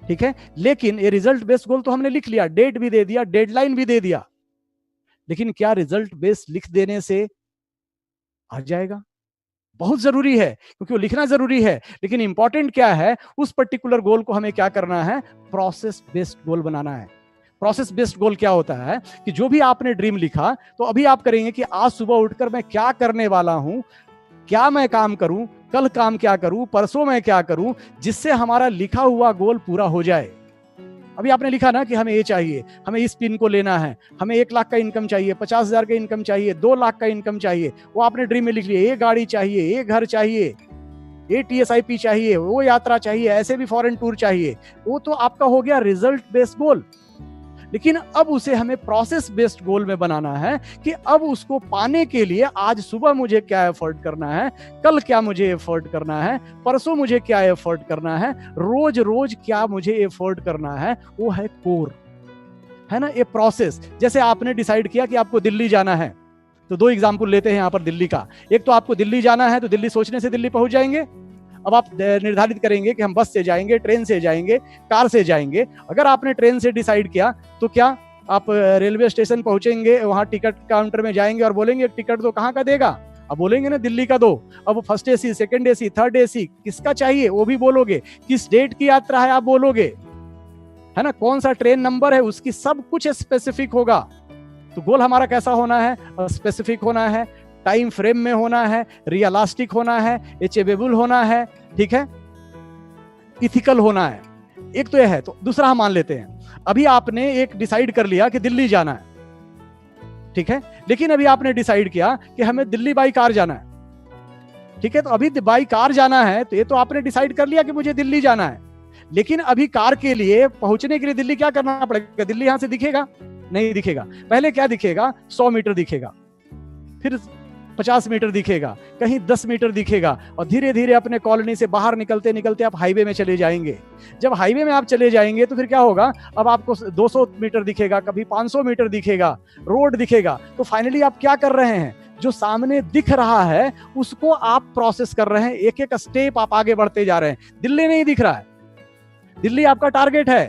ठीक है। लेकिन ये रिजल्ट बेस्ड गोल तो हमने लिख लिया, डेट भी दे दिया, डेडलाइन भी दे दिया, लेकिन क्या रिजल्ट बेस्ड लिख देने से आ जाएगा? बहुत जरूरी है, क्योंकि वो लिखना जरूरी है, लेकिन इंपॉर्टेंट क्या है, उस पर्टिकुलर गोल को हमें क्या करना है? प्रोसेस बेस्ड गोल बनाना है। प्रोसेस बेस्ड गोल क्या होता है कि जो भी आपने ड्रीम लिखा, तो अभी आप करेंगे कि आज सुबह उठकर मैं क्या करने वाला हूं, क्या मैं काम करूं, कल काम क्या करूं, परसों मैं क्या करूं, जिससे हमारा लिखा हुआ गोल पूरा हो जाए। अभी आपने लिखा ना कि हमें ये चाहिए, हमें इस पिन को लेना है, हमें 1 लाख का इनकम चाहिए, 50,000 का इनकम चाहिए, 2 लाख का इनकम चाहिए, वो आपने ड्रीम में लिख लिया। ये गाड़ी चाहिए, ये घर चाहिए, ये TSIP चाहिए, वो यात्रा चाहिए, ऐसे भी फॉरेन टूर चाहिए, वो तो आपका हो गया रिजल्ट बेस्ड गोल। लेकिन अब उसे हमें प्रोसेस बेस्ड गोल में बनाना है कि अब उसको पाने के लिए आज सुबह मुझे क्या एफर्ट करना है, कल क्या मुझे एफर्ट करना है, परसों मुझे क्या एफर्ट करना है, रोज रोज क्या मुझे एफर्ट करना है। वो है कोर, है ना, ये प्रोसेस। जैसे आपने डिसाइड किया कि आपको दिल्ली जाना है, तो 2 एग्जाम्पल लेते हैं यहाँ पर दिल्ली का। एक तो आपको दिल्ली जाना है, तो दिल्ली सोचने से दिल्ली पहुंच जाएंगे। अब आप निर्धारित करेंगे कि हम बस से जाएंगे, ट्रेन से जाएंगे, कार से जाएंगे। अगर आपने ट्रेन से डिसाइड किया तो क्या आप रेलवे स्टेशन पहुंचेंगे, वहां टिकट काउंटर में जाएंगे और बोलेंगे टिकट दो, कहाँ का देगा? अब बोलेंगे ना दिल्ली का दो। अब first AC, second AC, third AC किसका चाहिए वो भी बोलोगे, किस डेट की यात्रा है आप बोलोगे, है ना, कौन सा ट्रेन नंबर है, उसकी सब कुछ स्पेसिफिक होगा। तो गोल हमारा कैसा होना है? स्पेसिफिक होना है, टाइम फ्रेम में होना है, रियलिस्टिक होना है, अचीवेबल होना है, ठीक है, इथिकल होना है। एक तो यह है। तो दूसरा हम मान लेते हैं, अभी आपने एक डिसाइड कर लिया कि दिल्ली जाना है, ठीक है, लेकिन अभी आपने डिसाइड किया कि हमें दिल्ली बाई कार जाना है, ठीक है। तो अभी बाई कार जाना है, तो ये तो आपने डिसाइड कर लिया कि मुझे दिल्ली जाना है, लेकिन अभी कार के लिए पहुंचने के लिए दिल्ली क्या करना पड़ेगा? दिल्ली यहां से दिखेगा? नहीं दिखेगा। पहले क्या दिखेगा? 100 मीटर दिखेगा, फिर 50 मीटर दिखेगा, कहीं 10 मीटर दिखेगा, और धीरे धीरे अपने कॉलोनी से बाहर निकलते निकलते आप हाईवे में चले जाएंगे। जब हाईवे में आप चले जाएंगे तो फिर क्या होगा? अब आपको 200 मीटर दिखेगा, कभी 500 मीटर दिखेगा, रोड दिखेगा। तो फाइनली आप क्या कर रहे हैं? जो सामने दिख रहा है उसको आप प्रोसेस कर रहे हैं, एक एक स्टेप आप आगे बढ़ते जा रहे हैं। दिल्ली नहीं दिख रहा है, दिल्ली आपका टारगेट है,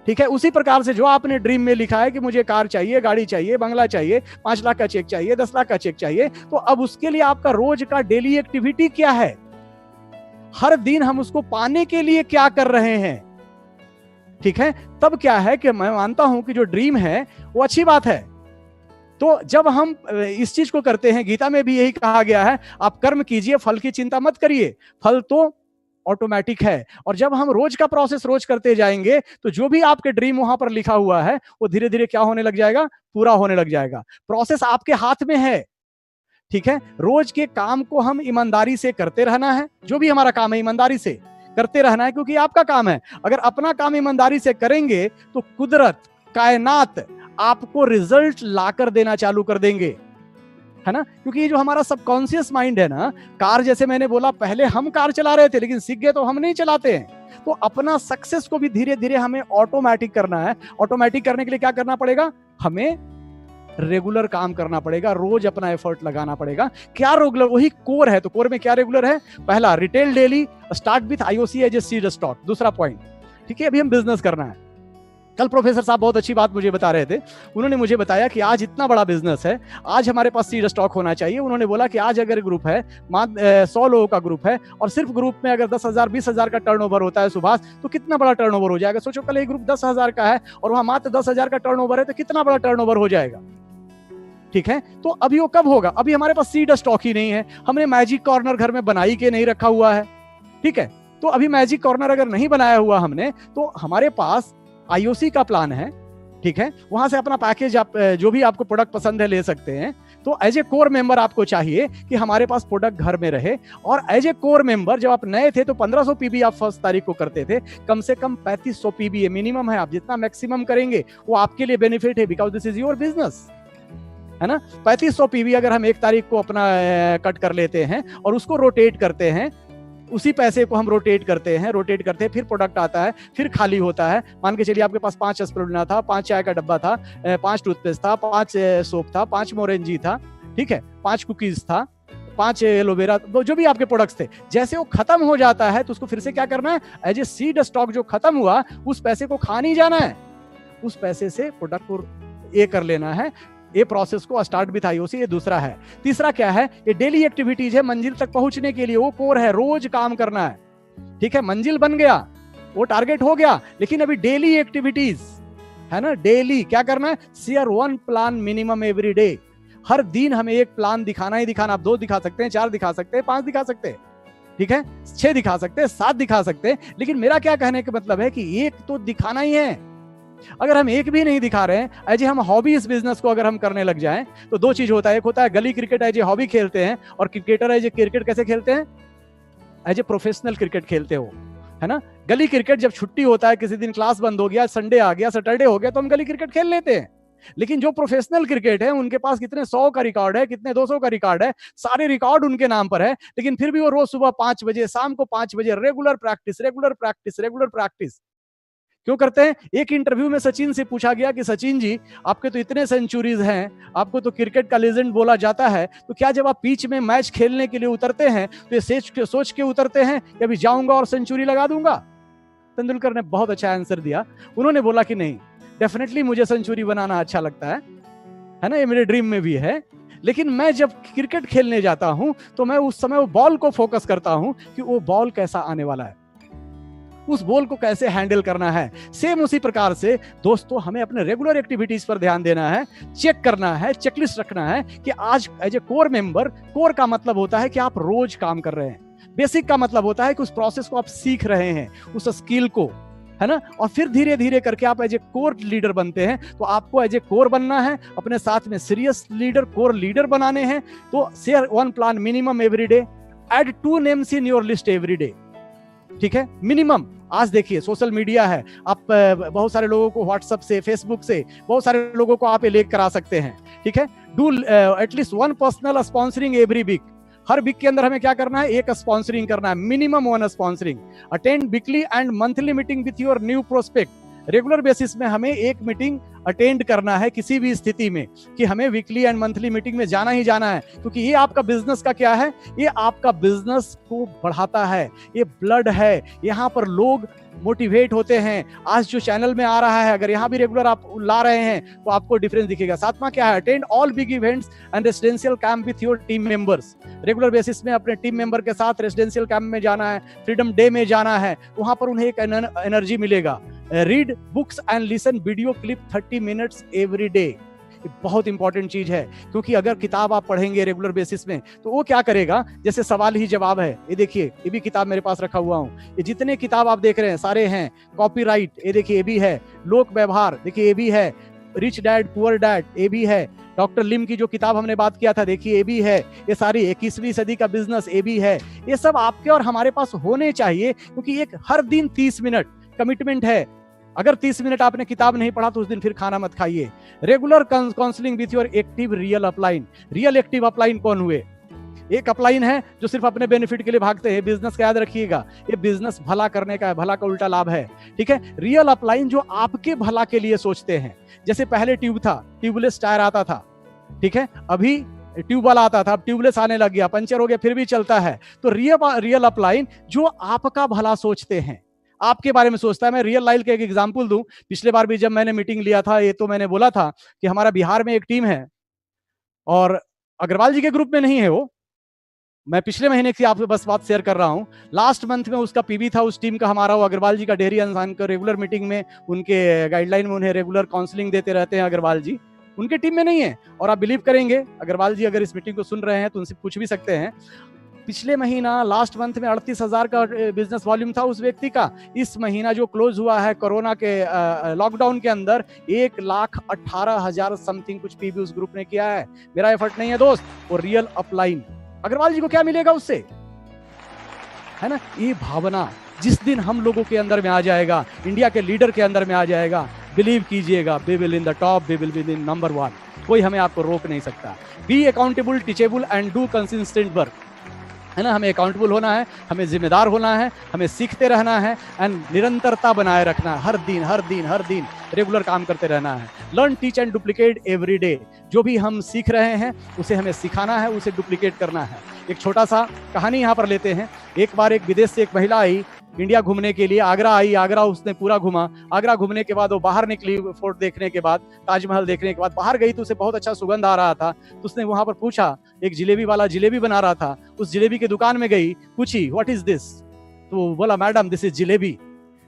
ठीक है। उसी प्रकार से जो आपने ड्रीम में लिखा है कि मुझे कार चाहिए, गाड़ी चाहिए, बंगला चाहिए, 5 लाख का चेक चाहिए, 10 लाख का चेक चाहिए, तो अब उसके लिए आपका रोज का डेली एक्टिविटी क्या है? हर दिन हम उसको पाने के लिए क्या कर रहे हैं, ठीक है। तब क्या है कि मैं मानता हूं कि जो ड्रीम है वो अच्छी बात है। तो जब हम इस चीज को करते हैं, गीता में भी यही कहा गया है, आप कर्म कीजिए, फल की चिंता मत करिए, फल तो ऑटोमेटिक है। और जब हम रोज का प्रोसेस रोज करते जाएंगे तो जो भी आपके ड्रीम वहां पर लिखा हुआ है वो धीरे धीरे क्या होने लग जाएगा? पूरा होने लग जाएगा। प्रोसेस आपके हाथ में है, ठीक है। रोज के काम को हम ईमानदारी से करते रहना है, जो भी हमारा काम है ईमानदारी से करते रहना है, क्योंकि आपका काम है। अगर अपना काम ईमानदारी से करेंगे तो कुदरत, कायनात आपको रिजल्ट लाकर देना चालू कर देंगे, है ना। क्योंकि ये जो हमारा सबकॉन्शियस माइंड है ना, कार जैसे मैंने बोला, पहले हम कार चला रहे थे लेकिन सीख गए तो हम नहीं चलाते हैं। तो अपना सक्सेस को भी धीरे धीरे हमें ऑटोमेटिक करना है। ऑटोमेटिक करने के लिए क्या करना पड़ेगा? हमें रेगुलर काम करना पड़ेगा, रोज अपना एफर्ट लगाना पड़ेगा। क्या रेगुलर? वही कोर है। तो कोर में क्या रेगुलर है? पहला, retail daily, start with IOC as a seed stock. दूसरा पॉइंट, ठीक है, अभी हम बिजनेस करना है। कल प्रोफेसर साहब बहुत अच्छी बात मुझे बता रहे थे। उन्होंने मुझे बताया कि आज इतना बड़ा बिजनेस है, आज हमारे पास सीड स्टॉक होना चाहिए। उन्होंने बोला कि आज अगर ग्रुप है, 100 लोगों का ग्रुप है, और सिर्फ ग्रुप में अगर 10,000 20,000 का टर्नओवर होता है सुभाष, तो कितना बड़ा टर्नओवर हो जाएगा? सोचो, कल एक ग्रुप 10,000 का है और वहां मात्र 10,000 का टर्नओवर है, तो कितना बड़ा टर्नओवर हो जाएगा, ठीक है। तो अभी वो कब होगा? अभी हमारे पास सीड स्टॉक ही नहीं है, हमने मैजिक कॉर्नर घर में बनाई के नहीं रखा हुआ है, ठीक है। तो अभी मैजिक कॉर्नर अगर नहीं बनाया हुआ हमने, तो हमारे पास IOC का प्लान है, ठीक है, वहां से अपना पैकेज आप जो भी आपको प्रोडक्ट पसंद है ले सकते हैं। तो एज ए कोर मेंबर आपको चाहिए कि हमारे पास प्रोडक्ट घर में रहे, और एज ए कोर मेंबर जब आप नए थे तो 1500 पीबी आप फर्स्ट तारीख को करते थे, कम से कम 3500 पीबी मिनिमम है। आप जितना मैक्सिमम करेंगे वो आपके लिए बेनिफिट है, because this is your business, है ना। 3500 पीबी अगर हम 1 तारीख को अपना कट कर लेते हैं और उसको रोटेट करते हैं, उसी पैसे को हम रोटेट करते हैं, फिर प्रोडक्ट आता है, फिर खाली होता है। मान के चलिए आपके पास 5 स्प्रुलिना था, 5 चाय का डब्बा था, 5 टूथपेस्ट था, 5 सोप था, 5 मोरेंजी था, ठीक है, 5 कुकीज था, 5 एलोवेरा, जो भी आपके प्रोडक्ट्स थे। जैसे वो खत्म हो जाता है तो उसको फिर से क्या करना है, एज ए सीड स्टॉक जो खत्म हुआ उस पैसे को खा नहीं जाना है, उस पैसे से प्रोडक्ट को ये कर लेना है। ये प्रोसेस को स्टार्ट भी था उसी, ये दूसरा है। तीसरा क्या है, ये डेली एक्टिविटीज है मंजिल तक पहुंचने के लिए, वो कोर है, रोज काम करना है, ठीक है। मंजिल बन गया, वो टारगेट हो गया, लेकिन अभी डेली एक्टिविटीज है ना, डेली क्या करना है, share 1 plan minimum every day. हर दिन हमें एक प्लान दिखाना ही दिखाना। आप 2 दिखा सकते हैं, 4 दिखा सकते हैं, 5 दिखा सकते हैं, ठीक है, 6 दिखा सकते हैं, 7 दिखा सकते हैं, लेकिन मेरा क्या कहने का मतलब है कि एक तो दिखाना ही है। अगर हम एक भी नहीं दिखा रहे हैं, एज हम हॉबी इस बिजनेस को अगर हम करने लग जाएं तो 2 चीज होता है। एक होता है गली क्रिकेट एज ए हॉबी खेलते हैं, और क्रिकेटर एज ए क्रिकेट कैसे खेलते हैं, एज ए प्रोफेशनल क्रिकेट खेलते हो, है ना। गली क्रिकेट जब छुट्टी होता है, किसी दिन क्लास बंद हो गया, संडे आ गया, सैटरडे हो गया, तो हम गली क्रिकेट खेल लेते हैं। लेकिन जो प्रोफेशनल क्रिकेट है उनके पास कितने 100 का रिकॉर्ड है, कितने 200 का रिकॉर्ड है, सारे रिकॉर्ड उनके नाम पर है, लेकिन फिर भी वो रोज सुबह 5 बजे, शाम को 5 बजे रेगुलर प्रैक्टिस क्यों करते हैं। एक इंटरव्यू में सचिन से पूछा गया कि सचिन जी, आपके तो इतने सेंचुरीज हैं, आपको तो क्रिकेट का लेजेंड बोला जाता है, तो क्या जब आप पिच में मैच खेलने के लिए उतरते हैं तो ये सोच के उतरते हैं कि अभी जाऊंगा और सेंचुरी लगा दूंगा। तेंदुलकर ने बहुत अच्छा आंसर दिया। उन्होंने बोला कि नहीं, डेफिनेटली मुझे सेंचुरी बनाना अच्छा लगता है ना, ये मेरे ड्रीम में भी है, लेकिन मैं जब क्रिकेट खेलने जाता हूं तो मैं उस समय वो बॉल को फोकस करता हूं कि वो बॉल कैसा आने वाला है, उस बॉल को कैसे हैंडल करना है। सेम उसी प्रकार से दोस्तों हमें अपने रेगुलर एक्टिविटीज पर ध्यान देना है, चेक करना है, चेकलिस्ट रखना है कि आज as a core member, core का मतलब होता है कि आप रोज काम कर रहे हैं, बेसिक का मतलब होता है कि उस प्रोसेस को आप सीख रहे हैं, उस स्किल को, है ना, और फिर धीरे धीरे करके आप एज ए कोर लीडर बनते हैं। तो आपको एज ए कोर बनना है, अपने साथ में सीरियस लीडर, कोर लीडर बनाने हैं। तो share 1 plan minimum every day, add 2 names in your list every day, ठीक है, मिनिमम। आज देखिए सोशल मीडिया है, आप बहुत सारे लोगों को व्हाट्सएप से, फेसबुक से, बहुत सारे लोगों को आप लेक करा सकते हैं, ठीक है। Do at least 1 personal sponsoring every week. हर वीक के अंदर हमें क्या करना है, 1 स्पॉन्सरिंग करना है, minimum 1 sponsoring. Attend weekly and monthly meeting with your new prospect. Regular basis में हमें 1 मीटिंग अटेंड करना है किसी भी स्थिति में, कि हमें वीकली एंड मंथली मीटिंग में जाना ही जाना है, क्योंकि ये आपका बिजनेस का क्या है, ये आपका बिजनेस को बढ़ाता है, ये ब्लड है, यहाँ पर लोग मोटिवेट होते हैं। आज जो चैनल में आ रहा है, अगर यहाँ भी रेगुलर आप ला रहे हैं तो आपको डिफरेंस दिखेगा। 7वां क्या है, attend all big events and residential camp with your team members. Regular basis में अपने टीम मेंबर के साथ रेसिडेंशियल कैंप में जाना है, फ्रीडम डे में जाना है, वहां पर उन्हें एक एनर्जी मिलेगा। Read books and listen video clip 30 minutes every day. बहुत इंपॉर्टेंट चीज है, क्योंकि अगर किताब आप पढ़ेंगे रेगुलर बेसिस में तो वो क्या करेगा, जैसे सवाल ही जवाब है। ये देखिए, ये भी किताब मेरे पास रखा हुआ हूँ, ये जितने किताब आप देख रहे हैं सारे हैं। कॉपीराइट, ये देखिए ये भी है। लोक व्यवहार, देखिए ये भी है। रिच डैड पुअर डैड, ये भी है। डॉक्टर लिम की जो किताब हमने बात किया था, देखिए ये भी है। ये सारी 21वीं सदी का बिजनेस, ये भी है। ये सब आपके और हमारे पास होने चाहिए, क्योंकि एक हर दिन 30 मिनट कमिटमेंट है। अगर 30 मिनट आपने किताब नहीं पढ़ा तो उस दिन फिर खाना मत खाइए। Regular counselling with your active real upline. Real active upline कौन हुए? एक अपलाइन है जो सिर्फ अपने बेनिफिट के लिए भागते हैं। बिजनेस का याद रखिएगा, ये बिजनेस भला करने का है, भला का उल्टा लाभ है, ठीक है। रियल अपलाइन जो आपके भला के लिए सोचते हैं। जैसे पहले ट्यूब था, ट्यूबलेस टायर आता था, ठीक है, अभी ट्यूबवेल आता था, अब ट्यूबलेस आने लग गया, पंचर हो गया फिर भी चलता है। तो रियल अपलाइन जो आपका भला सोचते हैं, आपके बारे में सोचता है। मैं रियल लाइफ का एक एग्जांपल दूं, पिछले बार भी जब मैंने मीटिंग लिया था, ये तो मैंने बोला था कि हमारा बिहार में एक टीम है और अग्रवाल जी के ग्रुप में नहीं है वो, मैं पिछले महीने की आपसे बस बात शेयर कर रहा हूं। लास्ट मंथ में उसका पीबी था उस टीम का हमारा, वो अग्रवाल जी का डेयरी इंसान का रेगुलर मीटिंग में, उनके गाइडलाइन में उन्हें रेगुलर काउंसलिंग देते रहते हैं अग्रवाल जी, उनके टीम में नहीं है। और आप बिलीव करेंगे, अग्रवाल जी अगर इस मीटिंग को सुन रहे हैं तो उनसे पूछ भी सकते हैं, पिछले महीना लास्ट मंथ में 38,000 का बिजनेस वॉल्यूम था उस व्यक्ति का। इस महीना जो क्लोज हुआ है कोरोना के लॉकडाउन के अंदर 1,18,000 समथिंग कुछ पीबी उस ग्रुप ने किया है। मेरा एफर्ट नहीं है दोस्त, वो रियल अपलाइन। अग्रवाल जी को क्या मिलेगा उससे, है ना? ये भावना जिस दिन हम लोगों के अंदर में आ जाएगा, इंडिया के लीडर के अंदर में आ जाएगा, बिलीव कीजिएगा, we will in the top, we will be in number 1। कोई हमें आपको रोक नहीं सकता। Be accountable, teachable and do consistent work, है ना? हमें अकाउंटेबल होना है, हमें जिम्मेदार होना है, हमें सीखते रहना है एंड निरंतरता बनाए रखना है। हर दिन रेगुलर काम करते रहना है। Learn, teach and duplicate every day. जो भी हम सीख रहे हैं उसे हमें सिखाना है, उसे डुप्लीकेट करना है। एक छोटा सा कहानी यहाँ पर लेते हैं। एक बार एक विदेश से एक महिला आई इंडिया घूमने के लिए, आगरा आई। आगरा उसने पूरा घूमा। आगरा घूमने के बाद वो बाहर निकली, फोर्ट देखने के बाद, ताजमहल देखने के बाद बाहर गई तो उसे बहुत अच्छा सुगंध आ रहा था। तो उसने वहां पर पूछा, एक जिलेबी वाला जिलेबी बना रहा था, उस जिलेबी की दुकान में गई, पूछी व्हाट इज दिस? तो बोला मैडम दिस इज जिलेबी।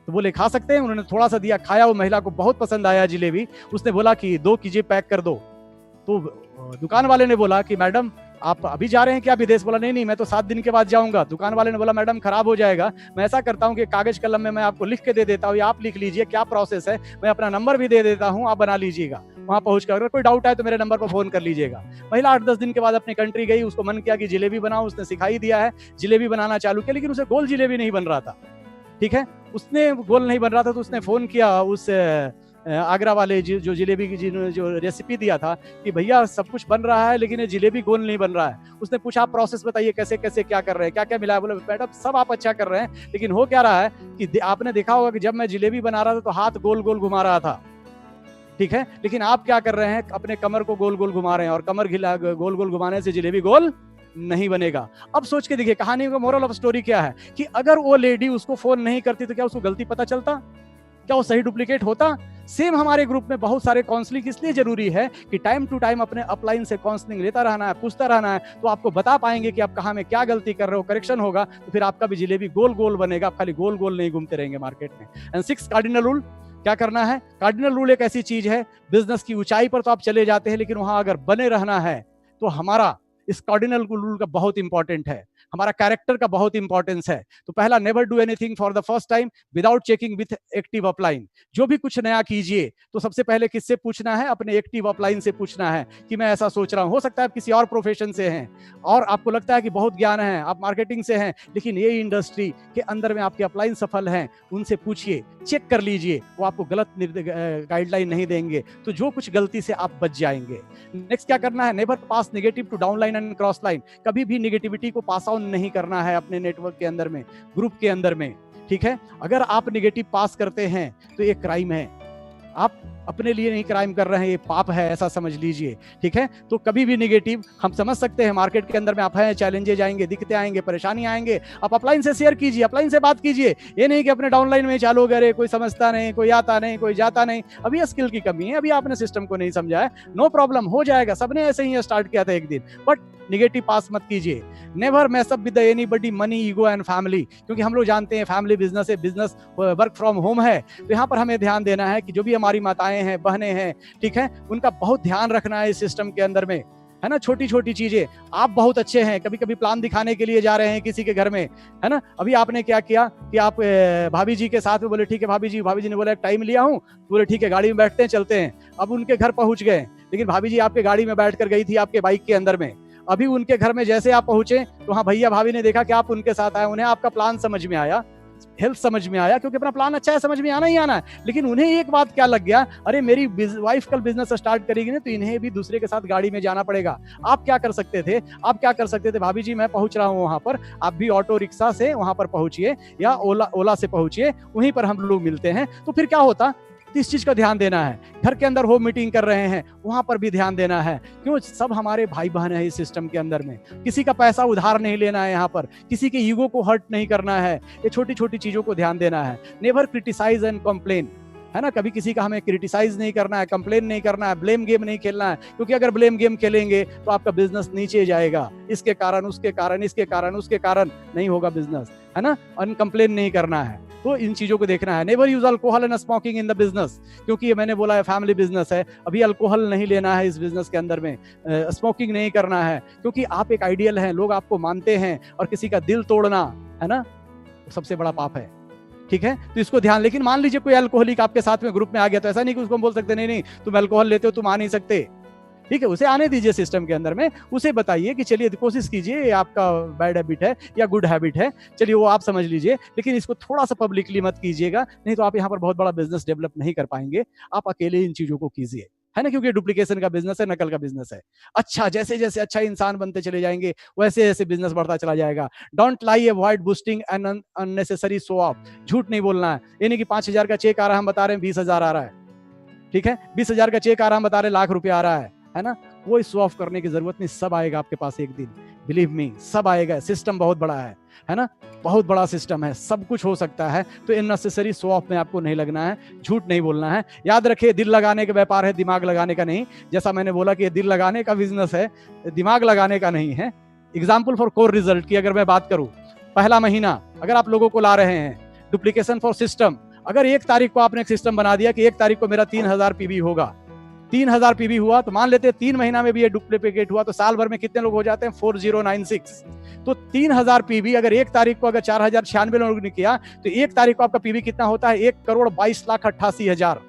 तो बोले खा सकते हैं? उन्होंने थोड़ा सा दिया, खाया, वो महिला को बहुत पसंद आया जिलेबी। उसने बोला कि 2 कीजिए, पैक कर दो। तो दुकान वाले ने बोला कि मैडम आप अभी जा रहे हैं क्या विदेश? बोला नहीं, मैं तो 7 दिन के बाद जाऊंगा। दुकान वाले ने बोला मैडम खराब हो जाएगा, मैं ऐसा करता हूं कि कागज कलम में मैं आपको लिख के दे देता हूं, या आप लिख लीजिए क्या प्रोसेस है, मैं अपना नंबर भी दे देता हूं, आप बना लीजिएगा। वहां पहुंचकर अगर कोई डाउट है तो मेरे नंबर पर फोन कर लीजिएगा। महिला 8-10 दिन के बाद अपनी कंट्री गई, उसको मन किया कि जिलेबी बनाओ, उसने सिखाई दिया है, जिलेबी बनाना चालू किया, लेकिन उसे गोल जिलेबी नहीं बन रहा था। ठीक है, उसने गोल नहीं बन रहा था तो उसने फोन किया उस आगरा वाले जो जिलेबी की जो रेसिपी दिया था कि भैया सब कुछ बन रहा है लेकिन ये जिलेबी गोल नहीं बन रहा है। उसने पूछा आप प्रोसेस बताइए कैसे कैसे क्या कर रहे हैं, क्या क्या मिला है? बोले मैडम सब आप अच्छा कर रहे हैं, लेकिन हो क्या रहा है कि आपने देखा होगा कि जब मैं जिलेबी बना रहा था तो हाथ गोल गोल घुमा रहा था, ठीक है, लेकिन आप क्या कर रहे हैं, अपने कमर को गोल गोल घुमा रहे हैं, और कमर गोल गोल घुमाने से जिलेबी गोल नहीं बनेगा। अब सोच के देखिए कहानी का मोरल ऑफ स्टोरी क्या है कि अगर वो लेडी उसको फोन नहीं करती तो क्या उसको गलती पता चलता, क्या वो सही डुप्लीकेट होता? सेम हमारे ग्रुप में बहुत सारे काउंसलिंग इसलिए जरूरी है कि टाइम टू टाइम अपने अपलाइन से काउंसलिंग लेता रहना है, पूछता रहना है, तो आपको बता पाएंगे कि आप कहाँ में क्या गलती कर रहे हो, करेक्शन होगा, तो फिर आपका भी जिलेबी गोल गोल बनेगा, आप खाली गोल गोल नहीं घूमते रहेंगे मार्केट में। एंड 6 कार्डिनल रूल क्या करना है? कार्डिनल रूल एक ऐसी चीज है, बिजनेस की ऊंचाई पर तो आप चले जाते हैं लेकिन वहां अगर बने रहना है तो हमारा इस कार्डिनल रूल का बहुत इंपॉर्टेंट है, हमारा कैरेक्टर का बहुत इंपॉर्टेंस है। तो पहला, never do anything for the first time without checking with active upline. जो भी कुछ नया कीजिए तो सबसे पहले किससे पूछना है? अपने एक्टिव अपलाइन से पूछना है कि मैं ऐसा सोच रहा हूं। हो सकता है आप किसी और प्रोफेशन से हैं और आपको लगता है कि बहुत ज्ञान है, आप मार्केटिंग से हैं, लेकिन ये इंडस्ट्री के अंदर में आपके अपलाइन सफल हैं, उनसे पूछिए, चेक कर लीजिए, वो आपको गलत गाइडलाइन नहीं देंगे, तो जो कुछ गलती से आप बच जाएंगे। नेक्स्ट क्या करना है? Never pass negative to down line and cross line. कभी भी नेगेटिविटी को पास ऑन नहीं करना है अपने नेटवर्क के अंदर में, ग्रुप के अंदर में, ठीक है। अगर आप नेगेटिव पास करते हैं तो ये क्राइम है, आप अपने लिए नहीं क्राइम कर रहे हैं, ये पाप है, ऐसा समझ लीजिए, ठीक है। तो कभी भी नेगेटिव, हम समझ सकते हैं मार्केट के अंदर में आप हैं, चैलेंजेस आएंगे, दिक्कतें आएंगे, परेशानी आएंगे, आप अपलाइन से शेयर कीजिए, अपलाइन से बात कीजिए। ये नहीं कि अपने डाउनलाइन में चालू करे, कोई समझता नहीं, कोई आता नहीं, कोई जाता नहीं, अभी स्किल की कमी है, अभी आपने सिस्टम को नहीं समझा है, नो प्रॉब्लम, हो जाएगा, सबने ऐसे ही स्टार्ट किया था एक दिन, बट नेगेटिव पास मत कीजिए। Never mess up with anybody, money, ego and family, क्योंकि हम लोग जानते हैं फैमिली बिजनेस है, बिजनेस वर्क फ्रॉम होम है, तो यहाँ पर हमें ध्यान देना है कि जो भी हमारी माताएं हैं, बहनें हैं, ठीक है, उनका बहुत ध्यान रखना है इस सिस्टम के अंदर में, है ना। छोटी छोटी चीजें, आप बहुत अच्छे हैं, कभी कभी प्लान दिखाने के लिए जा रहे हैं किसी के घर में, है ना। अभी आपने क्या किया कि आप भाभी जी के साथ में बोले ठीक है भाभी जी ने बोला टाइम लिया हूँ, बोले ठीक है गाड़ी में बैठते हैं, चलते हैं। अब उनके घर पहुंच गए, लेकिन भाभी जी आपके गाड़ी में बैठ कर गई थी आपके बाइक के अंदर में। अभी उनके घर में जैसे आप पहुंचे तो हाँ भैया भाभी ने देखा कि आप उनके साथ आए, उन्हें आपका प्लान समझ में आया, हेल्प समझ में आया, क्योंकि अपना प्लान अच्छा है, समझ में आना ही आना है। लेकिन उन्हें एक बात क्या लग गया, अरे मेरी वाइफ कल बिजनेस स्टार्ट करेगी ना, तो इन्हें भी दूसरे के साथ गाड़ी में जाना पड़ेगा। आप क्या कर सकते थे? भाभी जी मैं पहुंच रहा हूं वहां पर, आप भी ऑटो रिक्शा से वहां पर पहुंचिए या ओला से पहुंचिए, वहीं पर हम लोग मिलते हैं। तो फिर क्या होता, इस चीज का ध्यान देना है। घर के अंदर होम मीटिंग कर रहे हैं, वहां पर भी ध्यान देना है, क्यों, सब हमारे भाई बहन है इस सिस्टम के अंदर में। किसी का पैसा उधार नहीं लेना है, यहाँ पर किसी के ईगो को हर्ट नहीं करना है, ये छोटी छोटी चीजों को ध्यान देना है। नेवर क्रिटिसाइज एंड कंप्लेन, है ना। कभी किसी का हमें क्रिटिसाइज नहीं करना है, कंप्लेन नहीं करना है, ब्लेम गेम नहीं खेलना है, क्योंकि अगर ब्लेम गेम खेलेंगे तो आपका बिजनेस नीचे जाएगा, इसके कारण उसके कारण इसके कारण उसके कारण नहीं होगा बिजनेस, है ना। कंप्लेन नहीं करना है, तो इन चीजों को देखना है। Never use alcohol and smoking in the business, क्योंकि ये मैंने बोला है फैमिली बिजनेस है, अभी अल्कोहल नहीं लेना है इस बिजनेस के अंदर में, स्मोकिंग नहीं करना है, क्योंकि आप एक आइडियल हैं, लोग आपको मानते हैं, और किसी का दिल तोड़ना, है ना, सबसे बड़ा पाप है, ठीक है। तो इसको ध्यान, लेकिन मान लीजिए कोई अल्कोहलिक आपके साथ में ग्रुप में आ गया, तो ऐसा नहीं कि उसको हम बोल सकते नहीं नहीं तुम अल्कोहल लेते हो, तुम आ नहीं सकते, ठीक है। उसे आने दीजिए सिस्टम के अंदर में, उसे बताइए कि चलिए कोशिश कीजिए, ये आपका बैड हैबिट है या गुड हैबिट है, चलिए वो आप समझ लीजिए, लेकिन इसको थोड़ा सा पब्लिकली मत कीजिएगा, नहीं तो आप यहाँ पर बहुत बड़ा बिजनेस डेवलप नहीं कर पाएंगे। आप अकेले इन चीजों को कीजिए, है ना, क्योंकि डुप्लीकेशन का बिजनेस है, नकल का बिजनेस है। अच्छा, जैसे जैसे अच्छा इंसान बनते चले जाएंगे वैसे जैसे बिजनेस बढ़ता चला जाएगा। Don't lie, avoid boosting and unnecessary show off. झूठ नहीं बोलना है, ये नहीं कि 5,000 का चेक आ रहा है हम बता रहे हैं 20,000 आ रहा है, ठीक है, 20,000 का चेक आ रहा है हम बता रहे हैं लाख रुपया आ रहा है ना। कोई शो ऑफ करने की जरूरत नहीं, सब आएगा आपके पास एक दिन, बिलीव मी, सब आएगा। सिस्टम बहुत बड़ा है ना, बहुत बड़ा सिस्टम है, सब कुछ हो सकता है। तो इननेसेसरी शो ऑफ में आपको नहीं लगना है, झूठ नहीं बोलना है। याद रखिए, दिल लगाने का व्यापार है, दिमाग लगाने का नहीं। जैसा मैंने बोला कि दिल लगाने का बिजनेस है, दिमाग लगाने का नहीं है। एग्जाम्पल फॉर कोर रिजल्ट की अगर मैं बात करूं, पहला महीना अगर आप लोगों को ला रहे हैं, डुप्लीकेशन फॉर सिस्टम, अगर 1 तारीख को आपने एक सिस्टम बना दिया कि 1 तारीख को मेरा 3,000 पीबी होगा, 3,000 पीबी हुआ, तो मान लेते हैं 3 महीना में भी ये डुप्लीकेट हुआ, तो साल भर में कितने लोग हो जाते हैं, 4096। तो 3,000 पीबी अगर 1 तारीख को अगर 4,096 लोगों ने किया, तो 1 तारीख को आपका पीबी कितना होता है, 1,22,88,000।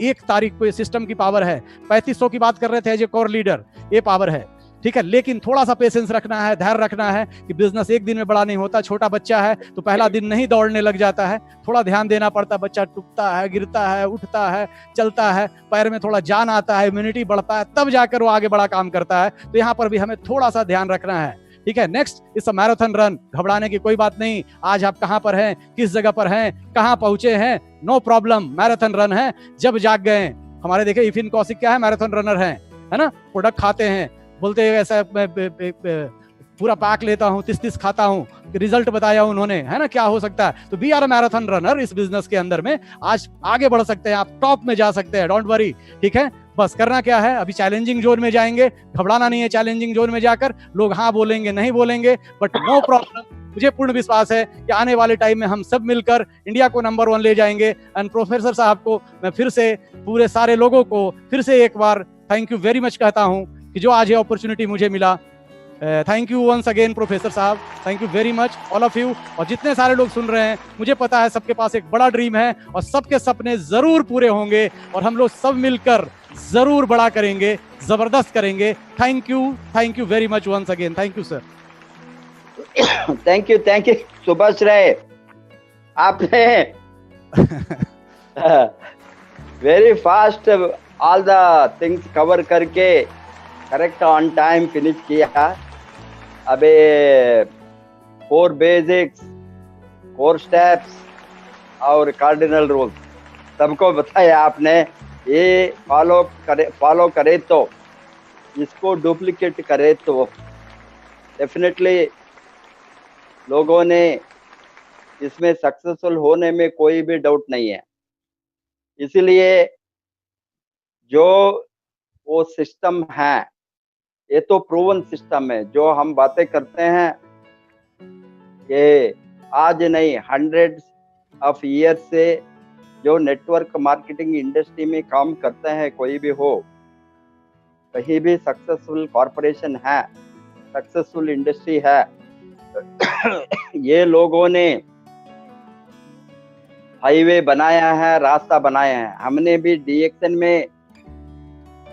1 तारीख को ये सिस्टम की पावर है। 3500 की बात कर रहे थे एज ए कोर लीडर, ये पावर है, ठीक है। लेकिन थोड़ा सा पेशेंस रखना है, धैर्य रखना है कि बिजनेस एक दिन में बड़ा नहीं होता। छोटा बच्चा है तो पहला दिन नहीं दौड़ने लग जाता है, थोड़ा ध्यान देना पड़ता है। बच्चा टूटता है, गिरता है, उठता है, चलता है, पैर में थोड़ा जान आता है, इम्यूनिटी बढ़ता है, तब जाकर वो आगे बड़ा काम करता है। तो यहाँ पर भी हमें थोड़ा सा ध्यान रखना है, ठीक है। Next, it's a marathon run, घबराने की कोई बात नहीं। आज आप कहां पर हैं, किस जगह पर हैं, कहां पहुंचे हैं, नो प्रॉब्लम, मैराथन रन है। जब जाग गए, हमारे देखे इफिन कौशिक क्या है, मैराथन रनर है ना, प्रोडक्ट खाते हैं, बोलते हैं ऐसा पूरा पैक लेता हूं, 30 खाता हूं, रिजल्ट बताया उन्होंने, है ना, क्या हो सकता है। तो we are a marathon runner इस बिजनेस के अंदर में। आज आगे बढ़ सकते हैं, आप टॉप में जा सकते हैं, डोंट वरी, ठीक है। बस करना क्या है, अभी चैलेंजिंग जोन में जाएंगे, घबराना नहीं है। चैलेंजिंग जोन में जाकर लोग हाँ बोलेंगे, नहीं बोलेंगे, बट नो प्रॉब्लम। मुझे पूर्ण विश्वास है कि आने वाले टाइम में हम सब मिलकर इंडिया को नंबर 1 ले जाएंगे। एंड प्रोफेसर साहब को मैं फिर से, पूरे सारे लोगों को फिर से एक बार थैंक यू वेरी मच कहता हूं कि जो आज ये अपॉर्चुनिटी मुझे मिला। Thank you once again professor साहब, thank you very much all of you. और जितने सारे लोग सुन रहे हैं, मुझे पता है सबके पास एक बड़ा ड्रीम है और सबके सपने जरूर पूरे होंगे, और हम लोग सब मिलकर जरूर बड़ा करेंगे, जबरदस्त करेंगे। Thank you very much once again, thank you sir. Thank you Subhashray, आपने very fast all the things cover करके करेक्ट ऑन टाइम फिनिश किया। अबे 4 बेसिक्स, 4 स्टेप्स और कार्डिनल रूल्स सबको बताया आपने। ये फॉलो करे तो, इसको डुप्लीकेट करे तो डेफिनेटली लोगों ने इसमें सक्सेसफुल होने में कोई भी डाउट नहीं है। इसलिए जो वो सिस्टम है, ये तो प्रूवन सिस्टम है। जो हम बातें करते हैं ये आज नहीं, हंड्रेड्स ऑफ ईयर से जो नेटवर्क मार्केटिंग इंडस्ट्री में काम करते हैं, कोई भी हो, कहीं भी सक्सेसफुल कॉरपोरेशन है, सक्सेसफुल इंडस्ट्री है, ये लोगों ने हाईवे बनाया है, रास्ता बनाया है। हमने भी डीएक्सन में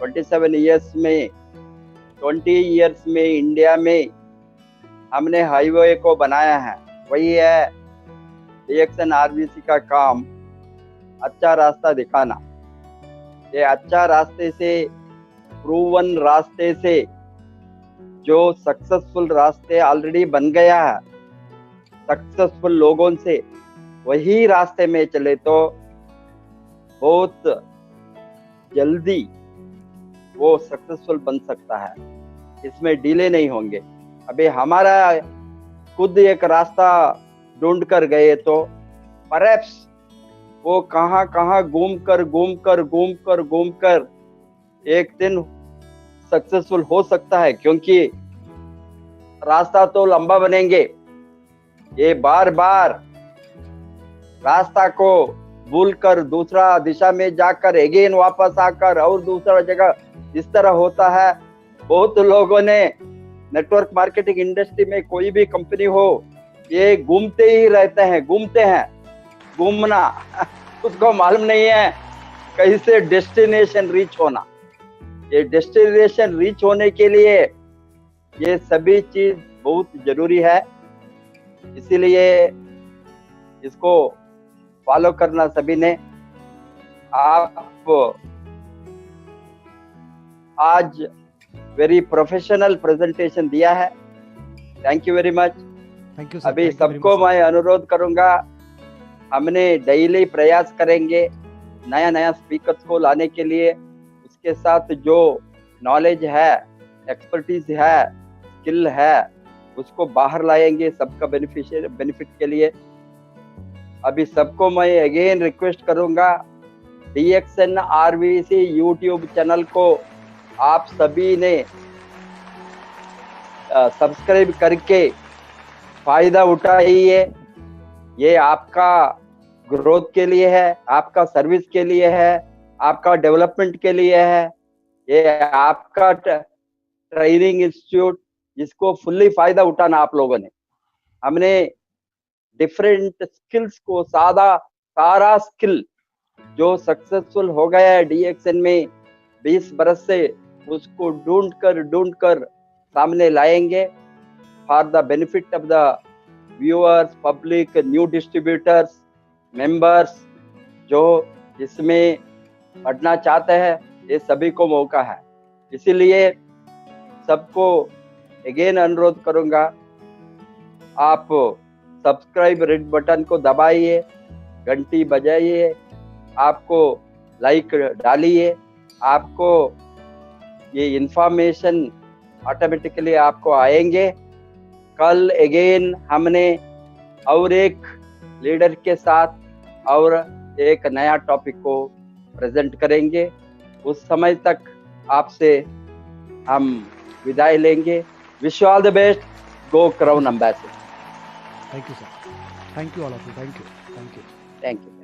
27 इयर्स में, 20 इयर्स में इंडिया में हमने हाईवे को बनाया है। वही है डीएक्सन आरबीसी का काम, अच्छा रास्ता दिखाना। ये अच्छा रास्ते से, प्रूवन रास्ते से, जो सक्सेसफुल रास्ते ऑलरेडी बन गया है सक्सेसफुल लोगों से, वही रास्ते में चले तो बहुत जल्दी वो सक्सेसफुल बन सकता है, इसमें डिले नहीं होंगे। अभी हमारा खुद एक रास्ता ढूंढ कर गए तो परहैप्स वो कहाँ कहाँ घूम कर एक दिन सक्सेसफुल हो सकता है, क्योंकि रास्ता तो लंबा बनेंगे। ये बार बार रास्ता को भूलकर दूसरा दिशा में जाकर अगेन वापस आकर और दूसरा जगह इस तरह होता है। बहुत लोगों ने नेटवर्क मार्केटिंग इंडस्ट्री में कोई भी कंपनी हो, ये घूमते ही रहते हैं, घूमना उसको मालूम नहीं है कैसे डेस्टिनेशन रीच होना। ये डेस्टिनेशन रीच होने के लिए ये सभी चीज बहुत जरूरी है, इसीलिए इसको फॉलो करना सभी ने। आप आज वेरी प्रोफेशनल प्रेजेंटेशन दिया है, thank you very much. Thank you sir. अभी सबको मैं अनुरोध करूंगा, हमने डेली प्रयास करेंगे नया नया स्पीकर्स को लाने के लिए। उसके साथ जो नॉलेज है, एक्सपर्टीज है, स्किल है, उसको बाहर लाएंगे सबका बेनिफिट के लिए। अभी सबको मैं अगेन रिक्वेस्ट करूंगा, DXN RVC यूट्यूब चैनल को आप सभी ने सब्सक्राइब करके फायदा उठाइए। ये आपका ग्रोथ के लिए है, आपका सर्विस के लिए है, आपका डेवलपमेंट के लिए है। ये आपका ट्रेनिंग इंस्टीट्यूट, जिसको फुल्ली फायदा उठाना आप लोगों ने। हमने डिफरेंट स्किल्स को सारा स्किल जो सक्सेसफुल हो गया है DXN में 20 बरस से, उसको ढूंढ कर सामने लाएंगे for the benefit of the viewers, public, new distributors, members जो इसमें पढ़ना चाहते हैं। ये सभी को मौका है, इसीलिए सबको अगेन अनुरोध करूंगा, आप सब्सक्राइब रेड बटन को दबाइए, घंटी बजाइए, आपको लाइक डालिए, आपको ये इंफॉर्मेशन ऑटोमेटिकली आपको आएंगे। कल अगेन हमने और एक लीडर के साथ और एक नया टॉपिक को प्रेजेंट करेंगे। उस समय तक आपसे हम विदाई लेंगे। Wish you all the best, go crown ambassador. Thank you sir, thank you all of you, thank you. Thank you.